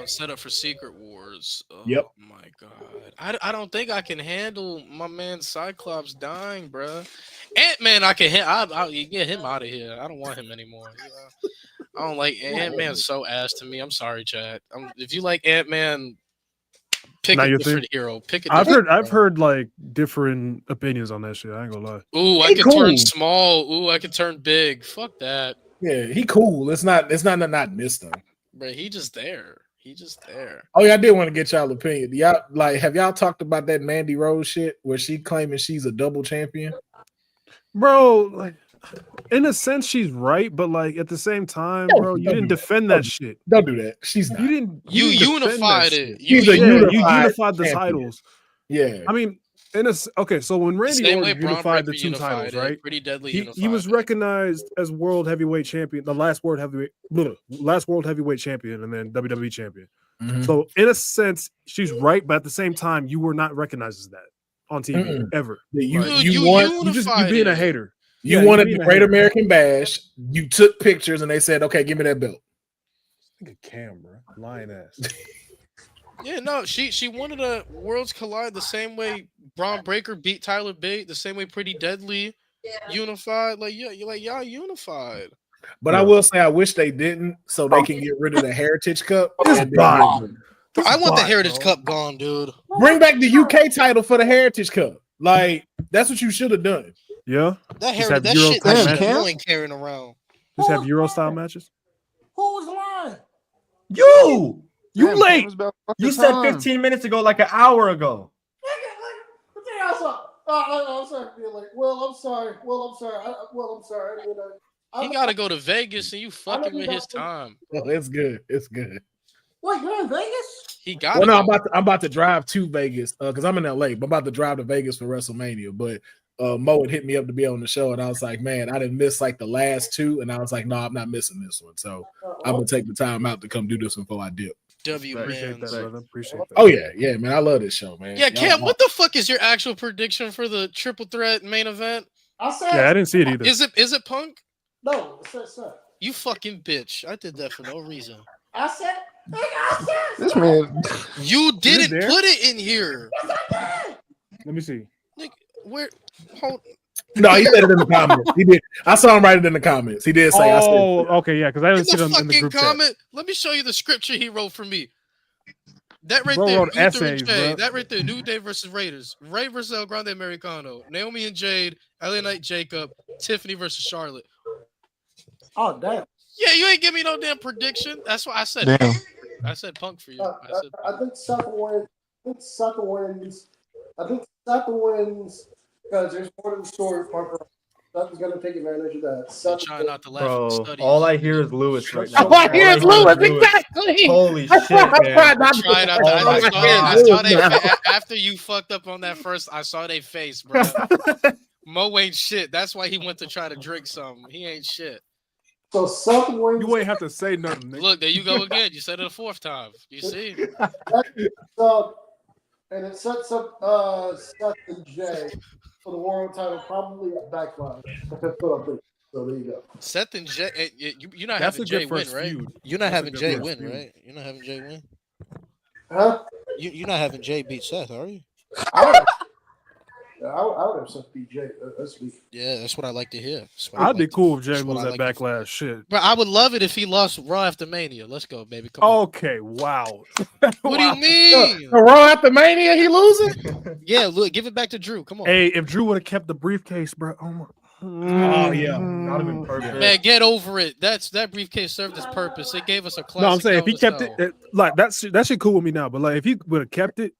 Set up for Secret Wars. Oh, Yep. my God. I don't think I can handle my man Cyclops dying, bro. Ant-Man, I can I'll get him out of here. I don't want him anymore. I don't like Ant-Man's so ass to me. I'm sorry, Chad. If you like Ant-Man, pick Now a you different think- hero. Pick a I've different heard like different opinions on that shit. I ain't gonna lie. Ooh, I He can cool. turn small. Ooh, I can turn big. Fuck that. Yeah, he cool. It's not this though. Bro, he just there. Oh yeah, I did want to get y'all opinion. Y'all have y'all talked about that Mandy Rose shit where she claiming she's a double champion? Bro, like in a sense she's right, but like at the same time, bro, you didn't defend that shit. Don't do that. She's not. You didn't You defend that unified shit. it. She's a You unified unified the champion. titles. Yeah. I mean, okay, so when Randy Same way Orton Braun unified the Breaker two unified titles, it. right? Pretty Deadly He unified was it. recognized as world heavyweight champion, the last world heavyweight champion, and then WWE champion. Mhm. So in a sense, she's right, but at the same time, you were not recognized as that on TV Mm-mm. ever. You Like, you you want you unified being a it. hater. you Yeah, wanted being the a Great hater. American Bash. You took pictures and they said, "Okay, give me that belt." Look at camera, lying ass. Yeah, no, she wanted a Worlds Collide the same way Braun Breaker beat Tyler Bate, the same way Pretty Deadly unified. Like, yeah, you're like, y'all unified. But I will say, I wish they didn't, so they can get rid of the Heritage Cup. And then I want the bot, Heritage bro. Cup gone, dude. bring back the UK title for the Heritage Cup. Like that's what you should have done. Yeah, That Just Heritage, have that Euro shit, type that shit matches. annoying carrying around. just have Euro style matches. Who's lying? You You late. you said 15 minutes ago, like an hour ago. What the hell's up? I'm sorry to be late. Well, I'm sorry. I didn't know. He got to go to Vegas and you fucking with his time. Oh, it's good. It's good. Wait, you're in Vegas? He got Well, to no, go. I'm about to drive to Vegas because I'm in LA. But I'm about to drive to Vegas for WrestleMania. But Mo had hit me up to be on the show, and I was like, man, I didn't miss like the last two, and I was like, no, I'm not missing this one. So I'm gonna take the time out to come do this one before I dip. W Appreciate man. that, brother. Appreciate that. Oh yeah, man, I love this show, man. Yeah, Y'all Cam, rock. what the fuck is your actual prediction for the triple threat main event? I said Yeah, I didn't see it either. Is it Punk? no. I said sir. You fucking bitch. I did that for no reason. I said. Nigga, I said. This man, You didn't there? put it in here. Yes, I did. Let me see. Like, where? Hold. No, he said it in the comments. He did. I saw him write it in the comments. He did say, "I said." Oh, okay, yeah, because I In didn't see the it in the fucking group chat. comment. Let me show you the scripture he wrote for me. That right Bro there. wrote Luther and essays, Jade. bro. That right there. New Day versus Raiders. Ray versus El Grande Americano. Naomi and Jade. LA Knight Jacob. Tiffany versus Charlotte. Oh damn. Yeah, you ain't give me no damn prediction. That's why I said. damn. Punk. I said Punk for you. I said I think Saka wins. I think Saka wins because there's more to the story. Parker Saka's gonna take advantage of that. I'm Saka, trying not to laugh at Bro, the studies. all I hear is Lewis right now. All I hear is Lewis. Exactly. Holy shit, man. Try not to- I saw they God. after you fucked up on that first. I saw their face, bro. Mo ain't shit. That's why he went to try to drink something. He ain't shit. so Saka wins. You ain't have to say nothing. Nigga. Look, there you go again. You said it a fourth time. You see? And it sets up Seth and Jay for the world title, probably at Backfire. That's what I think. So there you go. Seth and Jay, you're not That's having a Jay good win, first right? feud. You're not That's a having good Jay first win, feud. right? You're not having Jay win. Huh? You're not having Jay beat Seth, are you? Yeah, I would have said BJ. That's me. Yeah, that's what I like to hear. That's what I I'd be like to- cool if Jay that's what lose I that like to- backlash. Shit. Bro, I would love it if he lost Raw after Mania. Let's go, baby. Come on. Okay. Wow. What do you Wow. mean? The Raw after Mania, he losing? Yeah, look, give it back to Drew. Come on. Hey, if Drew would have kept the briefcase, bro. Oh my. Oh yeah. Not even perfect. Man, get over it. That briefcase served its purpose. It gave us a classic. No, I'm saying if he Hell in a kept it, Cell. like that shit cool with me now. But like if he would have kept it,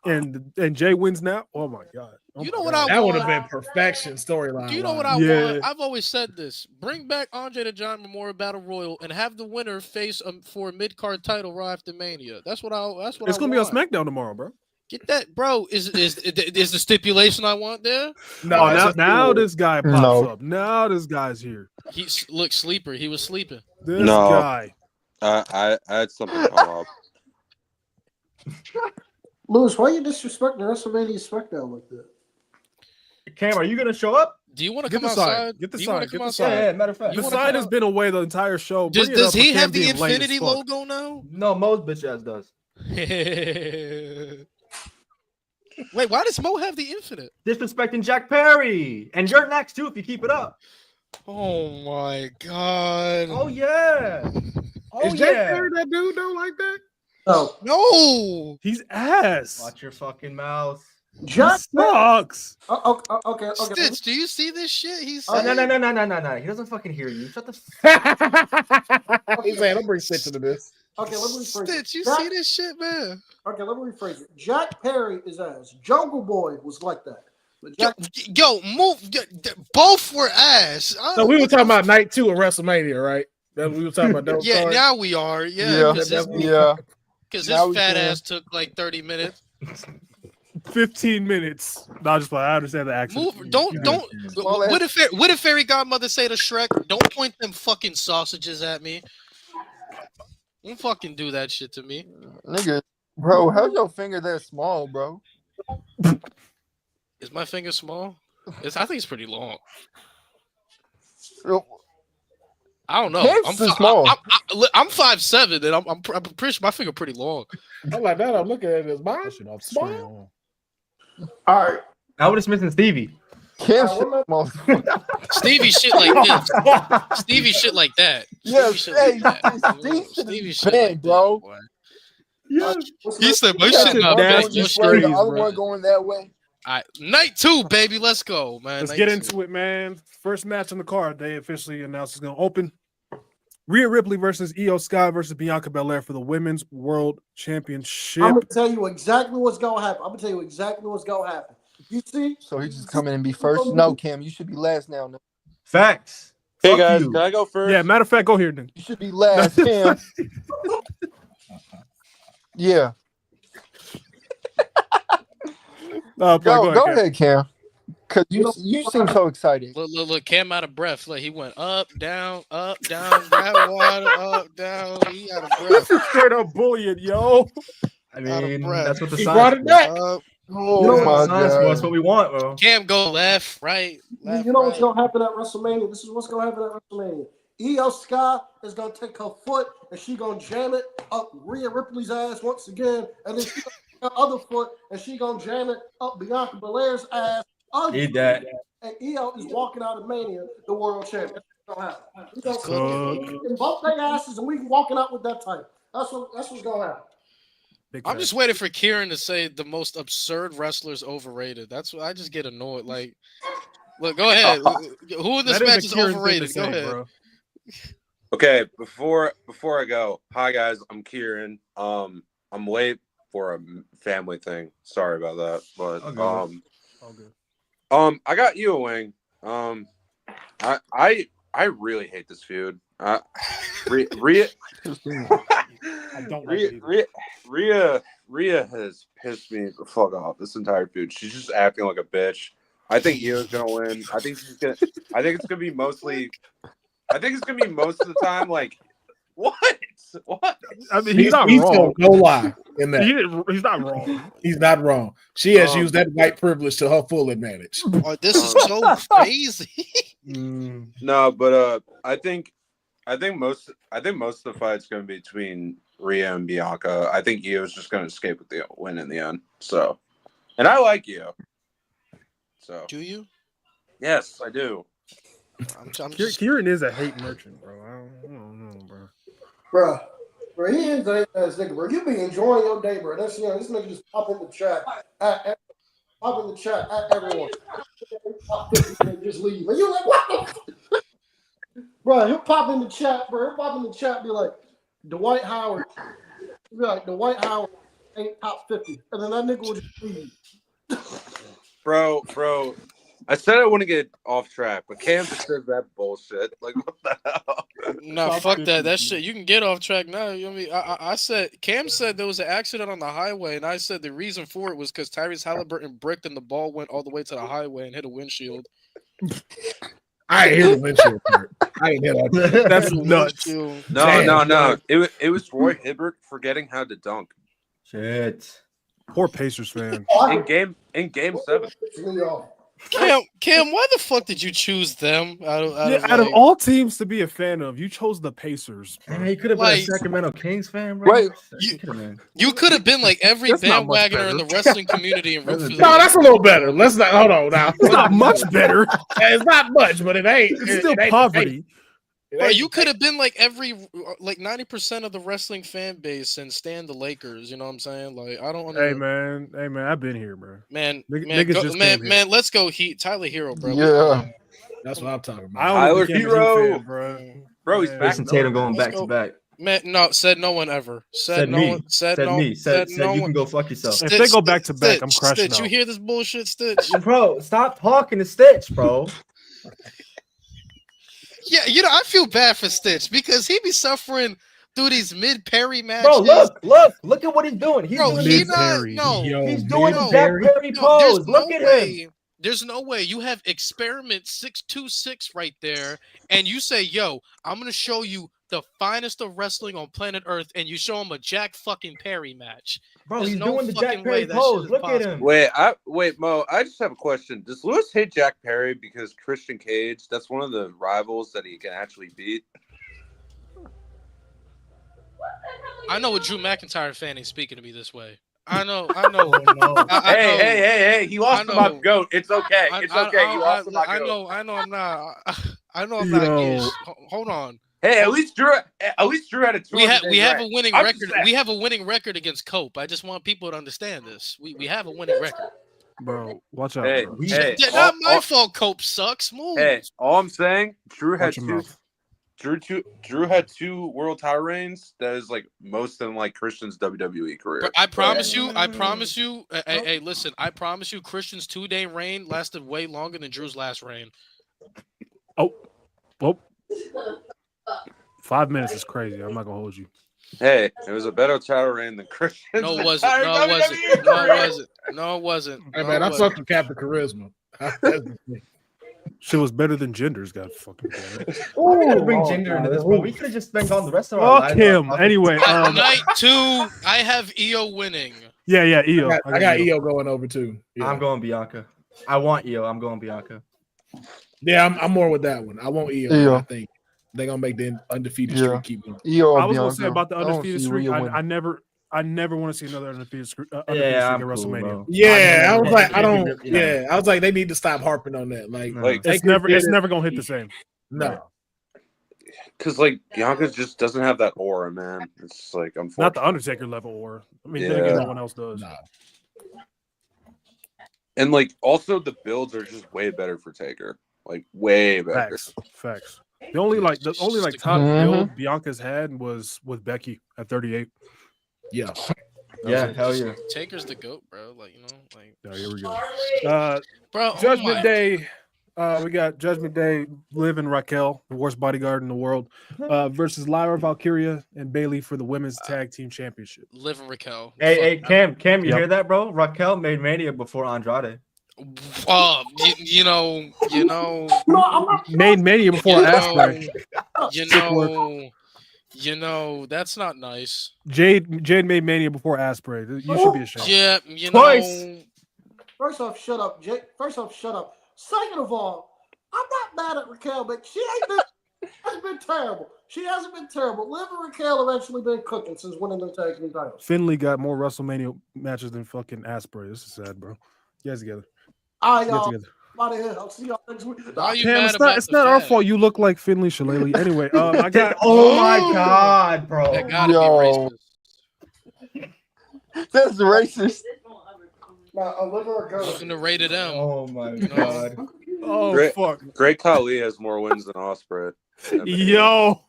and Jay wins now, oh my god. Oh You my know what God. That would have been perfection storyline. Do you know what I Yeah. want? I've always said this. Bring back Andre the Giant Memorial Battle Royal and have the winner face for a mid card title Raw after Mania. That's what It's I gonna be on want. SmackDown tomorrow, bro. Get that, bro. Is the stipulation I want there? No, Oh, it's now, just now cool. this guy pops No. up. Now this guy's here. Look, sleeper. He was sleeping. This No. guy. I had something come up. Lewis, why you disrespecting WrestleMania SmackDown like that? Cam, are you gonna show up? Do you want to Get come the sign. outside? Get the Do you wanna sign. Get come the outside? sign. Yeah, matter of fact. You The wanna sign come has out? been away the entire show. Bring it Does up for he Cam have the being lame as Infinity fuck. logo now? No, Mo's bitch ass does. Wait, why does Mo have the Infinite? Disrespecting Jack Perry. And you're next too if you keep it up. Oh my god. Oh yeah. Oh Is Jake yeah. Perry that dude though like that? No, No. He's ass. Watch your fucking mouth. He Jack. sucks. Okay. Stitch, do you see this shit? He's Oh, no. He doesn't fucking hear you. Shut the He's saying, "Don't bring Stitch into this." Okay, let me rephrase it. Stitch, you Jack- see this shit, man? Okay, let me rephrase it. Jack Perry is ass. Jungle Boy was like that. But Jack, Yo, move. Both were ass. So we were talking about night 2 of WrestleMania, right? That we were talking about those Yeah, cards? now we are. Yeah. Because Yeah. his Now we fat can. ass took like 30 minutes. 15 minutes. No, just I understand the accent. Move. Don't. Small ass- What did Fairy Godmother say to Shrek? Don't point them fucking sausages at me. Don't fucking do that shit to me. Nigga, bro, how's your finger that small, bro? Is my finger small? I think it's pretty long. I don't know. Cam's too small. I'm 5'7", and I'm pretty sure my finger pretty long. I'm like that. I'm looking at it as mine. That shit off the Small. screen. all right. I would have missing Stevie. Cam's what small. Stevie shit like this. Stevie shit like that. Yeah, Stevie shit hey, like that. Steve Stevie is shit big, like bro. That, boy. What's He next? said my Yeah, shit not one big. going Your this way, the street. other bro. one going that way. All right, night 2, baby. Let's go, man. Let's Night get 2. into it, man. First match on the card. They officially announced it's going to open. Rhea Ripley versus Io Sky versus Bianca Belair for the Women's World Championship. I'm gonna tell you exactly what's gonna happen. You see? So he just come in and be first. No, Cam, you should be last now. No. Facts. Hey Fuck guys, you. can I go first? Yeah, matter of fact, go here then. You should be last, Cam. Yeah. Go Cam. ahead, Cam. Cause you seem so excited. Look, Cam out of breath. Look, he went up, down, grab water, up, down. He out of breath. This is straight up bullying, yo. I Out of mean, breath. that's what the He signs brought it back. Up. Oh my That's god. what we want, bro. Cam go left, right. Left, You know what's right. gonna happen at WrestleMania? This is what's gonna happen at WrestleMania. Io Sky is gonna take her foot and she gonna jam it up Rhea Ripley's ass once again, and then she gonna take her other foot and she gonna jam it up Bianca Belair's ass. Need that. And Io is walking out of Mania, the world champion. That's gonna happen. We gonna Cook. in both their asses, and we walking out with that title. That's what's gonna happen. Big I'm facts. just waiting for Kieran to say the most absurd wrestlers overrated. That's what I just get annoyed. Like, look, go ahead. Who in this That is a match is Kieran thing to overrated? Go say, ahead. bro. Okay, before I go, hi guys, I'm Kieran. I'm late for a family thing. Sorry about that, but Oh, good. All good. I got you a wing. I really hate this feud. Rhea I don't like it either. Rhea has pissed me the fuck off this entire feud. She's just acting like a bitch. I think Io's gonna win. I think it's gonna be mostly. I think it's gonna be most of the time like what? I mean, he's not He's wrong. told no lie in that. He's not wrong. He's not wrong. She has used that white privilege to her full advantage. Oh, this is so crazy. No, but I think most of the fight's gonna be between Rhea and Bianca. I think Io's just gonna escape with the win in the end. So, and I like Io. So Do you? yes, I do. I'm just, Kieran is a hate merchant, bro. I don't know, bro. Bro, he is a ass nigga, bro. You be enjoying your day, bro. That's this nigga just pop in the chat at everyone. And just leave. And you like, what the fuck? Bro, he'll pop in the chat, bro. He'll pop in the chat and be like, Dwight Howard. He'll be like, Dwight Howard ain't top 50. And then that nigga will just leave. Bro, I said I want to get off track, but Cam just says that bullshit. Like, what the hell? nah, fuck that. That shit, you can get off track now. You know what I mean? I said, Cam said there was an accident on the highway, and I said the reason for it was because Tyrese Halliburton bricked and the ball went all the way to the highway and hit a windshield. I ain't hear the windshield part. I ain't hear that. That's Hit a nuts. windshield. No. It was Roy Hibbert forgetting how to dunk Shit. Poor Pacers fan. in game 7. Cam, why the fuck did you choose them out Out of all teams to be a fan of, you chose the Pacers. Bro. Man, he could have been Like- a Sacramento Kings fan, bro. Wait, You could have been like every That's not much bandwagoner in the wrestling community and root for the No, that's a little better. Let's not hold on now. It's not much better. It's not much, but it ain't. It's still it ain't- poverty. Bro, you could have been like every 90% of the wrestling fan base and stand the Lakers. You know what I'm saying? Like I don't. Hey man, I've been here, bro. man, niggas just came here. man, let's go Heat. Tyler Hero, bro. yeah. That's what I'm talking about. I only Tyler became a Heat Hero. fan, bro. Bro, he's Man. back. Jason Tatum going Let's back go. to back. Man, no, said no one ever. Said no me. one. Said Said no. me. Said no you one. can go fuck yourself. If they go back to back, I'm crashing Stitch, you out. hear this bullshit, Stitch? Bro, stop talking to Stitch, bro. Yeah, you know I feel bad for Stitch because he be suffering through these mid Perry matches. Bro, look at what he's doing. He's Bro, doing he this. not. Mid-Perry. No, Yo, He's doing the Mid Jack Perry. Perry no, pose. there's Look no at him. way. There's no way you have experiment 626 right there, and you say, "Yo, I'm gonna show you the finest of wrestling on planet Earth," and you show him a Jack fucking Perry match. Bro, There's he's no doing the fucking Jack way Perry that shit pose. is Look at possible. him. Wait, Mo. I just have a question. Does Lewis hate Jack Perry because Christian Cage? That's one of the rivals that he can actually beat. I know a Drew McIntyre fan ain't speaking to me this way. I know. Oh, no. I know. Hey! He lost I to my know. goat. It's okay. It's okay. He lost to my I goat. know. I'm not. I know. I'm not. Yo. Gish. Hold on. Hey, at least Drew had a 200 We have day a winning I'm record. just saying. We have a winning record against Cope. I just want people to understand this. We have a winning record. Bro, watch out. Hey, Bro. hey, Yeah, not my fault. Cope sucks. Move. Hey, all I'm saying, Drew had Watch your mouth. Drew had 2 world title reigns. That is like most in like Christian's WWE career. But I promise you. Hey, listen. I promise you. Christian's 2-day reign lasted way longer than Drew's last reign. Well, 5 minutes is crazy. I'm not gonna hold you. Hey, it was a better title reign than Christian's. No, it wasn't. entire No, it wasn't. WWE No, it career. wasn't. No, it wasn't. Hey No, man, it I wasn't. fucked with Captain Charisma. That's the thing. Shit was better than Genders. God fucking damn it. Why we gotta bring gender into this, bro? We could have just been gone the rest of our Fuck lives. him. Anyway, Night 2, I have EO winning. yeah, EO. I got EO going over too. Yeah, I'm going Bianca. I want Io. I'm going Bianca. yeah I'm more with that one. I want EO. EO. I think they're gonna make the undefeated Yeah. streak keep going. EO I or was gonna Bianca. say about the I don't undefeated see streak. Rhea winning. I never want to see another undefeated streak. I'm at cool, WrestleMania. bro. Yeah, I was Yeah, like, yeah, I don't. yeah, yeah. Yeah, I was like, they need to stop harping on that. Like, No. Like, It's never gonna hit the same. no. because like Bianca just doesn't have that aura, man. It's like Not unfortunate. the Undertaker level, or I mean, then Yeah. again, no one else does. Nah. And like also the builds are just way better for Taker. Like way better. Facts. The only top Mhm. build Bianca's had was with Becky at 38. Yeah. Yeah, hell yeah. Taker's the GOAT, bro. Like, you know, like, Yeah, here we go. bro. Judgment Day. We got Judgment Day, Liv and Raquel, the worst bodyguard in the world, versus Lyra Valkyria and Bailey for the women's tag team championship. Liv and Raquel. Hey, Cam, you Yep. hear that, bro? Raquel made Mania before Andrade. You know. No, I'm not. Made Mania before You Asprey. You know, that's not nice. Jade made Mania before Asprey. You should be ashamed. Yeah, you Twice. know. First off, shut up, Jake. First off, shut up. Second of all, I'm not mad at Raquel, but she hasn't been terrible. She hasn't been terrible. Liv and Raquel have actually been cooking since winning the tag team titles. Finley got more WrestleMania matches than fucking Asprey. This is sad, bro. You guys together. All right, Get y'all. together. Out of here. I'll see y'all next week. Why are you Damn, mad it's not. about It's the not our fat? fault. You look like Finley Shillelagh. Anyway, I got. Oh my Oh. god, bro. That gotta Yo. be racist. That's racist. Now, a liver or goat? Looking to rated M. Oh my You know. god. Oh Great. fuck. Great Khali has more wins than Ospreay. Yo.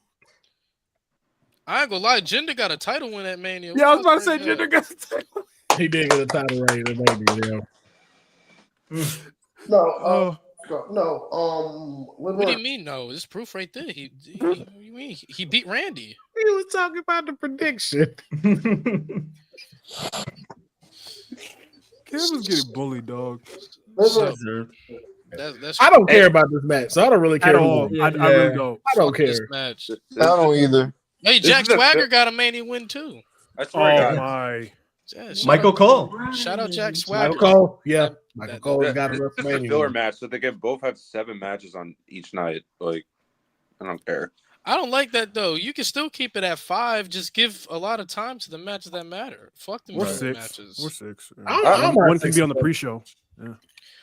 I ain't gonna lie, Jinder got a title win at Mania. Yeah, I was about to What say else Jinder got. He did get a title reign in Mania. No, Oh, liver. What do you mean? No, there's proof right there. What do you mean? He beat Randy. He was talking about the prediction. Cam was getting bullied, dog. Liver. Deserved. That's I don't care about this match, so I don't really care At who all. wins. I really don't. I don't this care. match. I don't either. Hey, This Jack is the Swagger fifth- got a Mania win too. I swear to Oh God. my. Yeah, shout Michael out- Cole. Shout out Jack Swagger. Michael Cole, yeah. That- Michael that- Cole's This got a is a WrestleMania. filler win. match, so they can both have 7 matches on each night. Like, I don't care. I don't like that though. You can still keep it at 5. Just give a lot of time to the matches that matter. Fuck them We're filler 6. matches. We're 6. I'm One not can be on the 6. pre-show.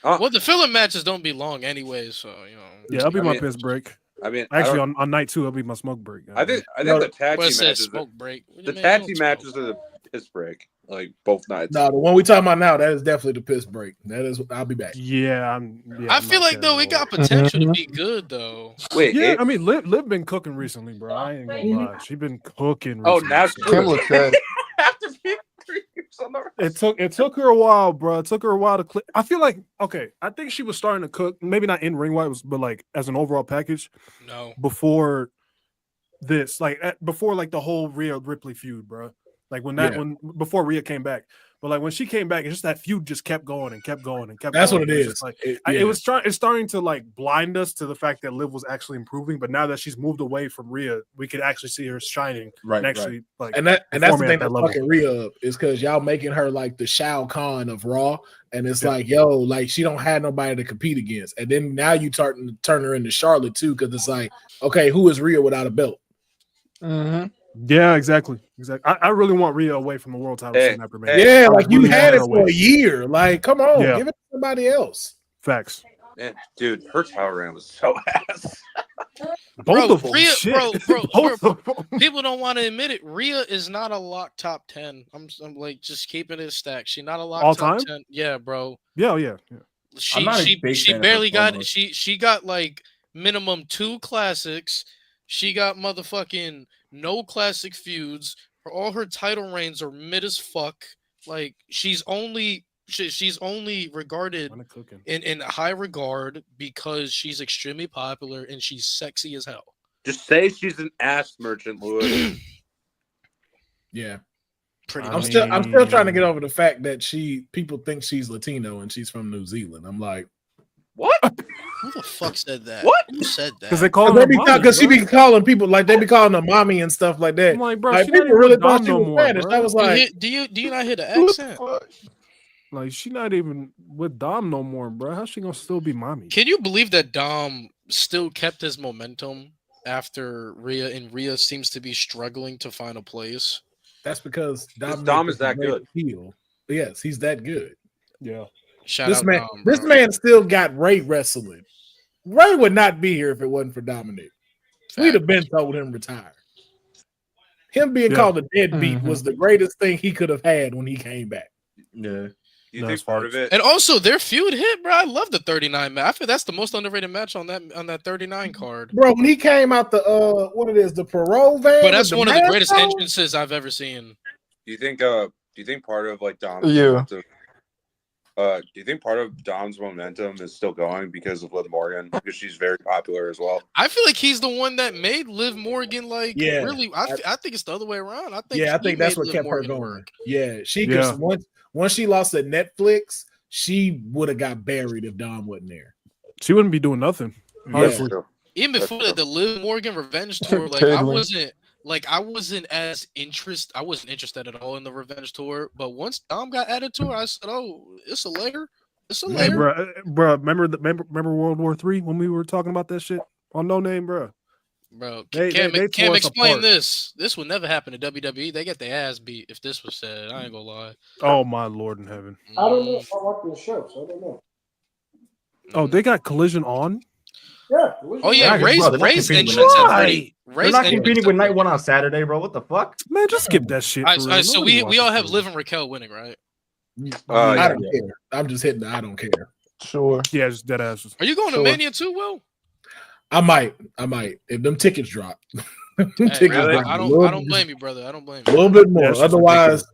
Well, the filler matches don't be long anyway, so you know. Yeah, that'll be I my mean, piss break. I mean, Actually, on night 2, it'll be my smoke break. I think No, the tag Well, it team says matches. smoke break. What do The you mean? tag You team don't matches smoke. are the piss break. Like both nights. No, the one we talking about now, that is definitely the piss break. That is, I'll be back. Yeah, I feel like though it got potential to be good though. Wait, Yeah, it- I mean, Liv been cooking recently, bro. I ain't gonna lie. She been cooking. Oh, Recently. now Kim looks sad. after being 3 years on the It took her a while, bro. It took her a while to click. I feel like I think she was starting to cook, maybe not in ring wise, but like as an overall package No. before this, before like the whole Rhea Ripley feud, bro. Like before Rhea came back, but like when she came back, it's just that feud just kept going and kept going and kept. That's going. what it It's is. just like It- it's starting to like blind us to the fact that Liv was actually improving, but now that she's moved away from Rhea, we could actually see her shining. Right, and actually like And that's the performing thing at that that's level. fucking Rhea up is because y'all making her like the Shao Kahn of Raw, and it's like, yo, like she don't have nobody to compete against, and then now you turn her into Charlotte too, because it's like, okay, who is Rhea without a belt? Mm-hmm. Yeah, exactly. I really want Rhea away from the world title Hey, scene after hey. Mania. Yeah, I like you really had it want her for away. a year. Like, come on, Yeah. give it to somebody else. Facts. Man, dude, her title reign was so ass. Both Bro, of them. Rhea- shit. bro, Both of them. People don't want to admit it. Rhea is not a lock top 10. I'm like just keeping it stacked. She not a lock All top time? 10. Yeah, bro. Yeah. She not a she big she fan of barely her got promos. she got like minimum 2 classics. She got motherfucking no classic feuds. All her title reigns are mid as fuck. Like she's only regarded Kinda cooking. in high regard because she's extremely popular and she's sexy as hell. Just say she's an ass merchant, Louis. Yeah, Pretty I I'm much. still trying to get over the fact that people think she's Latino and she's from New Zealand. I'm like, What? Who the fuck said that? What? Who said that? Because they call her because she be calling people like they be calling her mommy and stuff like that. I'm like, bro, Like she not people even really with thought Dom she no was more, Spanish. bro. I was like, do you not hear the accent? Like she not even with Dom no more, bro. How's she gonna still be mommy? Can you believe that Dom still kept his momentum after Rhea, and Rhea seems to be struggling to find a place? that's because Dom is that good. Heel. Yes, he's that good. Yeah. Shout This out man, Dom, this bro. man still got Ray wrestling. Ray would not be here if it wasn't for Dominic. We'd have been told him retire. Him being called a deadbeat was the greatest thing he could have had when he came back. Yeah. You think part of it? And also their feud hit, bro. I love the 39 match. I feel that's the most underrated match on that 39 card. Bro, when he came out the parole van. But that's with one of the greatest mask on? entrances I've ever seen. Do you think part of like Dom's Yeah. momentum, do you think part of Dom's momentum is still going because of Liv Morgan? Because she's very popular as well. I feel like he's the one that made Liv Morgan really. I think it's the other way around. I think think that's what Liv kept her Morgan going. work. Yeah, she Yeah. once she lost at Netflix, she would have got buried if Dom wasn't there. She wouldn't be doing nothing. Honestly. True. Even That's before true. the Liv Morgan revenge tour, I wasn't interested at all in the revenge tour. But once Dom got added to it, I said, "Oh, it's a layer. It's a Hey, layer." bro, remember World War III when we were talking about that shit on No Name, bro? Bro, They Cam tore us explain apart. this. This would never happen to WWE. They get their ass beat if this was said. I ain't gonna lie. Oh my Lord in heaven. I don't know if I like the show, so I don't know. Oh, they got Collision on. Yeah. Oh yeah, Yeah, Ray's bro, they're not Ray's competing with entrance Night. at 30. They're Ray's not entrance competing at with night 30. one on Saturday, bro. What the fuck? Man, just skip that shit. All For right, real. so Nobody we all watches have this. Liv and Raquel winning, right? I Yeah. don't care. I'm just hitting the I don't care. Sure. Yeah, just dead asses. Are you going to Sure. Mania too, Will? I might. If them tickets drop. Them Hey, tickets really? drop I a don't little- blame you, brother. I don't blame A you. little bit Yeah, more. it's just Otherwise, ridiculous.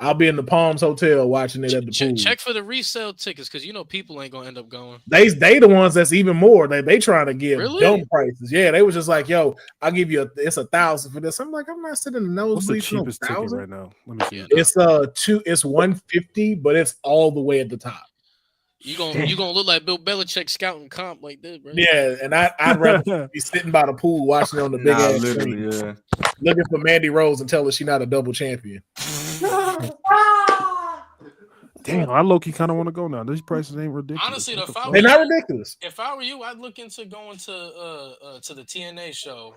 I'll be in the Palms Hotel watching it at the pool. Check for the resale tickets because you know people ain't gonna end up going. They the ones that's even more. They trying to give Really? dumb prices. Yeah, they was just like, yo, I'll give you it's $1,000 for this. I'm like, I'm not sitting in the What's the nosebleeds. cheapest ticket 1,000. right now? Let me see. It's it's $150, but it's all the way at the top. You gonna look like Bill Belichick scouting comp like this, bro. Yeah, and I'd rather be sitting by the pool watching it on the big ass screen, yeah. looking for Mandy Rose and tell her she's not a double champion. Damn, I low key kind of want to go now. These prices ain't ridiculous. Honestly, What the the fuck? fuck? They're not ridiculous. If I were you, I'd look into going to the TNA show.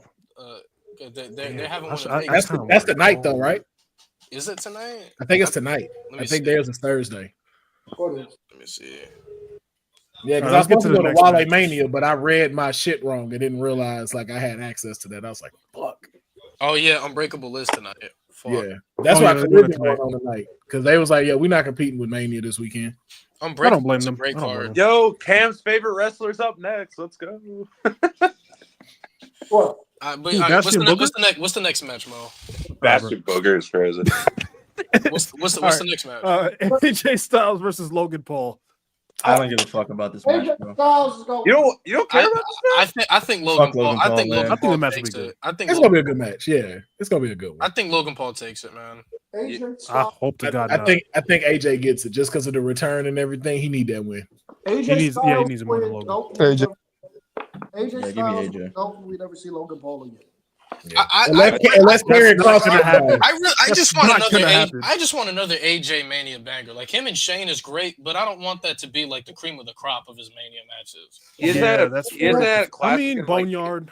They're having one. I- in That's Vegas. that's the night though, right? Is it tonight? I think it's tonight. Let I me think see. theirs is Thursday. Let me see. Yeah, because All right, I was let's get supposed to to the go to next Wale match. Mania, but I read my shit wrong. I didn't realize like I had access to that. I was like, fuck. Oh yeah, Unbreakable is tonight. Fuck. Yeah, that's Oh, why yeah, I they Caribbean won it going on tonight because they was like, yeah, we're not competing with Mania this weekend. Unbreakable blame is a them. great I don't blame card. them. Yo, Cam's favorite wrestler's up next. Let's go. What? But, Ooh, all right, Bastion Booker? what's the next match, Mo? Bastard Booger is crazy. What's All the next match? AJ Styles versus Logan Paul. I don't give a fuck about this match, AJ bro. Styles is going. You don't care about this match? I think Logan Fuck Paul. Logan Paul, man. I think the match will takes be good. it. I think It's gonna be a good match. Yeah, it's gonna be a good I one. think Logan Paul takes it, man. AJ I Styles. hope to God I not. think AJ gets it just because of the return and everything. He need that win. AJ He needs- Styles yeah, he needs more than win. Logan. Don't- AJ. AJ Yeah, give me Styles. AJ. Don't we never see Logan Paul again? Unless Karrion Kross gonna happen. I just want not another. gonna happen. I just want another AJ Mania banger. Like him and Shane is great, but I don't want that to be like the cream of the crop of his Mania matches. Isn't Yeah, that that's isn't fair. that I classic? mean, like- Boneyard.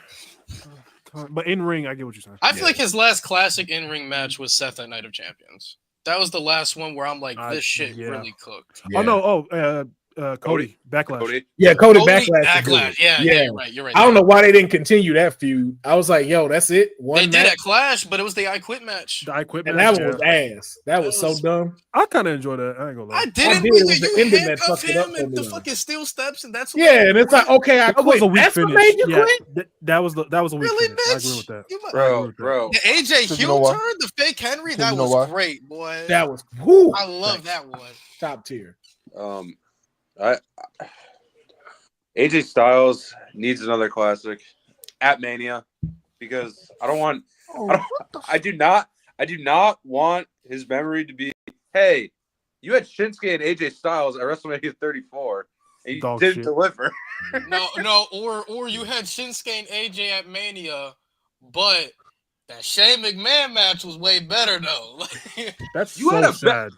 But in ring, I get what you're saying. I feel like his last classic in ring match was Seth at Night of Champions. That was the last one where I'm like, this shit yeah. really cooked. Oh no! Cody Backlash. Cody? Yeah, Cody Cody Backlash. is good. Yeah, you're right. You're right. I don't know why they didn't continue that feud. I was like, yo, that's it. One They did match, at Clash, but it was the I Quit match. The I Quit and match, that one was ass. That was so was- dumb. I kind of enjoyed that. I ain't gonna lie. I didn't. did. It was You the ending that handcuff fucked it up him for and the me. fucking steel steps, and that's Yeah, and it's like, okay, I That was quit. a weak That's finish. what made you Yeah, quit. that was a weak Really, finish. I agree bitch. with that. You mu- Bro. The AJ You know heel why? turn, the fake Henry, that You know was why? great, boy. That was whoo, I love that one. top tier. AJ Styles needs another classic at Mania because I do not want his memory to be, hey, you had Shinsuke and AJ Styles at WrestleMania 34 and you Dog didn't shit. deliver. No, or you had Shinsuke and AJ at Mania, but that Shane McMahon match was way better though. That's You had so a sad.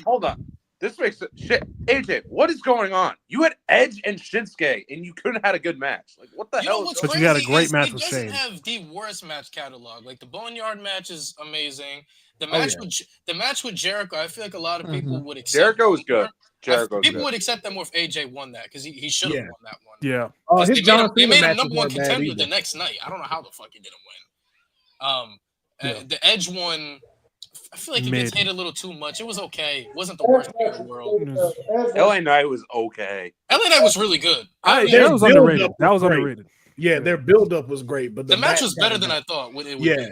Hold on. This makes it shit. AJ, what is going on? You had Edge and Shinsuke, and you couldn't have had a good match. Like, what the You know hell? what's But you crazy had a great is match he with doesn't Shane. have the worst match catalog. Like the Boneyard match is amazing. The Oh, match yeah. the match with Jericho, I feel like a lot of people would accept. Jericho was good. more. Jericho was People good. would accept that more if AJ won that because he should have Yeah. won that one. Yeah. Oh, 'Cause his they John made Cena him match number one was bad contender either. the next night. I don't know how the fuck he didn't win. Yeah. The Edge one, I feel like he gets Mid. hit a little too much. It was okay. It wasn't the worst thing in the world. LA Knight was okay. LA Knight was really good. Their That was build-up underrated. was That was great. underrated. Yeah, their build-up was great, but The match back was better kinda than I got- thought. It would Yeah, be.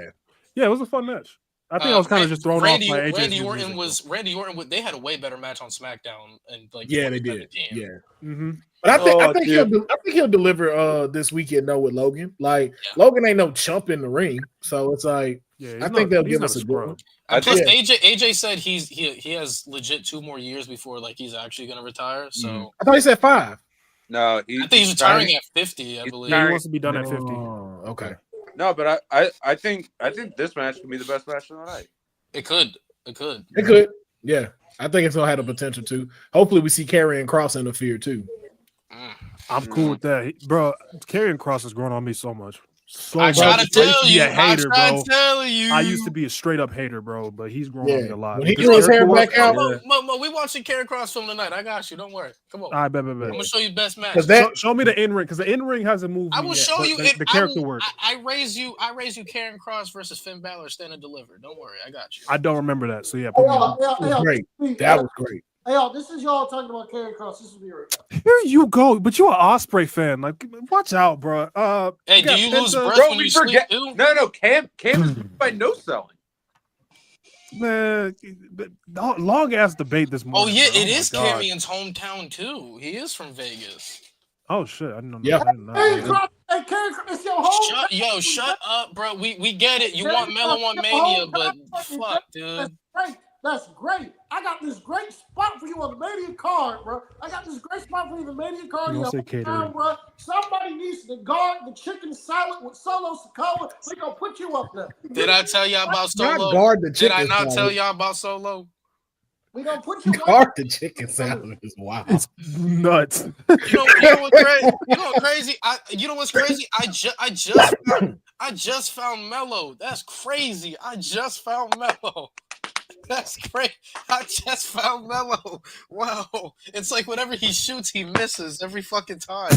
Yeah, it was a fun match. I think I was kind of just thrown Randy, off by AJ's Randy new Orton music, Randy Orton. They had a way better match on SmackDown and like yeah, they did. 2017. Yeah, though. Mhm. but I Oh, think dude. he'll deliver this weekend though with Logan. Like Yeah. Logan ain't no chump in the ring, so it's like Yeah, I think they'll he's give not us a good scrub. one. I Plus, think AJ said he has legit 2 more years before like he's actually gonna retire. So I thought he said 5. no, I think he's retiring at 50. I believe. Yeah, he wants to be done at 50. Oh, okay. no, but I think this match can be the best match of the night. It could. It could. It could. Yeah, I think it's gonna have the potential to. Hopefully, we see Karrion Kross interfere too. Mm. I'm cool with that. Bro, Karrion Kross has grown on me so much. so I much. try to I used tell be you. a hater, I try bro. to tell you. I used to be a straight up hater, bro, but he's grown on me a lot. When he This grew his hair character back work- out, Mo, we watching Karrion Kross film tonight. I got you. Don't worry. Come on. I bet. I'm gonna show you best match. because that Show me the in ring because the in ring hasn't moved. I me will yet, show but you the, it. the character work. I raise you Karrion Kross versus Finn Balor stand and deliver. Don't worry, I got you. I don't remember that. So yeah, Hey, put me y'all, on. hey, y'all, was great. hey, That was great. y'all, this is y'all talking about Karrion Kross. This is me right now. Here you go, but you're an Osprey fan. Like, watch out, bro. Hey, we got do you lose Penta- breath Bro, when we you forget. sleep too? No, Cam is by no selling. Man, long ass debate this morning. Oh yeah, bro. it my is God. Cammion's hometown too. He is from Vegas. Oh shit, I didn't know. Yep. I didn't know Karrion that. Kross, hey, Karrion Kross, it's your home. Shut up, bro. We get it. You Karrion want Mello Kross, on your Mania, hometown. but That's fuck, dude. great. That's great. I got this great spot for you on the Mania card, bro. I got this great spot for you on the Mania card. You Your don't say catering. hometown, bro. Somebody needs to guard the chicken salad with Solo Sikoa. We gonna put you up there. Did I tell y'all about Not Solo? guard the Did chicken I not salad. tell y'all about Solo? We gonna put you Guard the chicken salad is wild. It's nuts. You know what's crazy? You know what's crazy? You know what's crazy? I just found Mello. That's crazy. I just found Mello. That's great. I just found Mello. Wow. It's like whenever he shoots, he misses every fucking time.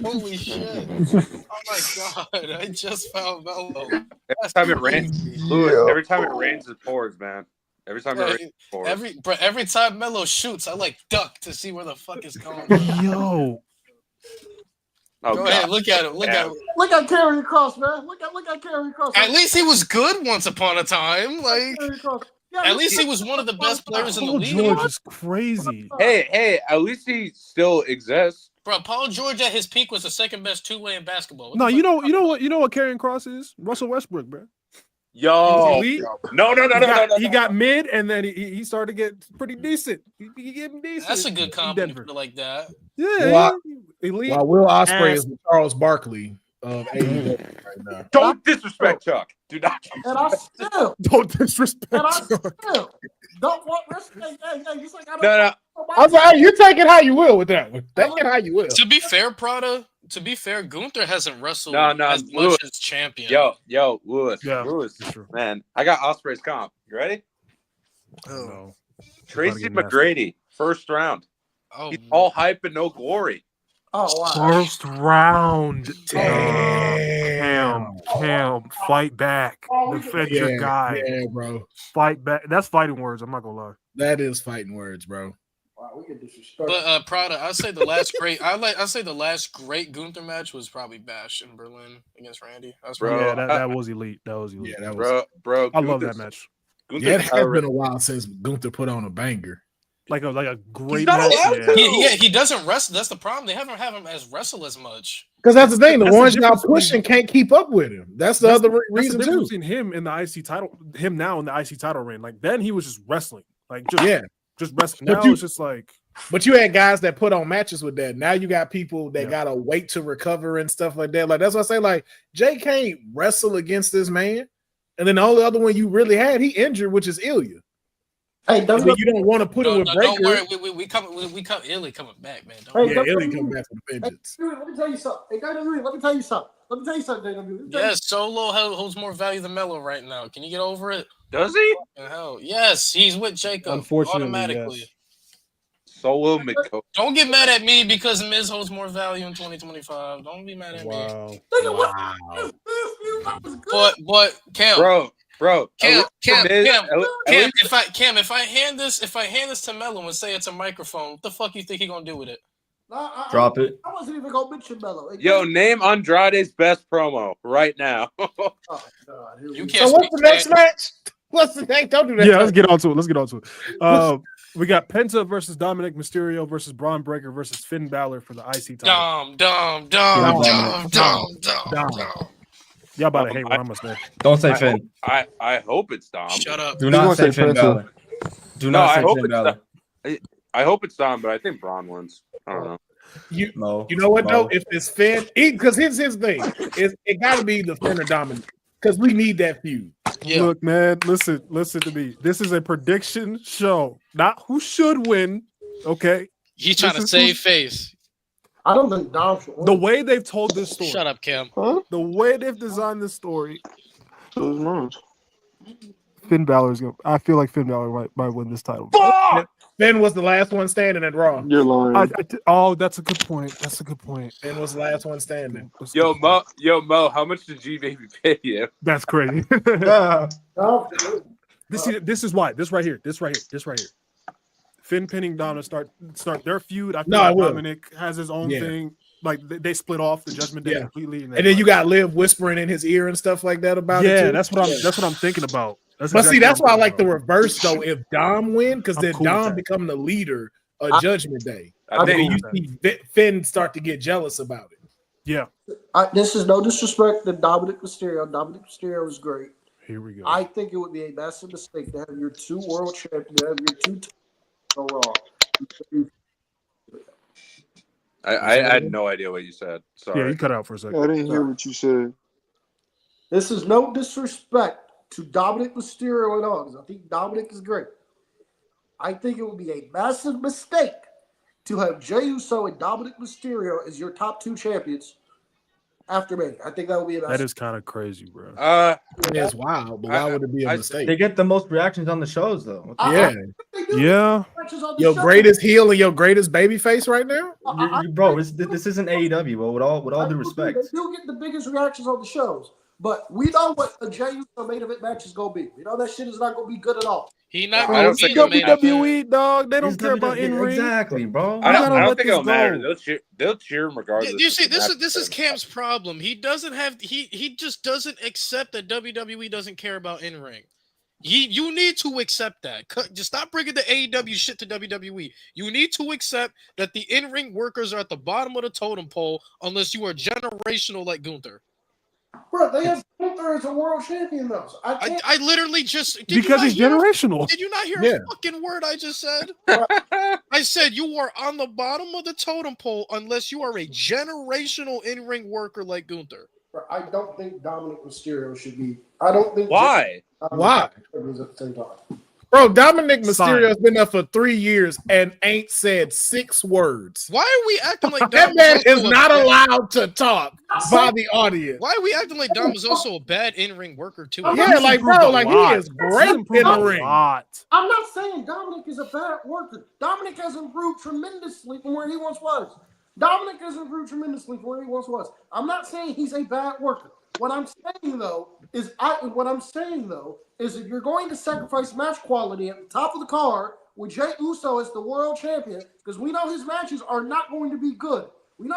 Holy shit. Oh my god. I just found Mello. Every time it rains, Lewis. Every time it rains, it pours, man. Every time it rains, it pours. Every time Mello shoots, I like duck to see where the fuck is going. Yo, Oh, Go God. ahead, look at him. Look at him. Look at Karrion Kross, man. Look at Karrion Kross. At least he was good once upon a time. Like Karrion Kross. Yeah, at least he was one of the best players in the Paul league. George is crazy. Hey, at least he still exists. Bro, Paul George at his peak was the second best two-way in basketball. What No, the you fuck know what Karrion Kross is? Russell Westbrook, bro. Yo, Elite. no. He got mid, and then he started to get pretty decent. He getting decent. That's a good in compliment Denver. like that. Yeah, Well, elite. While Will Ospreay Ass. is with Charles Barkley of AEW right now. Don't disrespect Chuck. Do not. And I still, Don't disrespect. and I Chuck. still don't want respect. Hey, you like I don't. No. I was like, you take it how you will with that one. Take it how you will. To be fair, Prada, Gunther hasn't wrestled No, as Lewis. much as champion. Yo, Lewis. Yeah, Lewis. that's true. Man, I got Osprey's comp. You ready? No. Tracy get nasty. McGrady, first round. Oh, He's all hype and no glory. Oh wow. First round. Damn. Cam, fight back. Defend your guy. Yeah, bro. Fight back. That's fighting words. I'm not gonna lie. That is fighting words, bro. Wow, we get disrespect. but Prada, I say the last great. I say the last great Gunther match was probably Bash in Berlin against Randy. That's Bro, Yeah, that was elite. That was elite. Yeah, that was. Bro. I love Gunther's- that match. Gunther's Yeah, it has power- been a while since Gunther put on a banger. Like a great not match. allowed Yeah. to. he doesn't wrestle. That's the problem. They haven't have him as wrestle as much. Because that's the thing. The That's the ones y'all difference between- pushing can't keep up with him. That's the other That's reason the too. difference between him in the IC title, him now in the IC title reign. Like then he was just wrestling, like just Yeah, wrestling. But Now you- it's just like but you had guys that put on matches with that. Now you got people that Yeah. gotta wait to recover and stuff like that. Like that's what I say. Like Jay can't wrestle against this man. And then the only other one you really had, he injured, which is Ilya. Hey, I mean, you don't want to put him with Don't Breaker. worry. We come. Illy coming back, man. Don't Hey, worry. Yeah, Ilya come back with a vengeance. Let me tell you something. Hey, WWE, let me tell you something. WWE. Yes, Solo holds more value than Mello right now. Can you get over it? Does he? Hell, yes, he's with Jacob. Unfortunately, automatically. yes. Solo McCo. Don't get mad at me because Miz holds more value in 2025. Don't be mad at me. Nigga, what? That was good. But Cam, Bro. Cam, At if I hand this to Mello and say it's a microphone, what the fuck you think he gonna do with it? Nah, Drop it. I wasn't even gonna mention Mello. Yo, name Andrade's best promo right now. Oh, God, here we You go. can't. So what's the speak next that. match? What's the next? Don't do that. Yeah, let's get on to it. We got Penta versus Dominic Mysterio versus Braun Breaker versus Finn Balor for the IC title. Dumb. Y'all about to hate what I'm gonna say. Don't say Finn. I hope it's Dom. Shut up. Do not say Finn Penta. Balor. Do No, not I say hope Finn it's Balor. I hope it's Dom, but I think Braun wins. I don't know. You No. know what No. though? If it's Finn, because here's his thing. It got to be the Finn or Dominic because we need that feud. Yeah. Look, man, listen to me. This is a prediction show, not who should win. Okay, He's trying to is save who's- face. I don't think Dom should win. The way they've told this story, Shut up, Cam. Huh? the way they've designed this story, So is mine. Finn Balor's going. I feel like Finn Balor might win this title. Finn was the last one standing at Raw. You're lying. Oh, that's a good point. That's a good point. Finn was the last one standing. Yo, Mo, how much did G Baby pay you? That's crazy. Dom should win. This is why. This right here. Finn pinning Dom to start their feud. I feel No, I like will. Dominic has his own Yeah. thing. Like they split off the Judgment Day Yeah. completely, And then you got Liv whispering in his ear and stuff like that about it. yeah. Too. That's what I'm thinking about. That's But see, exactly that's what why I I'm like the thinking reverse though. If Dom win, because I'm then cool with Dom that. become the leader of Judgment Day. I Then think you see Finn start to get jealous about it. Yeah. This is no disrespect to Dominic Mysterio. Dominic Mysterio is great. Here we go. I think it would be a massive mistake to have your two world champions, to have your two go Raw. I had no idea what you said. Sorry. Yeah, you cut out for a second. I didn't hear what you said. This is no disrespect to Dominic Mysterio at all, because I think Dominic is great. I think it would be a massive mistake to have Jey Uso and Dominic Mysterio as your top two champions after Mania. I think that would be a massive That is kind of crazy, bro. It's wild, but why would it be a mistake? They get the most reactions on the shows, though. Yeah. Yeah. Your greatest heel and your greatest babyface right now? Bro, this isn't AEW, bro. With all due respect. They do get the biggest reactions on the shows, but we know what a Jey Uso main event match is going to be. We know that shit is not going to be good at all. He not I going don't to be think the main event. WWE, dog. They don't It's care about WWE. in ring. Exactly, bro. I gotta don't let think this it'll matter. go. They'll cheer him regardless. You see, if the match this is good. Cam's problem. He doesn't have he just doesn't accept that WWE doesn't care about in ring. You need to accept that. Just stop bringing the AEW shit to WWE. You need to accept that the in ring workers are at the bottom of the totem pole unless you are generational like Gunther. Bro, they have Gunther as a world champion, though. So I literally just did Because he's generational. Did you not hear Yeah. a fucking word I just said? I said you are on the bottom of the totem pole unless you are a generational in-ring worker like Gunther. Bro, I don't think Dominic Mysterio should be. I don't think. Why? Why? At the same time. Bro, Dominic Sign. Mysterio's been there for 3 years and ain't said 6 words. Why are we acting like That Dom man also is a not bad- allowed to talk by the audience. Why are we acting like Dom is also a bad in-ring worker too? Yeah, He's like, improved bro, a like, he lot. is great He's improved in the a ring. lot. I'm not saying Dominic is a bad worker. Dominic has improved tremendously from where he once was. Dominic has improved tremendously from where he once was. I'm not saying he's a bad worker. What I'm saying though is if you're going to sacrifice match quality at the top of the card with Jey Uso as the world champion, because we know his matches are not going to be good.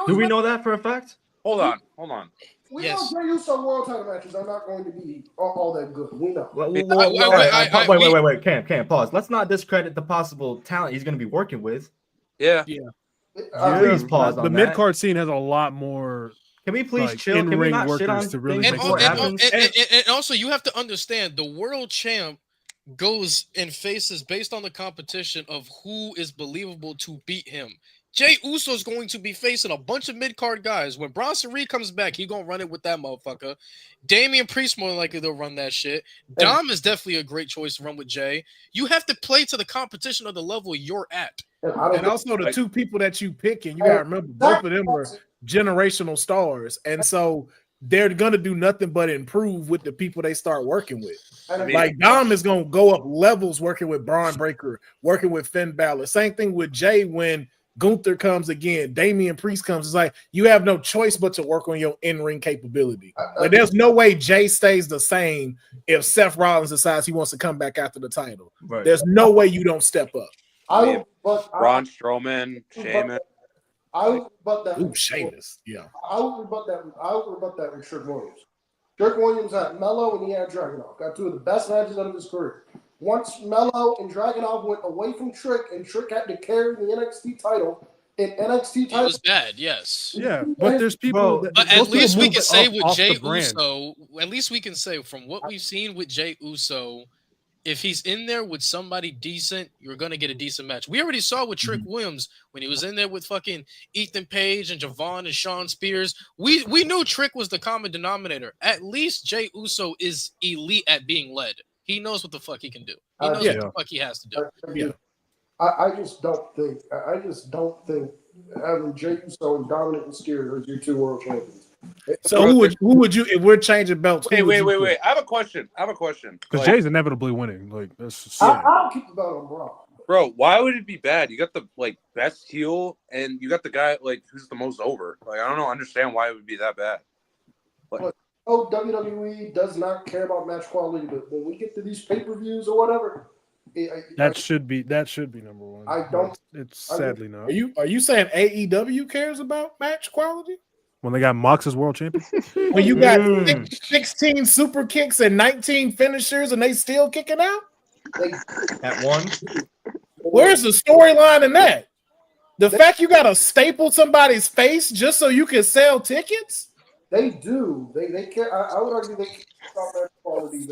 Do we know that for a fact? Hold on. We Yes. know Jey Uso world title matches are not going to be all that good. We know. Wait, Cam, pause. Let's not discredit the possible talent he's going to be working with. Yeah. Please pause on The that. mid card scene has a lot more. Can we please like, chill? Can we in-ring not shit on workers to really things make before it sense. happens? And also, you have to understand the world champ goes and faces based on the competition of who is believable to beat him. Jey Uso is going to be facing a bunch of mid-card guys. When Bronson Reed comes back, he gonna run it with that motherfucker. Damian Priest more likely they'll run that shit. Dom is definitely a great choice to run with Jey. You have to play to the competition of the level you're at. And also the two people that you pick, and you gotta remember both of them are generational stars, and so they're gonna do nothing but improve with the people they start working with. Like Dom is gonna go up levels working with Braun Breaker, working with Finn Balor. Same thing with Jey when Gunther comes again, Damian Priest comes. It's like you have no choice but to work on your in-ring capability. Like there's no way Jey stays the same if Seth Rollins decides he wants to come back after the title. Right. There's no way you don't step up. Braun Strowman, Sheamus. I would rebut that. Ooh, Sheamus. Yeah. I would rebut that with Trick Williams. Trick Williams had Mello and he had Dragunov. Got two of the best matches of his career. Once Mello and Dragunov went away from Trick and Trick had to carry the NXT title, and NXT title It was bad, yes. Yeah, but there's people. Bro, But those at least people we move can say with off the Jey brand. Uso, at least we can say from what we've seen with Jey Uso, if he's in there with somebody decent, you're gonna get a decent match. We already saw with Trick Williams when he was in there with fucking Ethan Page and Javon and Sean Spears. We knew Trick was the common denominator. At least Jey Uso is elite at being led. He knows what the fuck he can do. He knows what the fuck he has to do. I just don't think having Jey Uso and Dominic Mysterio as your 2 world champions. So who would you if we're changing belts? Wait, who would wait, you wait, put? wait. I have a question. Because Jay's inevitably winning. Like that's I'll keep the belt on Braun. Bro, why would it be bad? You got the best heel, and you got the guy who's the most over. Like I don't understand why it would be that bad. Oh, WWE does not care about match quality, but when we get to these pay-per-views or whatever, that should be number one. I don't. It's sadly not. Are you saying AEW cares about match quality? When they got Mox as world champion? When you got 16 super kicks and 19 finishers and they still kicking out? At one. Where's the storyline in that? The fact you gotta staple somebody's face just so you can sell tickets? They do. They care. I would argue they care about match quality.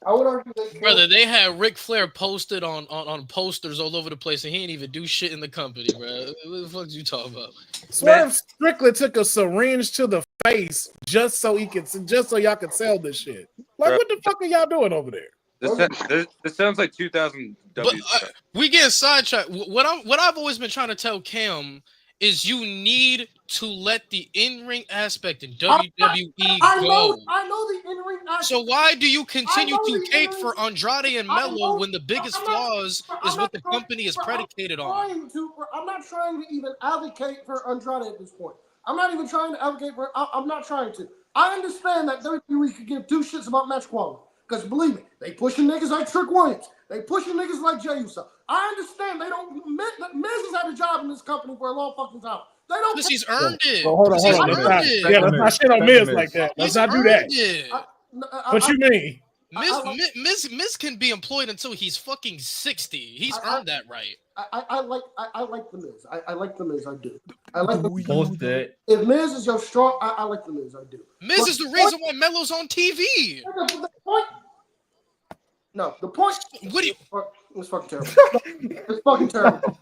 I would argue they care. Brother, they had Ric Flair posted on posters all over the place, and he didn't even do shit in the company, bro. What the fuck you talking about? Swerve Strickland took a syringe to the face just so y'all could sell this shit. Like, what the fuck are y'all doing over there? This sounds like 2000 W. We get sidetracked. What I've always been trying to tell Cam is you need to let the in-ring aspect in WWE go. I know the in-ring aspect. So why do you continue to cape for Andrade and Melo when the biggest flaws is what the company is predicated on? I'm not trying to even advocate for Andrade at this point. I'm not even trying to advocate for. I'm not trying to. I understand that WWE could give 2 shits about match quality. Because believe me, they pushing niggas like Trick Williams. They pushing niggas like Jey Uso. I understand they don't. Miz has had a job in this company for a long fucking time. They don't. Because he's earned it. Well, hold on. Let's not shit on Miz like that. Let's not do that. What you mean? Miz can be employed until he's fucking 60. He's earned that right. I like the Miz. I like the Miz. I do. I like the Miz. If Miz is your strong, I like the Miz. I do. Miz is the reason why Melo's on TV. The point. What do you? It's fucking terrible. It's fucking terrible.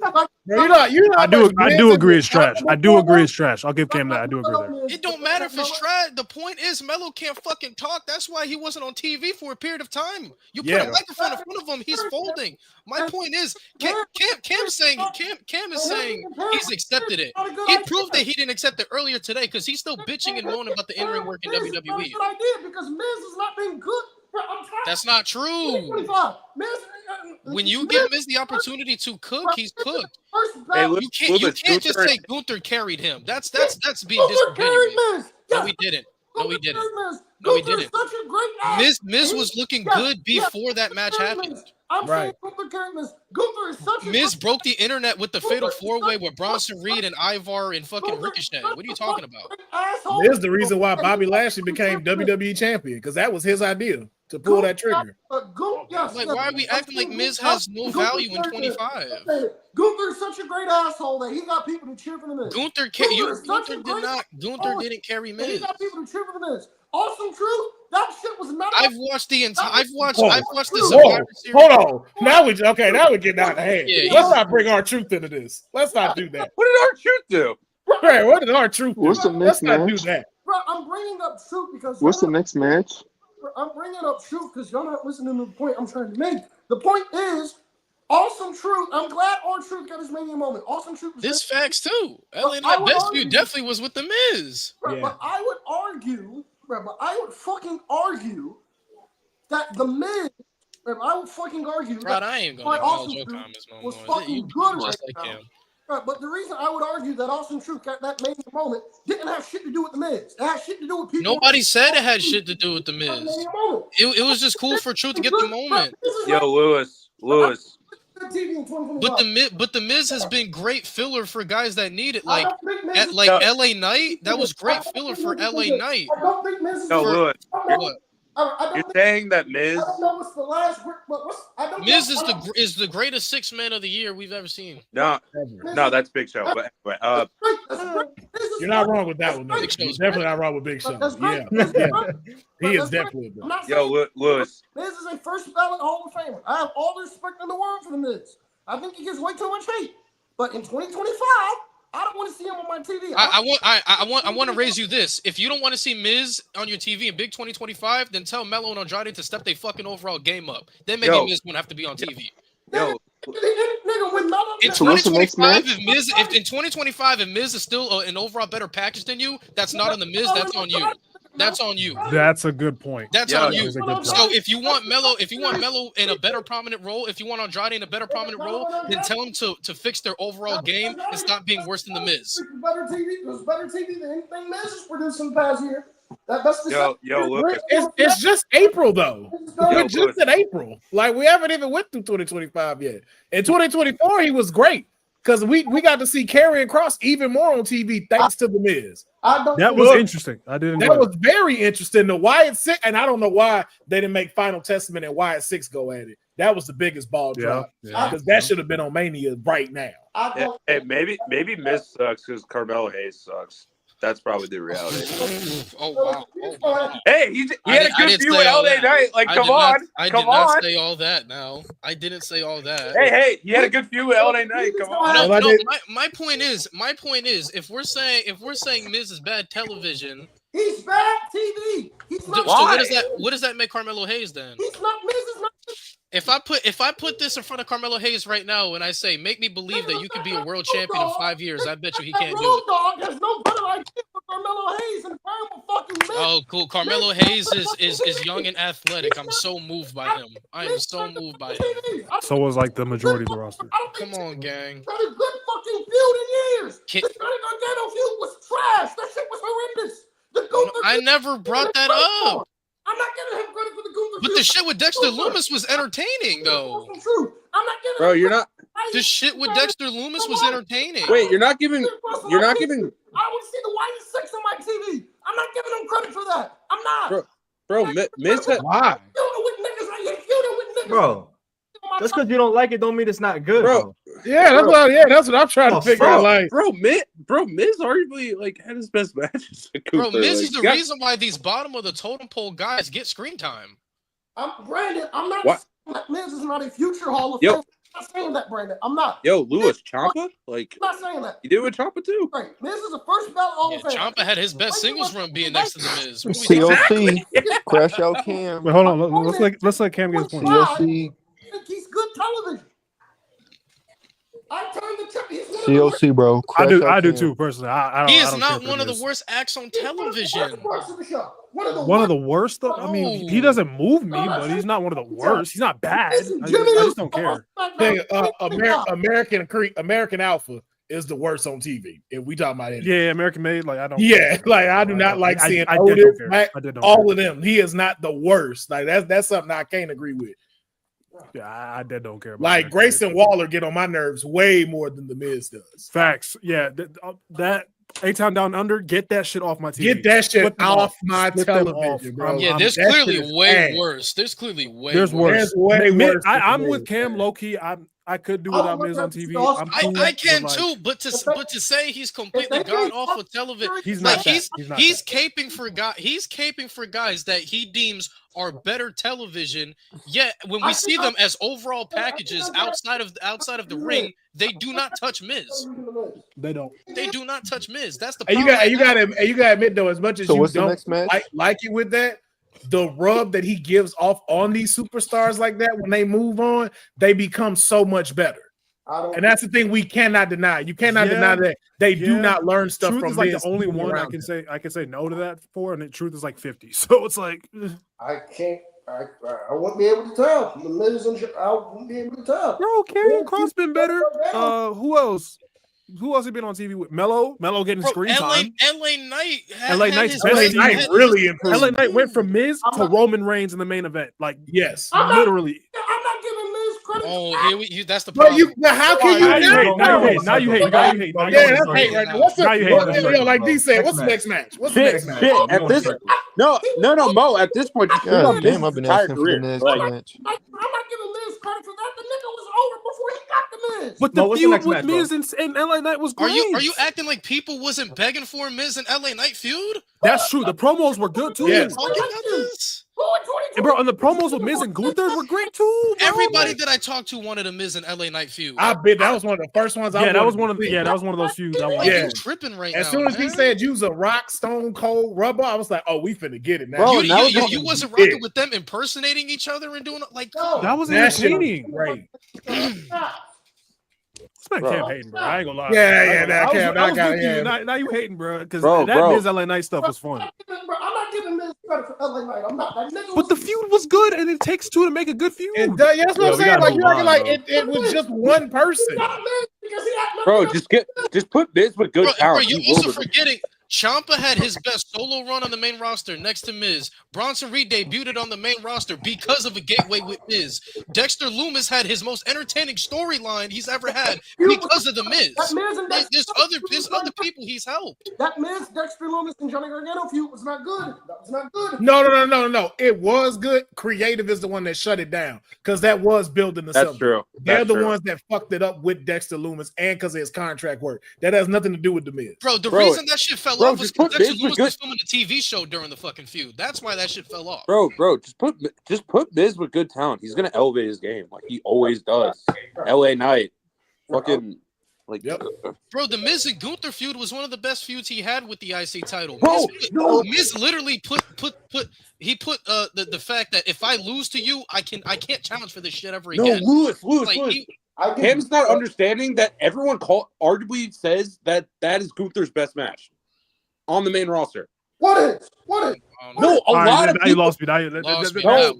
I do agree it's trash. I do agree it's trash. I'll give Cam that. I do agree there. It don't matter if it's trash. The point is Melo can't fucking talk. That's why he wasn't on TV for a period of time. You put a microphone in front of him, he's folding. My point is, Cam is saying he's accepted it. He proved that he didn't accept it earlier today because he's still bitching and moaning about the in-ring work in WWE. That's what I did because Miz is not being good. That's not true. When you give Miz the opportunity to cook, he's cooked. You can't just say Gunther carried him. That's being disingenuous. No, he didn't. No, he didn't. No, he didn't. Miz was looking good before that match happened. Right. Miz broke the internet with the Fatal 4-Way with Bronson Reed and Ivar and fucking Ricochet. What are you talking about? Miz the reason why Bobby Lashley became WWE champion because that was his idea to pull that trigger. Like, why are we acting like Miz has no value in 25? Gunther's such a great asshole that he got people to cheer for the Miz. Gunther didn't carry Miz. He got people to cheer for the Miz. Awesome Truth. That shit was not. I've watched the Survivor Series. Hold on. Now we getting out of hand. Yeah, let's not bring our truth into this. Let's not do that. What did our truth do? Right, what did our truth do? What's the next match? Let's not do that. Bro, I'm bringing up Truth because. What's the next match? I'm bringing up Truth because y'all not listening to the point I'm trying to make. The point is, Awesome Truth. I'm glad R-Truth got his Mania moment. Awesome Truth. This facts too. LA Knight Best View definitely was with the Miz. Bro, but I would argue. I would fucking argue that the Miz. I would fucking argue. Right, I ain't gonna Awesome Truth was fucking good right now. Right, but the reason I would argue that Awesome Truth got that Mania moment didn't have shit to do with the Miz. It had shit to do with people. Nobody said it had shit to do with the Miz. It was just cool for Truth to get the moment. Yo, Lewis. But the Miz has been great filler for guys that need it. Like LA Knight, that was great filler for LA Knight. I don't think Miz is Lewis. You're saying that Miz? I don't know what's the last. Miz is the greatest 6-man of the year we've ever seen. No, that's Big Show. But anyway, you're not wrong with that one. You're definitely not wrong with Big Show. Yeah. He is definitely. Yo, Lewis. Miz is a first ballot Hall of Famer. I have all the respect in the world for the Miz. I think he gets way too much hate. But in 2025. I don't want to see him on my TV. I want to raise you this. If you don't want to see Miz on your TV in Big 2025, then tell Melo and Andrade to step their fucking overall game up. Then maybe Miz won't have to be on TV. Yo, Nigga, when Melo In So what's the next 2025, match? if in 2025, if Miz is still an overall better package than you, that's not on the Miz. That's on you. That's on you. That's a good point. That's Yeah, on That you. is a good point. So if you want Melo in a better prominent role, if you want Andrade in a better prominent role, then tell him to fix their overall game and stop being worse than the Miz. Better TV. It was better TV than anything Miz has produced in the past year. That's the Yo, Lucas. It's just April though. Yo, We're just in April. Like we haven't even went through 2025 yet. In 2024, he was great because we got to see Karrion Kross even more on TV thanks to the Miz. That was interesting. I didn't. That was very interesting. The Wyatt 6, and I don't know why they didn't make Final Testament and Wyatt 6 go at it. That was the biggest ball drop because that should have been on Mania right now. Hey, maybe Miz sucks because Carmelo Hayes sucks. That's probably the reality. Oh wow! Oh, wow. Hey, he had a good few LA Knight. Like, come on. I did not say all that. Now I didn't say all that. Hey, he had a good few LA Knight. Come on. No. My point is, if we're saying Miz is bad television, he's bad TV. He's not. So what does that make Carmelo Hayes then? He's not. Miz is not. If I put this in front of Carmelo Hayes right now and I say, make me believe that you could be a world champion in 5 years, I bet you he can't do it. Dog has no better idea for Carmelo Hayes and fucking Miz. Oh, cool. Carmelo Hayes is young and athletic. I'm so moved by him. I am so moved by him. So was like the majority of the roster. Come on, gang. Got a good fucking feud in years. The Johnny Gargano feud was trash. That shit was horrendous. I never brought that up. I'm not giving him credit for the Gunther. But the shit with Dexter Loomis was entertaining, though. I'm not giving. Bro, you're not. The shit with Dexter Loomis was entertaining. Wait, you're not giving. You're not giving. I want to see the White 6 on my TV. I'm not giving him credit for that. I'm not. Bro, Miz had. Why? Bro, just because you don't like it don't mean it's not good, bro. Yeah, that's what I'm trying to figure out. Like, Miz arguably like had his best matches. Bro, Miz is the reason why these bottom of the totem pole guys get screen time. Brandon, I'm not saying that Miz is not a future Hall of Fame. I'm not saying that, Brandon. I'm not. Yo, Louis Ciampa? Like, I'm not saying that. You did with Ciampa too. Right. Miz is a first ballot Hall of Fame. Ciampa had his best singles run being next to the Miz. CLC, crash out Cam. Wait, hold on. Let's let Cam get his point. CLC, He's good television. I turned the CLC, bro. I do too, personally. He is not one of the worst acts on television. One of the worst, though? I mean, he doesn't move me, but he's not one of the worst. He's not bad. I just don't care. American Alpha is the worst on TV. If we talking about it, American Made. Like I don't. Yeah, like I do not like seeing Otis, all of them. He is not the worst. Like that's something I can't agree with. Yeah, I don't care about like Grayson Waller get on my nerves way more than the Miz does. Facts. Yeah, that A-Town Down Under, get that shit off my TV. Get that shit off my television, bro. Yeah, there's clearly way worse. There's clearly way worse. There's way worse. I'm with Cam low-key. I could do without Miz on TV. I can too, but to say he's completely gone off of television, he's not. He's caping for guys that he deems are better television. Yet when we see them as overall packages outside of the ring, they do not touch Miz. They don't. They do not touch Miz. That's the. You got to admit though, as much as you don't like it with that, the rub that he gives off on these superstars like that when they move on, they become so much better. And that's the thing we cannot deny. You cannot deny that they do not learn stuff Truth from is like Miz the only one I can say no to that for, and the Truth is like 50. So it's like I can't. I won't be able to tell. The Miz I won't be able to tell. Bro, Karrion Kross been better. Who else? Who else has been on TV with Melo getting screen time? LA Knight. LA Knight really improved. LA Knight went from Miz to Roman Reigns in the main event. Like, yes, literally. I'm not giving Miz credit. Oh, that's the problem. How can you? Now you hate. Yeah, that's hate right now. What's like D said? What's the next match? What's the next match? At this, no, Mo. At this point, damn, I've been asking for the next match. I'm not giving Miz credit for that. The nigga was over before he got the Miz. But the feud with Miz and LA Knight was great. Are you acting like people wasn't begging for a Miz and LA Knight feud? That's true. The promos were good too. Yes. And bro, and the promos with Miz and Gunther were great too. Bro. Everybody that I talked to wanted a Miz and LA Knight feud. I bet that was one of the first ones. Yeah, that was one of those feuds. Like, Yeah. you tripping right As now. soon as he man. said use a Rock, Stone Cold, Rubber, I was like, oh, we finna get it now. Bro, You wasn't rocking with them impersonating each other and doing like That was That shit was entertaining. great. It's not Cam hating, bro. I ain't gonna lie. Yeah, that I was Cam, I got with you. yeah. Now you hating, bro, because Bro, that bro. Miz LA Knight stuff was fun. Bro, I'm not giving Miz credit for LA Knight. I'm not. That nigga But the feud was good, and it takes two to make a good feud. And that's what Yo, I'm we saying. gotta Like you move acting on, like bro. it was just one person. Bro, just put Miz with good Bro, talent. you're He will also be- forgetting Ciampa had his best solo run on the main roster next to Miz. Bronson Reed debuted on the main roster because of a gateway with Miz. Dexter Lumis had his most entertaining storyline he's ever had because of the Miz. That Miz and There's other people he's helped. That Miz, Dexter Lumis, and Johnny Gargano feud was not good. That was not good. No. It was good. Creative is the one that shut it down because that was building the That's something. true. They're That's the true. ones that fucked it up with Dexter Loomis and because of his contract work. That has nothing to do with the Miz. Bro, the Bro, reason that shit fell bro, off was just put because Dexter Miz with Lumis was good- filming a TV show during the fucking feud. That's why that shit fell off. Bro, just put Miz with good talent. He's gonna elevate his game like he always does. LA Knight, fucking like. Yep. Bro, the Miz and Gunther feud was one of the best feuds he had with the IC title. Bro, no. Miz literally put the fact that if I lose to you, I can't challenge for this shit ever No, again. Lewis. Like, Cam's not understanding that everyone arguably says that is Gunther's best match on the main roster. What is? No, a All right, lot of now you people. lost me. Lost me. No,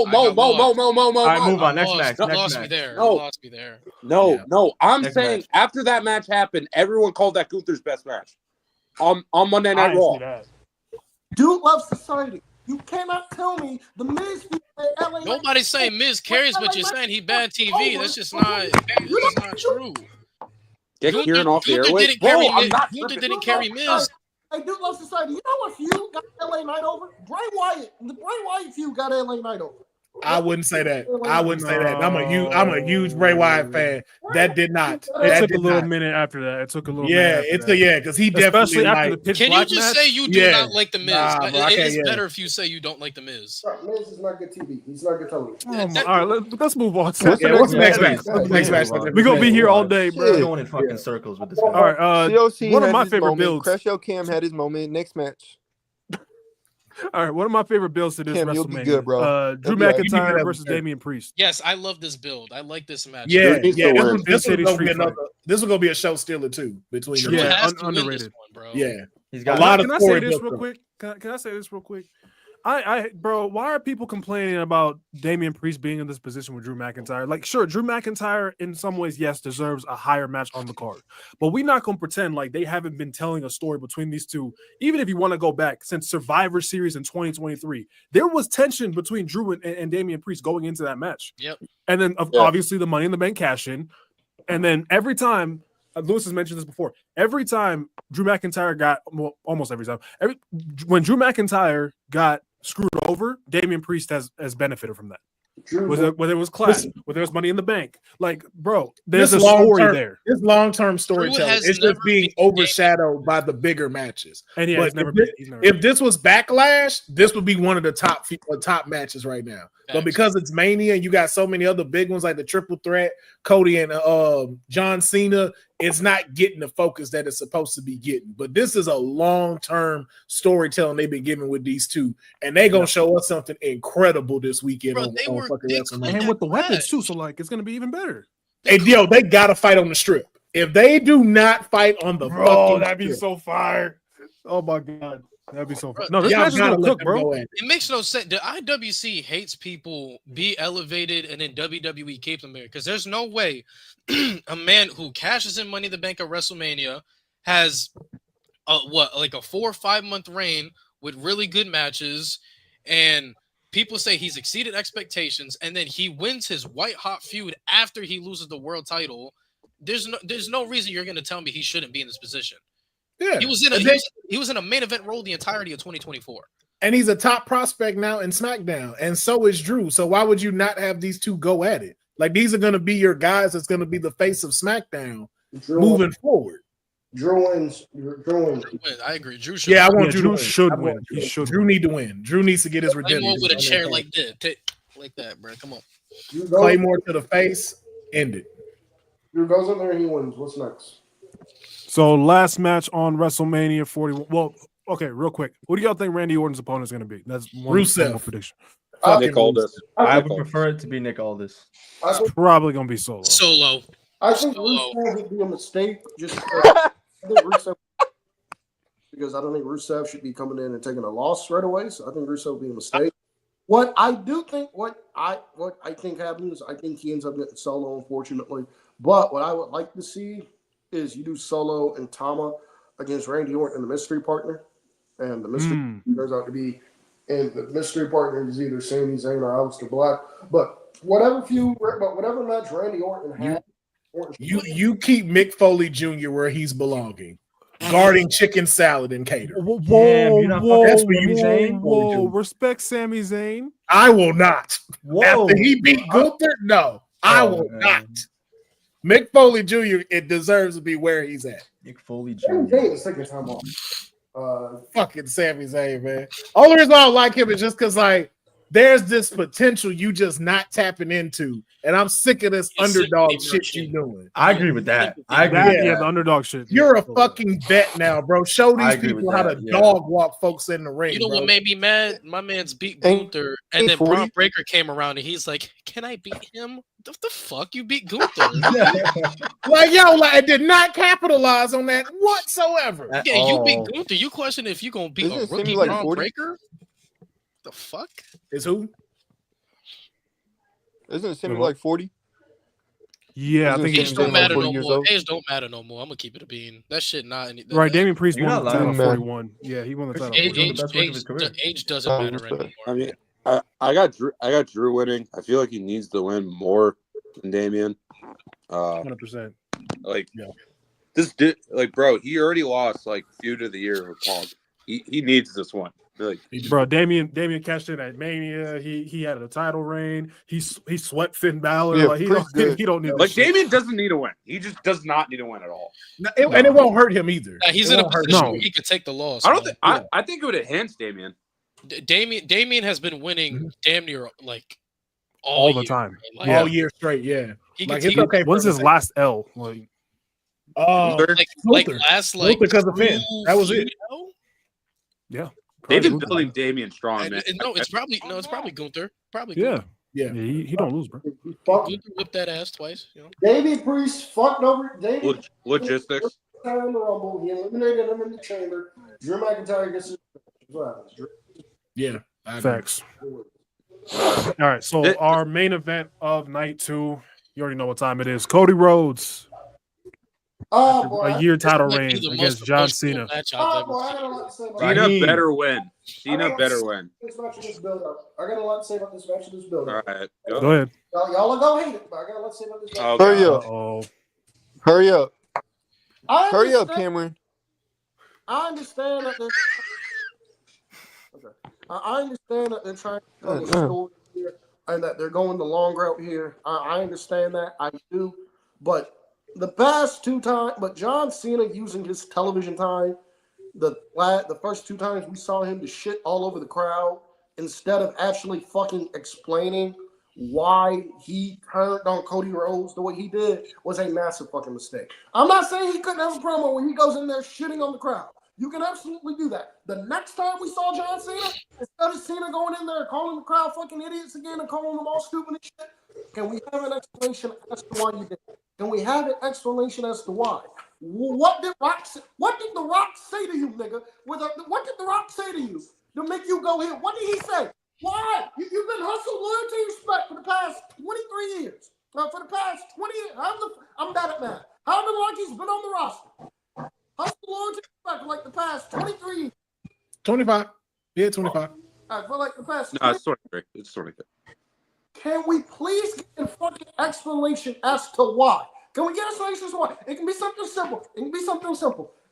Mo. All right, move on. Next Lost- match. no, Next lost me match. there. No. Lost me there. No. I'm Next saying match. after that match happened, everyone called that Gunther's best match on Monday I Night didn't Raw. see that. Dude loves society. You cannot tell me the Miz feud at LA Knight. Nobody's saying Miz carries, but you're saying he bad TV. That's just not true. Get Kieran off the Gunther airways. didn't carry Bro, I'm Miz. not Gunther tripping. didn't carry Miz. Hey, Dude loves society. You know what feud got LA Knight over? Bray Wyatt. The Bray Wyatt feud got LA Knight over. I wouldn't say that. I'm a huge Bray Wyatt fan. That did not. It That took a did little not. minute after that. It took a little Yeah, minute. it's because he definitely Especially after the like. pitch Can you black just match. say you do Yeah. not like the Miz? Nah, bro, I It can't, is yeah. better if you say you don't like the Miz. Miz is not good TV. He's not good television. All right, let's move on. What's the next match? What's the next match? We're gonna be here all day, We're bro. going in fucking circles with this. All right, COC one of had my his favorite moment. builds. Crash Out Cam had his moment. Next match. All right, one of my favorite builds to this Cam, you'll be WrestleMania. good, bro. Drew You'll be all right. McIntyre versus Damian Priest. Yes, I love this build. I like this match. Yeah, Drew needs to win. This City was gonna be Street another. This was gonna be a show stealer too between Drew them. Yeah, has to win this underrated. one, bro. Yeah, He's a got lot of Can I say story this built real up. quick? Can I say this real quick? Bro, why are people complaining about Damian Priest being in this position with Drew McIntyre? Like, sure, Drew McIntyre in some ways, yes, deserves a higher match on the card, but we're not gonna pretend like they haven't been telling a story between these two. Even if you want to go back since Survivor Series in 2023, there was tension between Drew and Damian Priest going into that match. Yep. And then Yeah. obviously the Money in the Bank cash in, and then every time. Lewis has mentioned this before. Every time Drew McIntyre almost every time, when Drew McIntyre got screwed over, Damian Priest has benefited from that. Whether it was class, whether it was Money in the Bank, like, bro, there's a story there. This long-term storytelling. has It's never just being been- overshadowed by the bigger matches. And yeah, But he's never if been. this- He's never If this was Backlash, this would be one of the top matches right now. But Facts. because it's Mania and you got so many other big ones like the Triple Threat, Cody and John Cena, it's not getting the focus that it's supposed to be getting. But this is a long-term storytelling they've been giving with these two, and they're gonna show us something incredible this weekend Bro, on they were- fucking they WrestleMania. and with the weapons match. too, so like it's gonna be even better. Hey, yo, they gotta fight on the strip. If they do not fight on the Bro, fucking that'd be strip, so fire. Oh my god, that'd be so fire. Bro, No, this y'all match is gotta gonna let cook, them bro. go at it. It makes no sense. The IWC hates people be elevated and then WWE keeps them there because there's no way a man who cashes in Money in the Bank at WrestleMania has like a 4 or 5 month reign with really good matches, and people say he's exceeded expectations, and then he wins his white hot feud after he loses the world title. There's no reason you're going to tell me he shouldn't be in this position. Yeah, He was in a main event role the entirety of 2024. and he's a top prospect now in SmackDown, and so is Drew. So why would you not have these two go at it? Like, these are going to be your guys that's going to be the face of SmackDown moving forward. Drew wins. Drew wins. I agree. Drew should. Yeah, I want Yeah, Drew Drew to win. should I want win. He should Drew win. need to win. Drew needs to get his Claymore redemption. with a chair like that, like that, bro. Come on. Claymore to the face. End it. Drew goes in there and he wins. What's next? So last match on WrestleMania 41. Well, okay, real quick. Who do y'all think Randy Orton's opponent is going to be? That's one Rusev. more prediction. Nick Aldis. I would prefer it to be Nick Aldis. It's probably going to be Solo. Solo. I think Rusev would be a mistake. Just I think Rusev, because I don't think Rusev should be coming in and taking a loss right away. So I think Rusev would be a mistake. What I think happens, I think he ends up getting Solo, unfortunately. But what I would like to see is you do Solo and Tama against Randy Orton and the mystery partner. And the mystery turns out to be, and the mystery partner is either Sami Zayn or Aleister Black. But whatever match Randy Orton had, You keep Mick Foley Jr. where he's belonging, guarding chicken salad and cater. That's for you, Zayn. Whoa, respect Sami Zayn. I will not. Whoa. After he beat Gunther, no, I will not. Mick Foley Jr. It deserves to be where he's at. Mick Foley Sami Jr. Zayn is taking time off. Fucking Sami Zayn, man. Only reason I don't like him is just because there's this potential you just not tapping into, and I'm sick of this underdog shit you doing. I agree with that. I agree. Yeah, the underdog shit. You're a fucking vet now, bro. Show I these agree people with how that, to yeah. dog walk folks in the ring. You know bro. what made me mad? My man's beat Ain't- Gunther, and then 40? Braun Breaker came around, and he's like, "Can I beat him? What the fuck? You beat Gunther? It did not capitalize on that whatsoever. Yeah, you beat Gunther. You question if you gonna beat Isn't a it Sami rookie like Braun 40? Breaker? The fuck? Is who? Isn't it Sami like 40? Yeah, I Isn't think Age Sami don't Zayn like matter 40 no years more. old? Age don't matter no more. I'm gonna keep it a bean. That shit not any. Right, Damian Priest You're won not the title lying. at Man. 41. Yeah, he won the title. Age, at 41. the best work of his career. age doesn't matter anymore. I mean, I got Drew winning. I feel like he needs to win more than Damian. 100%. This did bro. He already lost feud of the year with Paul. He needs this one. Bro, Damian cashed in at Mania. He had a title reign. He swept Finn Balor. Yeah, He don't need this shit. Damian doesn't need to win. He just does not need to win at all. And it won't hurt him either. He's It in a won't hurt position him. where he could take the loss. I don't man. think. I think it would enhance Damian. Damian has been winning damn near all the year, time. man. All year straight, yeah. He Like, can it's take- okay. When's for him his to last L? Gunther? Luther. last Luther because of Finn. That was it. They've been Gunther. building Damian strong, man. No, it's probably Gunther. Probably Yeah. Yeah. He don't lose, bro. Gunther whipped that ass twice. You know. Damian Priest fucked over Damian. Logistics. In the Rumble, he eliminated him in the chamber. Drew McIntyre gets his. What happens? Drew- Yeah. I agree. Facts. All right, so our main event of night 2, you already know what time it is. Cody Rhodes, Oh boy, a year title Might be reign the against most John emotional Cena. match I've Oh ever boy, I seen. got a lot to say about Cena Raheem. better win. Cena better win. this match of this build-up. I got a lot to say about this match of this All build-up. right. Go ahead. Y'all are gonna hate it, but I got a lot to say about this match. Oh, Hurry God. up. Oh, Hurry up. Hurry up, understand- Cameron. I understand that they're. Okay. I understand that they're trying to tell a story here and that they're going the long route here. I understand that. I do. But the past 2 times, but John Cena using his television time, the first 2 times we saw him to shit all over the crowd instead of actually fucking explaining why he turned on Cody Rhodes the way he did was a massive fucking mistake. I'm not saying he couldn't have a promo when he goes in there shitting on the crowd. You can absolutely do that. The next time we saw John Cena, instead of Cena going in there and calling the crowd fucking idiots again and calling them all stupid and shit, can we have an explanation as to why you did it? Can we have an explanation as to why? What did The Rock say to you, nigga? What did The Rock say to you to make you go here? What did he say? Why? You've been hustled loyalty and respect for the past 23 years. For the past 20 years. I'm bad at math. How long he's been on the roster? Hustle loyalty and respect for the past 23 years. 25. Yeah, 25. For the past No, it's 23. It's 23. Can we please get a fucking explanation as to why? Can we get an explanation as to why? It can be something simple.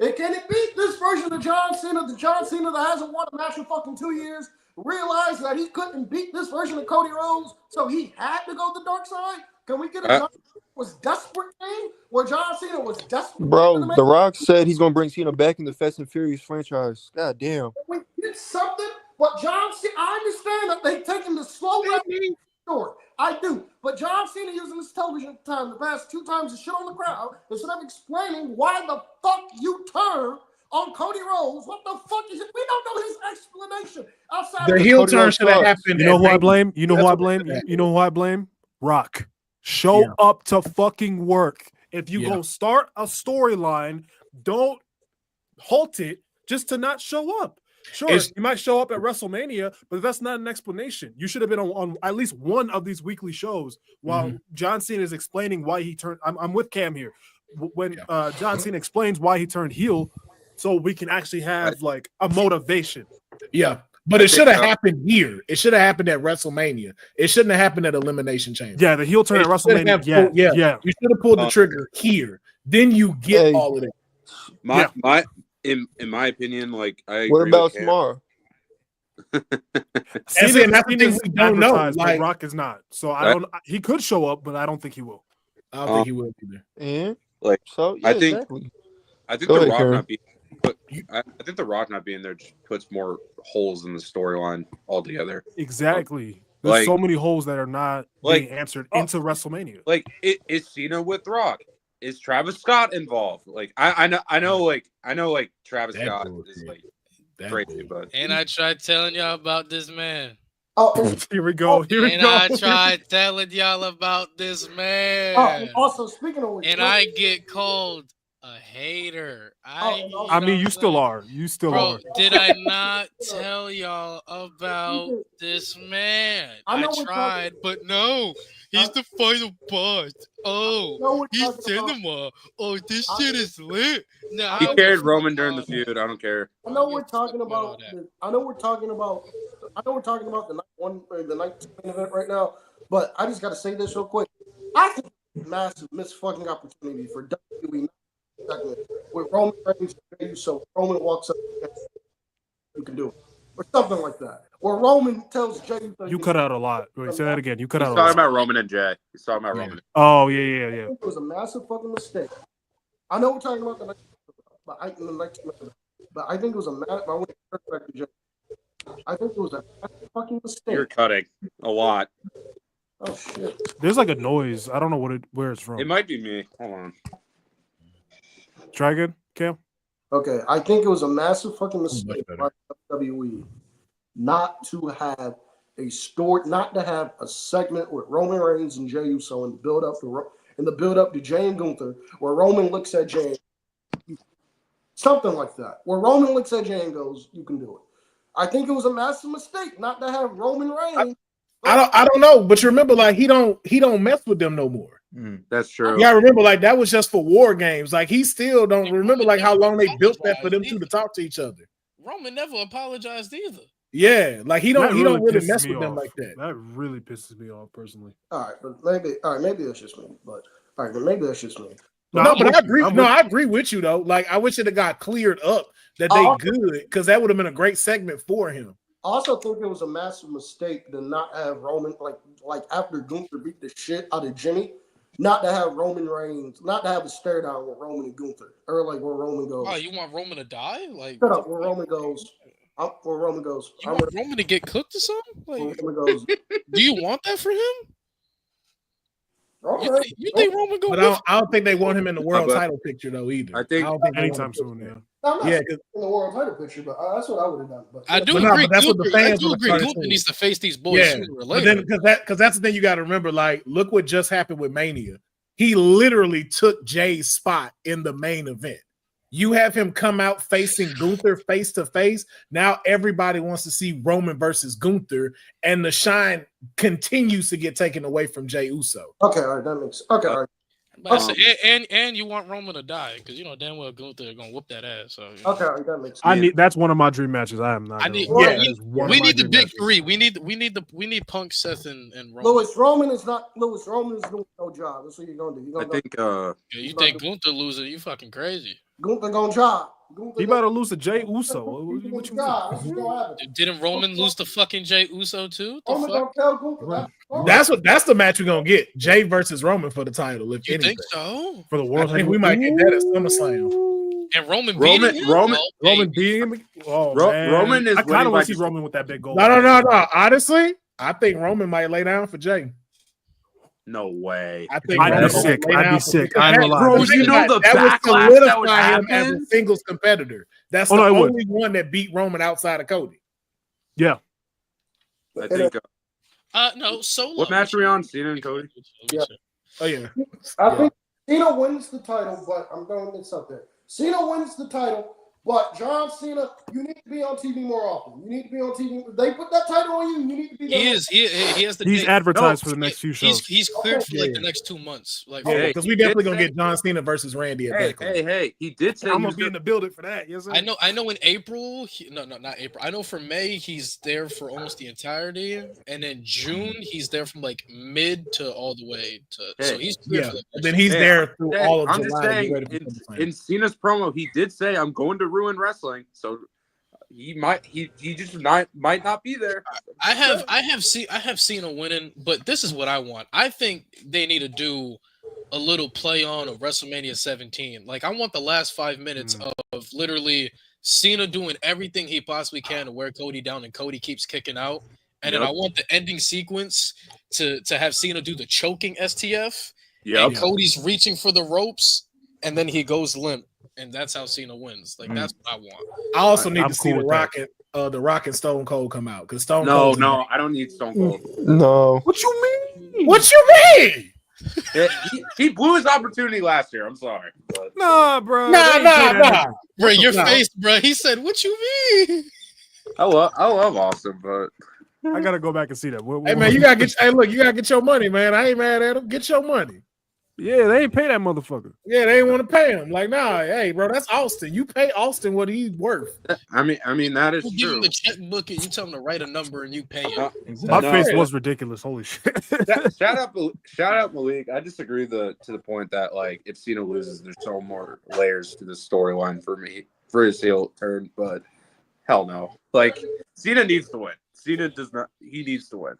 Can it be this version of John Cena, the John Cena that hasn't won a match in fucking 2 years, realized that he couldn't beat this version of Cody Rhodes, so he had to go the dark side? Can we get another was desperate game where John Cena was desperate? Bro, The Rock said he's gonna bring Cena back in the Fast and Furious franchise. God damn. We did something, but John Cena, I understand that they've taken the slow story. I do. But John Cena using his television time the past 2 times to shit on the crowd instead of explaining why the fuck you turned on Cody Rhodes. What the fuck is it? We don't know his explanation outside The of heel Cody turn Rhodes should have sucks. happened. You know at who I Mania. blame? You know who That's I what blame? should have You know who I blame? Rock. Show Yeah. up to fucking work. If you Yeah. go start a storyline, don't halt it just to not show up. Sure, It's- you might show up at WrestleMania, but that's not an explanation. You should have been on at least one of these weekly shows while John Cena is explaining why he turned. I'm with Cam here. When John Cena explains why he turned heel, so we can actually have like a motivation. Yeah. But it should have happened here. It should have happened at WrestleMania. It shouldn't have happened at Elimination Chamber. Yeah, the heel turn It at should WrestleMania. have Yeah, pulled- yeah. You should have pulled the trigger here. Then you get all of it. In my opinion, like I agree What about with Cam. tomorrow? That's the thing we don't know. Advertised, but Like, Rock is not. So I don't. He could show up, but I don't think he will. I don't think he will either. And Like, so yeah, I think exactly. The ahead, Rock Karen. not being, but I think the Rock not being there just puts more holes in the storyline altogether. Exactly. There's Like- so many holes that are not like- being answered into WrestleMania. Like, is Cena with Rock? Is Travis Scott involved? Like, I know, Travis That Scott bullshit. is like That crazy, but And I tried telling y'all about this man. Oh, Here we go. Here we And go. I tried telling y'all about this man. and also speaking of which, And I get called a hater. I mean, you still are. You still Bro, are. did I not tell y'all about this man? I know I we're tried, but no, he's the final boss. Oh, he's cinema. Oh, this shit is lit. Nah, he I carried don't Roman give during a the fuck. feud. I don't care. I know we're talking about. I know we're talking about the night one or the night main event right now. But I just got to say this real quick. I think it's a massive missed fucking opportunity for WWE with Roman Reigns. So Roman walks up, you can do it, or something like that. Or Roman tells Jey, You cut out a lot. Wait, say that again. You cut He's out a talking lot. about Roman and Jay. He's talking about Roman. Oh yeah. It was a massive fucking mistake. I know we're talking about the night, but I think it was a massive. I want to turn back to Jey. I think it was a massive fucking mistake. You're cutting a lot. Oh shit! There's like a noise. I don't know where it's from. It might be me. Hold on. Try again, Cam. Okay, I think it was a massive fucking mistake by WWE not to have not to have a segment with Roman Reigns and Jey Uso in the build up to Jey and Gunther, where Roman looks at Jey, something like that, where Roman looks at Jey and goes, "You can do it." I think it was a massive mistake not to have Roman Reigns. I don't know, but you remember, like he don't mess with them no more. That's true. Yeah, I remember, like that was just for war games. Like he still don't remember, like how long they built that for them two to talk to each other. Roman never apologized either. Yeah, like he don't really pisses mess me with them off. like that. That really pisses me off personally. All right, but maybe that's just me. But all right, but maybe that's just me. No, I'm but with I you. agree. I'm No, with I agree with you though. Like I wish it had got cleared up that they good, because that would have been a great segment for him. I also think it was a massive mistake to not have Roman, like after Gunther beat the shit out of Jimmy, not to have Roman Reigns, not to have a stare down with Roman and Gunther, or like where Roman goes. Oh, you want Roman to die? Like, shut up, where Roman goes. Where Roman goes. You want Roman to get cooked or something? Like, Roman goes. do you want that for him? Okay. You think Roman go? But I don't think they want him in the world but title picture though either. I think don't think they Anytime want him. soon, yeah. I'm not Yeah, in the world title picture, but that's what I would have done. But I do But no, agree. but that's what the Gunther- I fans do would agree. start Gunther saying. needs to face these boys Yeah, sooner or but later. then because that's the thing you got to remember. Like, look what just happened with Mania. He literally took Jay's spot in the main event. You have him come out facing Gunther face to face. Now everybody wants to see Roman versus Gunther, and the shine continues to get taken away from Jey Uso. okay, all right, that makes all right. But I said, and you want Roman to die because you know damn well Gunther gonna whoop that ass. So you know. Okay, all right, that makes sense. That's one of my dream matches. I am not. I gonna need. lie. Yeah, That is one of we my need the dream big matches. three. We need Punk, Seth, and Roman. Lewis Roman is doing no job. That's what you're gonna do. I think Yeah, you think Gunther losing? You fucking crazy. Gunther gonna job. He about to lose to Jay Uso. What you mean? Didn't Roman lose to fucking Jay Uso too? The fuck? That's the match we're gonna get. Jay versus Roman for the title. If You anything. think so? For the world, I think we might get that at SummerSlam. And Roman beating him? Roman beating him. Oh, man. Roman is. I kind of want to see just... Roman with that big goal. No. Honestly, I think Roman might lay down for Jay. No way. I think I'd be sick. I ain't gonna lie. Bro, you know the that backlash would that would solidify him as happen? a singles competitor. That's the only one that beat Roman outside of Cody. Yeah. I think. No, solo. What match are we on? Cena and Cody? Yeah. Oh, yeah. I think Cena wins the title, but I'm throwing this up there. Cena wins the title, but John Cena, you need to be on TV more often. You need to be on TV. They put that title on you. You need to be there. He has the He's date. advertised for the next few shows. He's cleared for like the next 2 months. Like, because we definitely gonna get John Cena versus Randy at Backlash. Hey, he did say I'm gonna be in the building for that. Yes, sir. I know in April, not April. I know for May he's there for almost the entirety, and in June he's there from like mid to all the way to. So he's cleared for the then he's there through all of I'm July. just saying, in Cena's promo, he did say, "I'm going to ruin wrestling." So he just might not be there. I have Cena winning, but this is what I want. I think they need to do a little play on of WrestleMania 17. Like, I want the last 5 minutes of literally Cena doing everything he possibly can to wear Cody down, and Cody keeps kicking out. And then I want the ending sequence to have Cena do the choking STF. And Cody's reaching for the ropes, and then he goes limp, and that's how Cena wins. Like, that's what I want. I also need to see the Rock and Stone Cold come out, because Stone Cold. No, I don't need Stone Cold. No. What you mean? What you mean? He blew his opportunity last year. I'm sorry. But... Nah, bro. Nah. Bro, your face, bro. He said, "What you mean?" I love Austin, but I gotta go back and see that. Hey man, you gotta get your money, man. I ain't mad at him. Get your money. Yeah, they ain't pay that motherfucker. Yeah, they ain't want to pay him. Like, nah, hey, bro, that's Austin. You pay Austin what he's worth. I mean that is You give him the checkbook and you tell him to write a number and you pay him. My face was ridiculous. Holy shit! Shout out Malik. I disagree to the point that, like, if Cena loses, there's so more layers to the storyline for his heel turn. But hell no, like, Cena needs to win. Cena does not. He needs to win.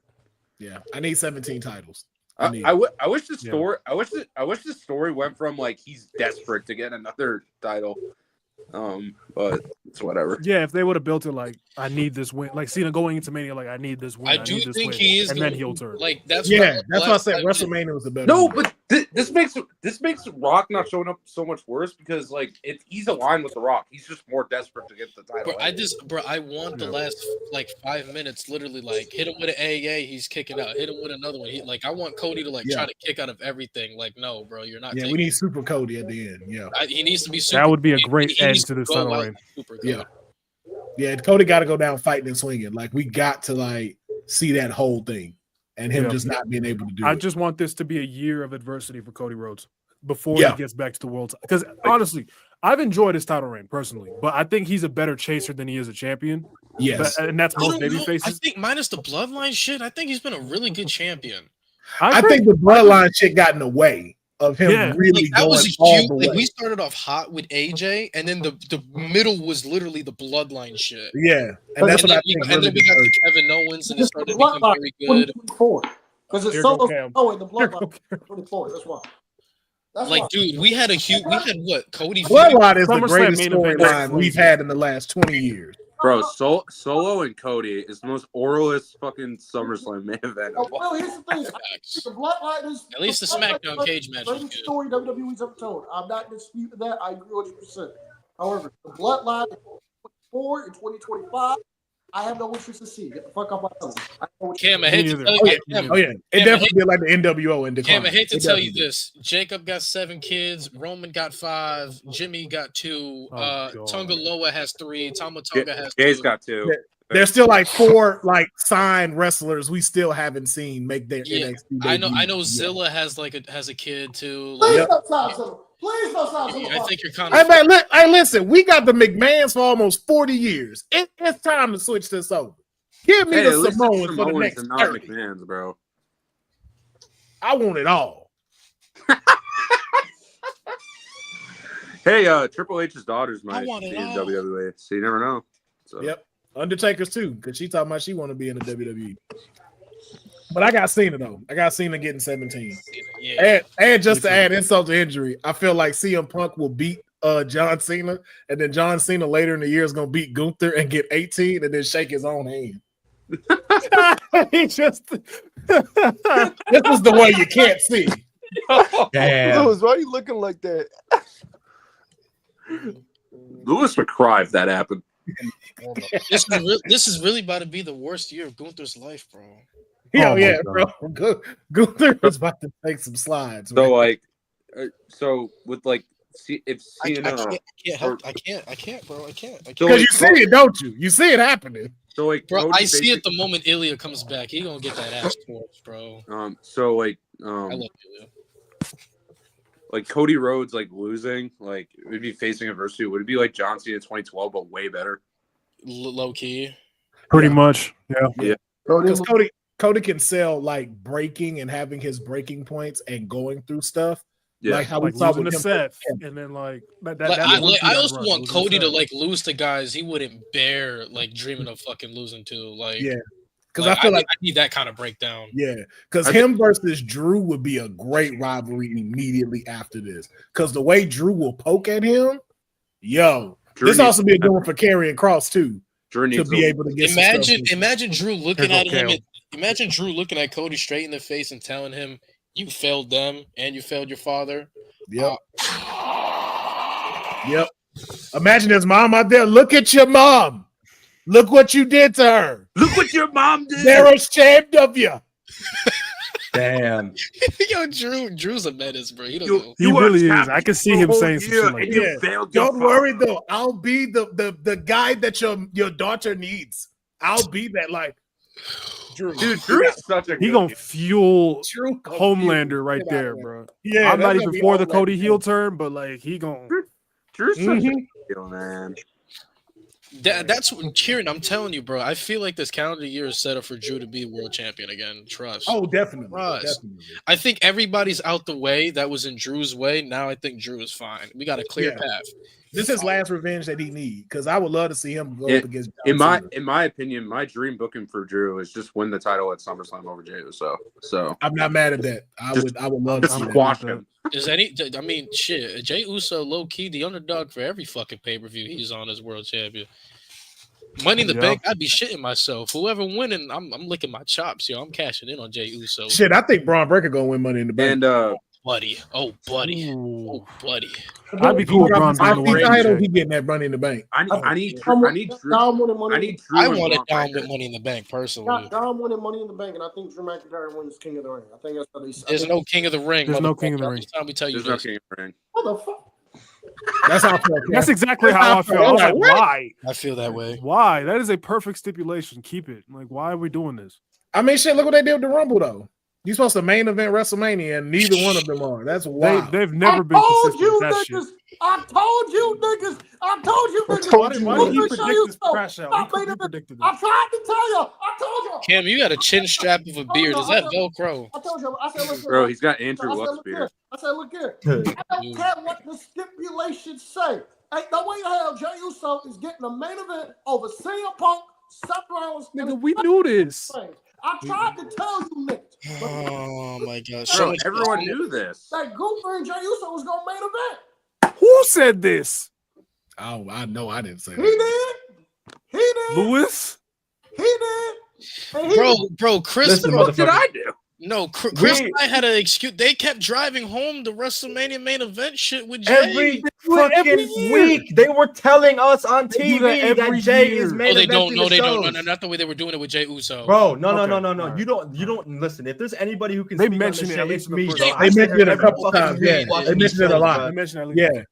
Yeah, I need 17 titles. I wish the story. I wish the story went from, like, he's desperate to get another title. But it's whatever. Yeah, if they would have built it like, I need this win, like Cena going into Mania, like, I need this win. I do think he is, and then he'll turn. Like, that's why I said WrestleMania was the better. No, but this makes Rock not showing up so much worse, because, like, he's aligned with the Rock. He's just more desperate to get the title. I want the last, like, 5 minutes, literally, like, hit him with an AA, he's kicking out. Hit him with another one. I want Cody to, like, try to kick out of everything. Like, no, bro, you're not. Yeah, we need Super Cody at the end. Yeah, he needs to be super. That would be a great end to this title reign. Yeah, Cody got to go down fighting and swinging. Like, we got to, like, see that whole thing, and him just not being able to do it. I just want this to be a year of adversity for Cody Rhodes before he gets back to the world. Because honestly, I've enjoyed his title reign personally, but I think he's a better chaser than he is a champion. Yes, and that's most baby faces. I think minus the bloodline shit, I think he's been a really good champion. I think the bloodline shit got in the way of him really going all the way. We started off hot with AJ, and then the middle was literally the bloodline shit. Yeah, and that's what I think. And then we got to Kevin Owens, and it started to become very good. Because it's so in the bloodline 24. That's why. Dude, we had what? Cody. Bloodline is the greatest storyline we've had in the last 20 years. Bro, Solo and Cody is the most oralist fucking SummerSlam main event. Well, here's the thing. The Bloodline is at least the SmackDown cage match was good. Story WWE's ever told. I'm not disputing that. I agree 100%. However, the Bloodline is 2024 and 2025. I have no interest to see. Get the fuck off my phone. Cam, I hate to tell you. It definitely did like the NWO in decline. Cam, I hate to tell you this. Jacob got 7 kids. Roman got 5. Jimmy got 2. Tonga Loa has 3. Tama Tonga has 2. Jay's got 2. There's still like 4 like signed wrestlers we still haven't seen make their NXT debut. I know Zilla has a kid too. Please don't stop Zilla. Please don't stop Zilla. I think you're kind of. Hey, listen, we got the McMahons for almost 40 years. It's time to switch this over. Give me the Samoans for the next 30. McMahons, bro. I want it all. Hey, Triple H's daughters might want it be in all. WWE, so you never know. So. Yep. Undertaker's too, because she talking about she want to be in the WWE. But I got Cena though. I got Cena getting 17. Yeah. And just to add insult to injury, I feel like CM Punk will beat John Cena, and then John Cena later in the year is gonna beat Gunther and get 18 and then shake his own hand. He just This is the way you can't see. Damn. Lewis, why are you looking like that? Lewis would cry if that happened. This is really about to be the worst year of Gunther's life, bro. Hell Oh my yeah, God. bro. Gunther is about to take some slides. So man. like, so with like, if I Cena, can't help. I can't, bro. I can't. So, Because you see it, don't you? You see it happening. so like, Bro, Cody I see it the moment Ilya comes back. He gonna get that ass torched, bro. So like, I love Ilya. like Cody Rhodes like losing, like it would be facing adversity. Would it be like John Cena 2012, but way better? Low key. pretty Yeah. much. Yeah. Because Cody can sell like breaking and having his breaking points and going through stuff. Yeah, Like how Like we saw losing with to him. Seth, and then like Like, that's I, one like, thing I I'd also run, want losing to Cody to Seth. like lose to guys he wouldn't bear like dreaming of fucking losing to. Like, Yeah. Because like, I feel like I need that kind of breakdown. yeah, because him versus Drew would be a great rivalry immediately after this. Because the way Drew will poke at him, this also be a good one for Karrion Kross too. Drew To needs be able to get Imagine Drew looking Here's at him. okay. Imagine Drew looking at Cody straight in the face and telling him, "You failed them, and you failed your father." Yep. Yep. Imagine his mom out there. Look at your mom. Look what you did to her. Look what your mom did. They're ashamed of you. Damn. Yo, Drew's a menace, bro. He don't You- know. He You were really is. champion I can see for a him whole saying some year, shit like and that. you Yeah. failed your Don't worry father. though. I'll be the guy that your daughter needs. I'll be that. Like Drew. Dude, Drew is such a He good gonna dude. Drew fuel confused Homelander right the shit out there, of him. bro. Yeah, I'm that's not gonna even be for the Homelander. Cody heel turn, but like he gonna. Drew's such a Mhm. good deal, man. That's what Kieran. I'm telling you, bro. I feel like this calendar year is set up for Drew to be world champion again. Trust. Oh, definitely. Trust. Definitely. I think everybody's out the way that was in Drew's way. Now I think Drew is fine. We got a clear Yeah. path. This is last revenge that he needs because I would love to see him go It- up against In John my Cena. opinion, my dream booking for Drew is just win the title at SummerSlam over Jey Uso. So I'm not mad at that. I Just- would love to just see that. squash that. him. Is any? I mean, shit. Jey Uso, low key, the underdog for every fucking pay per view he's on as world champion. Money in the Yeah. Bank, I'd be shitting myself. Whoever winning, I'm licking my chops, yo. I'm cashing in on Jey Uso. Shit, I think Braun Breaker gonna win Money in the Bank. And Buddy. Oh, buddy. Ooh. Oh, buddy. I'd be cool with Braun being the one. title, he getting that Money in the Bank. I need Dom Drew. winning money. I need Drew. I and wanted Braun Dom Breaker. with Money in the Bank, personally. Got Dom winning Money in the Bank, and I think Drew McIntyre wins King of the Ring. I think that's what they said. There's no King of the Ring. There's no King of the motherfucker. Ring. Every time we tell you There's no this. King of the Ring. What the fuck? That's how I feel. That's exactly how I feel. I was like, why? I feel that way. Why? That is a perfect stipulation. Keep it. Like, why are we doing this? I mean, shit. Look what they did with the Rumble, though. You're supposed to main event WrestleMania, and neither one of them are. That's wild. They've never been consistent with that shit. I told you niggas. I told you niggas. told you. Why did he Gunther predict show this you crash out? Stop He making it. predicted I this. tried to tell you. I told you. Cam, you got a chin strap of a beard. Is that Velcro? I told you. I said, look Bro, here. he's got Andrew I said, Luck's look here. beard. I said, look here. I don't care what the stipulations say. Ain't no way in hell Jey Uso is getting a main event over CM Punk, Seth Rollins. Nigga, we knew this. I tried to tell you niggas. Oh my gosh. Bro, everyone knew this. That Gunther and Jey Uso was going to main event. Who said this? Oh, I know I didn't say He that. did. He did. Lewis? He did. And he Bro, Chris. Listen, What did motherfucker. I do? No, Chris We- and I had an excuse. They kept driving home the WrestleMania main event shit with Jay. Every fucking week, they were telling us on They do that TV that every Jay year. is No, main they don't. eventing No, the they don't. shows. No, not the way they were doing it with Jey Uso. Bro, no. Okay, You alright. You don't listen. If there's anybody who can They speak on mention this it at shit, least it's in the me, first bro. time. I They sit mentioned here it a every couple fucking times. week Yeah, watching they these mentioned it a shows, lot. I bro. mentioned at least. Yeah.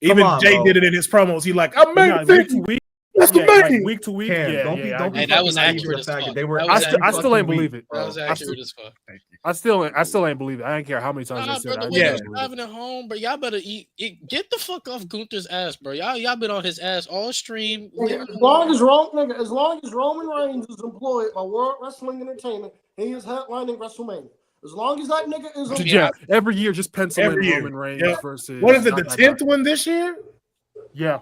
Even on, Jay bro. did it in his promos. He like, I'm Yeah, making week to week. That's Yeah, like amazing. week to week. Cam, Yeah, don't yeah, be I don't be get Hey, that it. was fucking naive to accurate the as fact that fuck. they were. That I was still accurate. ain't believe it. That was I accurate as fuck. I still ain't believe it. I didn't care how many times Nah, they bro, said the it. way I they're didn't believe driving it home, bro. Y'all better get the fuck off Gunther's ass, bro. Y'all been on his ass all stream. As long as Roman Reigns is employed by World Wrestling Entertainment, he is headlining WrestleMania. As long as that nigga is on Yeah, every year just pencil Every in year. Roman Reigns Yep. versus. What is it? not The that 10th guy. one this year? Yeah.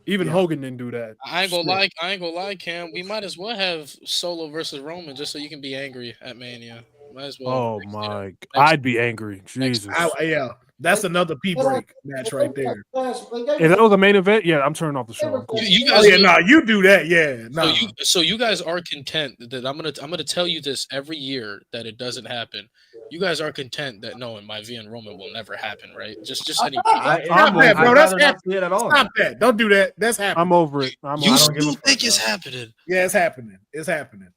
Even Hogan didn't do that. I ain't gonna lie, Cam. We might as well have Solo versus Roman just so you can be angry at Mania. Might as well. Oh my! I'd be angry. Jesus. Yeah, that's another P break match right there. If that was a main event, yeah, I'm turning off the show. I'm cool. You Oh guys, yeah, no, you do that, yeah. No. So you guys are content that I'm gonna tell you this every year that it doesn't happen. You guys are content that knowing my V and Roman will never happen, right? Just any. Stop that, bro. That's happening. Stop that. Don't do that. That's happening. I'm over it. You still think it's happening? Yeah, it's happening. It's happening.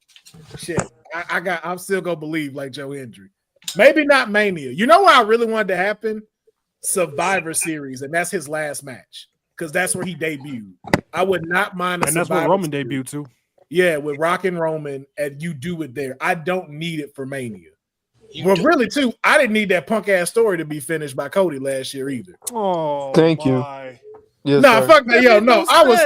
Shit, I'm still gonna believe like Joe Hendry. Maybe not Mania. You know what I really wanted to happen? Survivor Series, and that's his last match because that's where he debuted. I would not mind. And that's where Roman debuted too. Yeah, with Rock and Roman, and you do it there. I don't need it for Mania. Well, really, too, I didn't need that punk ass story to be finished by Cody last year either. Oh, thank you. Yes, nah, sir. fuck that. Yo, no, I was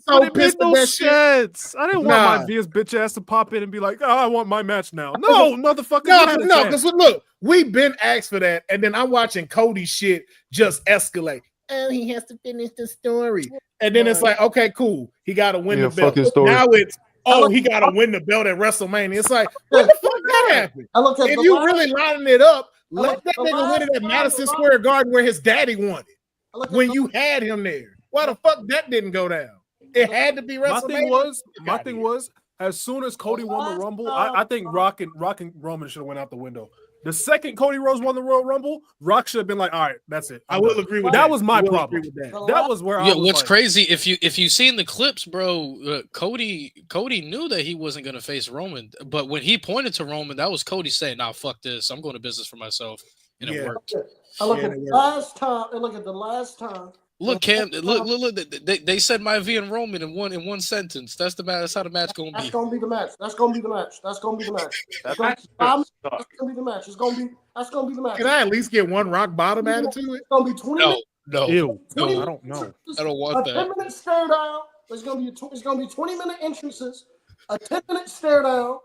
so pissed at that shit. I didn't want my Via's bitch ass to pop in and be like, "Oh, I want my match now." No, motherfucker. No, because look, we've been asked for that, and then I'm watching Cody's shit just escalate. Oh, he has to finish the story, and then it's like, okay, cool, he got to win the belt. Now it's he got to win the belt at WrestleMania. It's like, what the fuck that happened? If you really lining it up, let that nigga win it at Madison Square Garden where his daddy won it. When you had him there, why the fuck that didn't go down? It had to be WrestleMania. My thing was, as soon as Cody won the Rumble, I think Rock and Roman should have went out the window. The second Cody Rhodes won the Royal Rumble, Rock should have been like, "All right, that's it." I will agree with that. That was my problem. That was where I was what's like, crazy if you seen the clips, bro, Cody knew that he wasn't gonna face Roman, but when he pointed to Roman, that was Cody saying, "Nah, fuck this, I'm going to business for myself," and it worked. I look at the last time. And look at the last time. Look, Cam. Look. They said my V and Roman in one sentence. That's the match. That's how the match gonna be. That's gonna be the match. That's gonna be the match. That's gonna be the match. That's gonna be the match. That's gonna be the match. Can I at least get one rock bottom added to it? It's gonna be 20 minutes. No. Ew. No, I don't know. I don't want a that. 10-minute stare down. It's gonna be 20-minute entrances. A 10-minute stare down.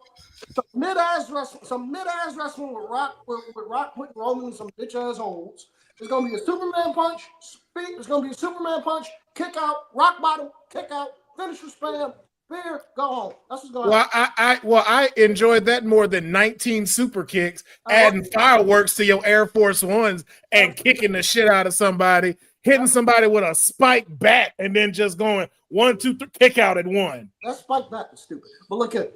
Some mid-ass wrestling with Rock putting Roman in some bitch ass holds. It's gonna be a Superman punch. It's gonna be a Superman punch. Kick out. Rock bottom. Kick out. Finisher spam. Beer. Go home. That's what's going on. I enjoyed that more than 19 super kicks, adding fireworks to your Air Force Ones and kicking the shit out of somebody, hitting somebody with a spike bat, and then just going 1, 2, 3, kick out at one. That spike bat is stupid. But look at.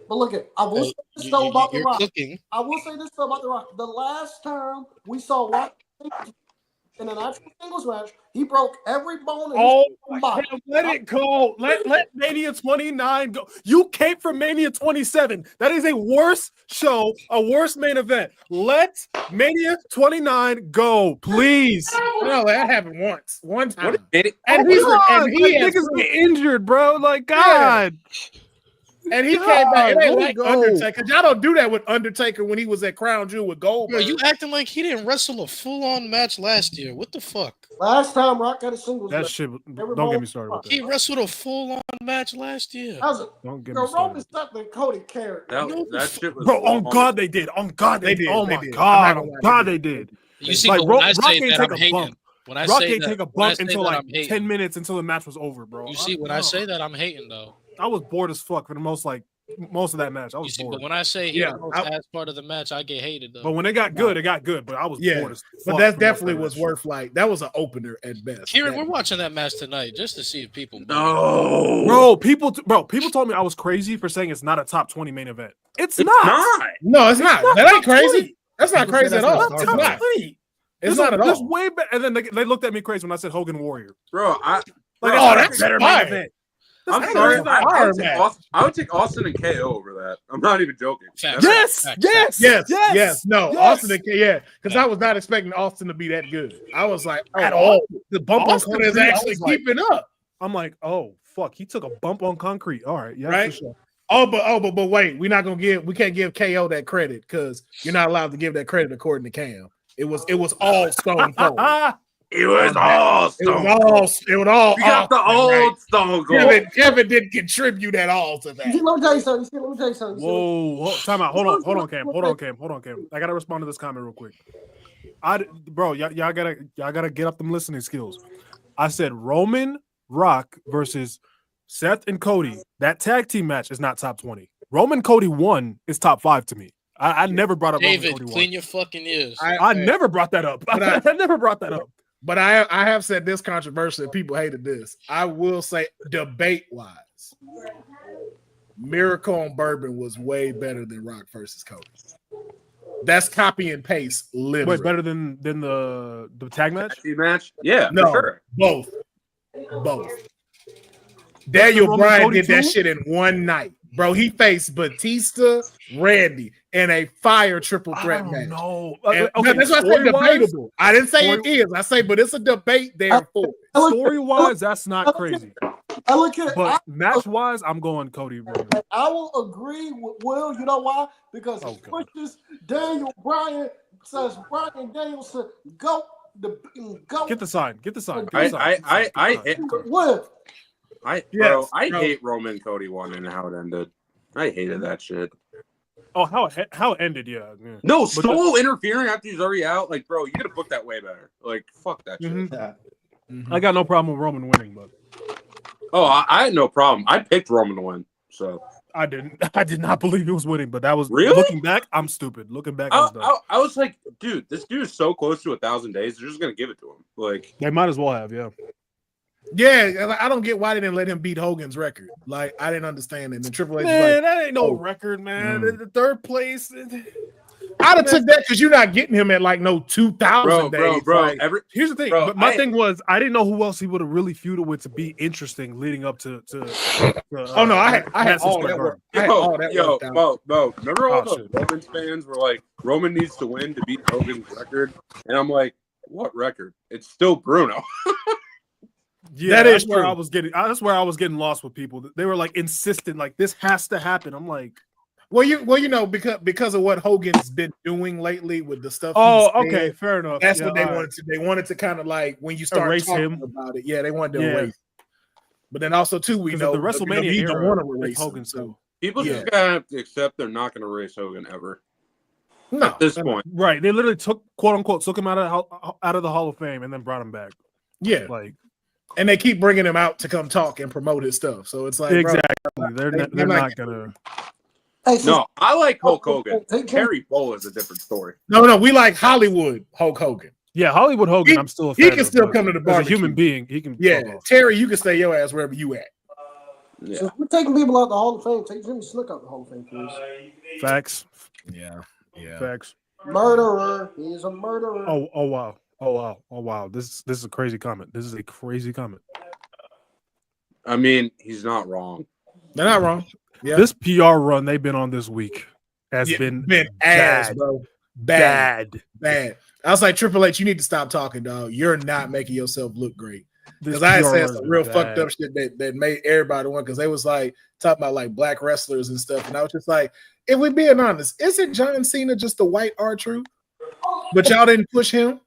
I will say this though about the Rock. I will say this though about the Rock. The last time we saw Rock in an actual singles match, he broke every bone in his body. Let it go. Let Mania 29 go. You came from Mania 27. That is a worse show, a worse main event. Let Mania 29 go, please. No, that happened one time. And he niggas get injured, bro. Like, God. Yeah. And he came back. It ain't like Undertaker. Y'all don't do that with Undertaker when he was at Crown Jewel with Goldberg. Bro, you acting like he didn't wrestle a full-on match last year. What the fuck? Last time Rock got a singles that match. Shit. Don't get me started with that. He wrestled a full-on match last year. Don't get me started. Roman something Cody carried. That shit was. Bro, on God they did. On God they did. Oh my God. On God they did. You see, like, when I say that, I'm hating. When I Rock ain't take a bump until like 10 minutes until the match was over, bro. You see, when I say that, I'm hating though. I was bored as fuck for the most of that match. I was bored. But when I say that's part of the match, I get hated though. But when it got good, it got good. But I was bored as fuck. But that definitely was worth that was an opener at best. Kieran, we're watching that match tonight just to see if people. No, bro. People told me I was crazy for saying it's not a top 20 main event. It's not. No, it's not. That ain't crazy. That's not crazy at all. It's not. It's not at all. It's way better. And then they looked at me crazy when I said Hogan Warrior. Bro, that's better main event. I'm sorry. I would take Austin and KO over that. I'm not even joking. Yes. No, Austin and KO. Because I was not expecting Austin to be that good. I was like, at all. The bump on concrete is actually keeping up. I'm like, oh fuck, he took a bump on concrete. All right, yeah, right. For sure. But wait, we can't give KO that credit because you're not allowed to give that credit according to Cam. It was all Stone Cold. It was all Stone Cold. It was all. We got the old Stone Cold. Kevin didn't contribute at all to that. Let me tell you something. Let me tell you something. Whoa, time out. Hold on, Cam. I gotta respond to this comment real quick. Y'all gotta get up them listening skills. I said Roman, Rock versus Seth and Cody. That tag team match is not top 20. Roman Cody 1 is top 5 to me. I never brought up David, Roman Cody 1. clean your fucking ears. I never brought that up. I never brought that up. But I have said this controversially. People hated this. I will say, debate-wise, Miracle on Bourbon was way better than Rock versus Cody. That's copy and paste, literally. Wait, better than the tag match? Tag match? Yeah, no, for sure. Both. Daniel Bryan did that too? shit in one night. Bro, he faced Batista, Randy, in a fire triple threat match. No, Okay, that's why I said debatable. I didn't say it is. I say, but it's a debate there for it. Story-wise, that's not crazy. I look at But match-wise, I'm going Cody. I will agree with Will. You know why? Because he pushes Daniel Bryan, says Bryan Danielson, go. Get the sign. I hate Roman Cody 1 and how it ended. I hated that shit. Oh, how it ended, yeah. No, Solo interfering after he's already out. Like, bro, you could have booked that way better. Like, fuck that shit. Mm-hmm. I got no problem with Roman winning, but I had no problem. I picked Roman to win, so I did not believe he was winning, but that was really looking back. I'm stupid. Looking back, I was like, dude, this dude is so close to 1,000 days. They're just gonna give it to him. Like, they might as well have, yeah. Yeah, I don't get why they didn't let him beat Hogan's record. Like, I didn't understand it. And Triple H, man, that ain't no record, man. The third place. I'd have took that because you're not getting him at like no 2,000 days. Bro. Like, here's the thing. But my thing was, I didn't know who else he would have really feuded with to be interesting leading up to oh no, I had all that work. Yo, Mo, remember all the Roman fans were like, Roman needs to win to beat Hogan's record, and I'm like, what record? It's still Bruno. Yeah, that's where I was getting. That's where I was getting lost with people. They were like insistent, like this has to happen. I'm like, well, you know, because of what Hogan's been doing lately with the stuff. Oh, okay, fair enough. That's what they wanted to. They wanted to kind of like when you start erase talking him about it. Yeah, they wanted to erase. But then also too, we know the WrestleMania you don't want to era erase Hogan. So people just gotta have to accept they're not gonna erase Hogan ever. No, at this point, right? They literally took quote unquote took him out of the Hall of Fame and then brought him back. Yeah, like. And they keep bringing him out to come talk and promote his stuff. So it's like, exactly, bro, they're not gonna. No, I like Hulk Hogan. Terry Bowl is a different story. No, we like Hollywood Hulk Hogan. Yeah, Hollywood Hogan. I'm still a fan he can of, still come to the barbecue. As a human being, he can. Yeah, Terry, you can stay your ass wherever you at. Yeah. So we're taking people out the Hall of Fame. Take Jimmy Snuka out the Hall of Fame, please. Facts. Yeah. Facts. Murderer. He is a murderer. Oh wow. This is a crazy comment. This is a crazy comment. I mean, he's not wrong. They're not wrong. Yeah. This PR run they've been on this week has been ass, bad, bro. Bad. I was like, Triple H, you need to stop talking, dog. You're not making yourself look great. Because I had said some real fucked up shit that made everybody want, because they was like talking about like black wrestlers and stuff. And I was just like, if we're being honest, isn't John Cena just the white R-Truth? But y'all didn't push him.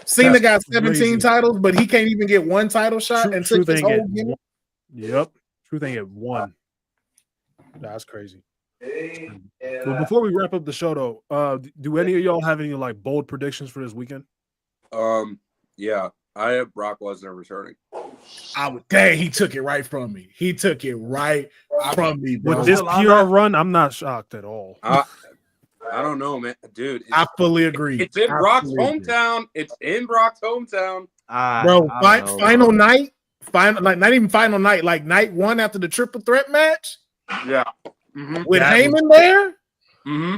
Cena got 17 titles, but he can't even get one title shot and took his whole game. Yep. Truth ain't get one. That's crazy. Well, before we wrap up the show, though, do any of y'all have any like bold predictions for this weekend? Yeah, I have Brock Lesnar returning. Dang, he took it right from me. He took it right from me, bro. With this PR run, I'm not shocked at all. I don't know, man, dude. I fully agree. It's in Brock's hometown. It's in Brock's hometown, bro. Final night, not even final night, like night one after the triple threat match. Yeah, with Heyman there. Mm-hmm.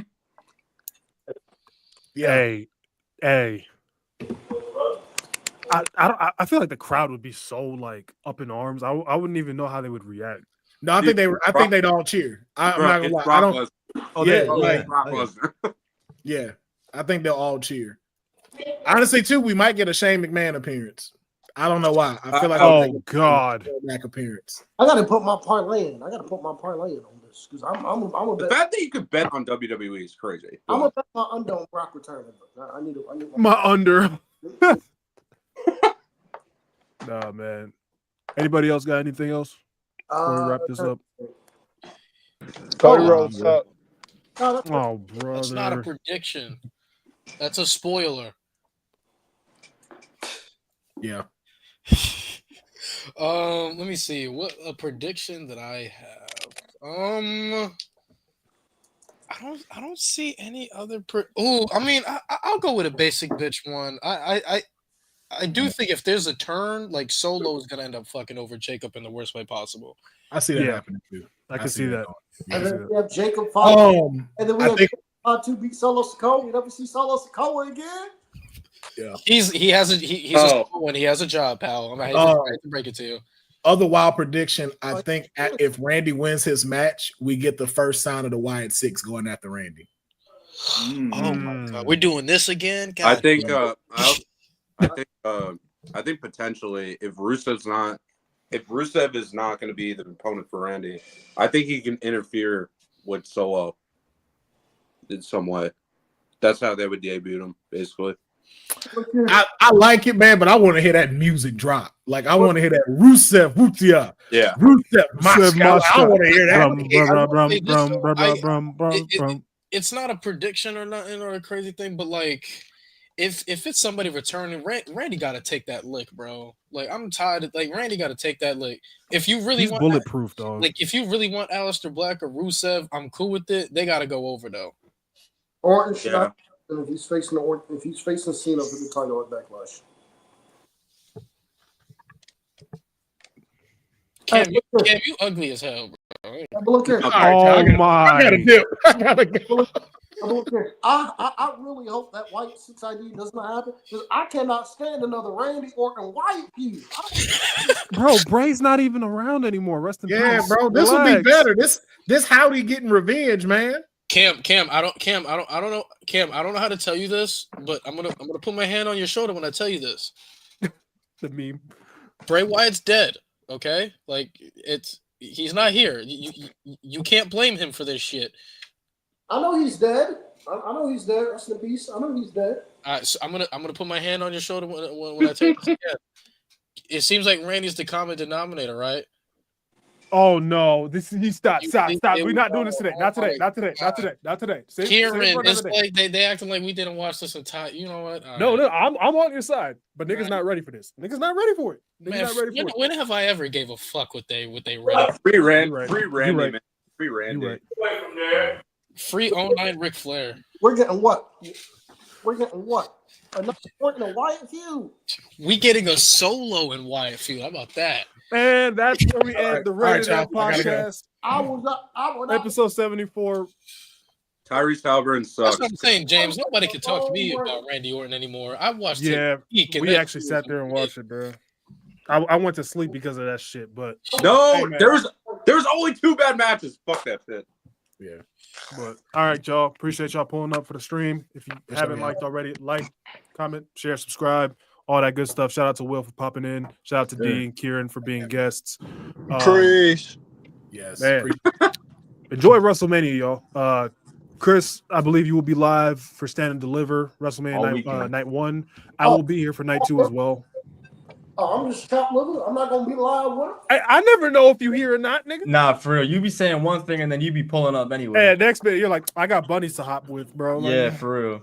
Yeah. Hey. I feel like the crowd would be so like up in arms. I wouldn't even know how they would react. No, I think they'd all cheer. I'm not gonna lie. I don't. Brock Lesnar. Yeah, I think they'll all cheer. Honestly, too, we might get a Shane McMahon appearance. I don't know why. I feel like God, back appearance. I gotta put my parlay in. On this because I'm a the fact that you could bet on WWE is crazy. I'm a bet my under on Brock returning. I need my under. Nah, man. Anybody else got anything else before we wrap this up? Cody Oh, Rhodes up. Oh, that's not a brother. prediction. That's a spoiler. Yeah. Let me see. What a prediction that I have. I don't see any other. I mean, I'll go with a basic bitch one. I do think if there's a turn, like Solo is gonna end up fucking over Jacob in the worst way possible. I see that Yeah. happening too. I can see that. And Yeah. then we have Jacob Fatu. And then we I have think Fatu beat Solo Sikoa. We never see Solo Sikoa again. He's a Samoan. He has a job, pal. I hate to break it to you. other wild prediction. I think if Randy wins his match, we get the first sign of the Wyatt Six going after Randy. Oh my god, we're doing this again. God, I think. I think potentially if Rusev is not going to be the opponent for Randy, I think he can interfere with Solo in some way. That's how they would debut him, basically. I like it, man, but I want to hear that music drop. Like I want to hear that Rusev Wutia. Yeah. Rusev Moscow. I want to hear that. It's not a prediction or nothing or a crazy thing, but like if it's somebody returning, Randy got to take that lick, bro. Like I'm tired of Randy got to take that lick. If you really want bulletproof, dog. Like if you really want Aleister Black or Rusev, I'm cool with it. They got to go over though. Orton should not. If he's facing Cena for the title at Backlash. Cam, you ugly as hell, bro. Look here. I gotta dip. I gotta go. Look here. I really hope that White 6 ID does not happen because I cannot stand another Randy Orton Wyatt feud. Bro, Bray's not even around anymore. Rest in peace. Bro. This will be better. This Howdy getting revenge, man. Cam, I don't know. Cam, I don't know how to tell you this, but I'm gonna put my hand on your shoulder when I tell you this. The meme. Bray Wyatt's dead. Okay, like he's not here. You can't blame him for this shit. I know he's dead. I know he's dead. Rest in peace. I know he's dead. So I'm gonna put my hand on your shoulder when I tell you this again. It seems like Randy's the common denominator, right? Oh no! Stop! We're not doing this today. Not today. Kieran, it's like they acting like we didn't watch this entire. You know what? No, I'm on your side, but niggas not ready for this. Niggas not ready for it. When have I ever gave a fuck what they ready? Free Randy, man. Free Randy. Right. Free 09 Ric Flair. We're getting what? Another point in a Wyatt feud. We getting a Solo in Wyatt feud. How about that? And that's where we end the Rated R podcast. I was episode 74. Tyrese Halliburton sucks. That's what I'm saying, James. Nobody can talk to me about Randy Orton anymore. I watched it. Yeah, we actually sat there and watched it, bro. I went to sleep because of that shit, but no, there's only 2 bad matches. Fuck that shit. Yeah. But all right, y'all. Appreciate y'all pulling up for the stream. If you haven't liked already, like, comment, share, subscribe, all that good stuff. Shout out to Will for popping in. Shout out to D and Kieran for being guests. Khris. Yes. Man. Enjoy WrestleMania, y'all. Khris, I believe you will be live for Stand and Deliver WrestleMania night 1. I will be here for night 2 as well. I'm just top living. I'm not gonna be live with him. I never know if you here or not, nigga. Nah, for real. You be saying one thing and then you be pulling up anyway. Yeah, next bit you're like, I got bunnies to hop with, bro. Like, yeah, for real.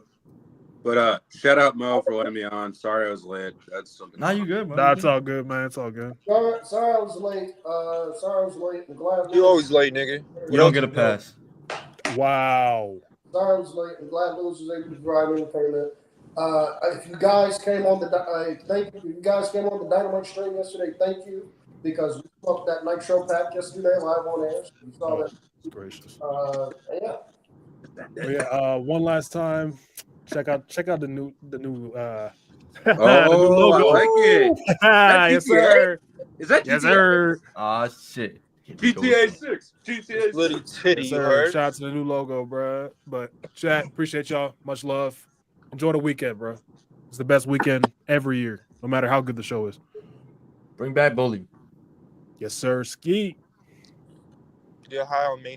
But shout out Mo for letting me on. Sorry I was late. That's something. Nah, you good, man. Nah, it's all good, man. It's all good. Sorry I was late. I'm glad You always late, nigga. You don't get a pass. Wow. Sorry I was late. I'm glad Lewis was able to provide entertainment. If you guys came on the Dynamite stream yesterday, thank you, because we smoked that Nitro pack yesterday live on air. So we saw that. Gracious. Yeah. One last time, check out the new the new logo. I like it. Yes, sir. Is that yes, sir? Ah, shit. GTA 6. GTA Little 6. titty, Yes, you sir. heard? Shout out to the new logo, bro. But chat, appreciate y'all. Much love. Enjoy the weekend, bro. It's the best weekend every year, no matter how good the show is. Bring back Bully. Yes, sir. Ski. You're high on me.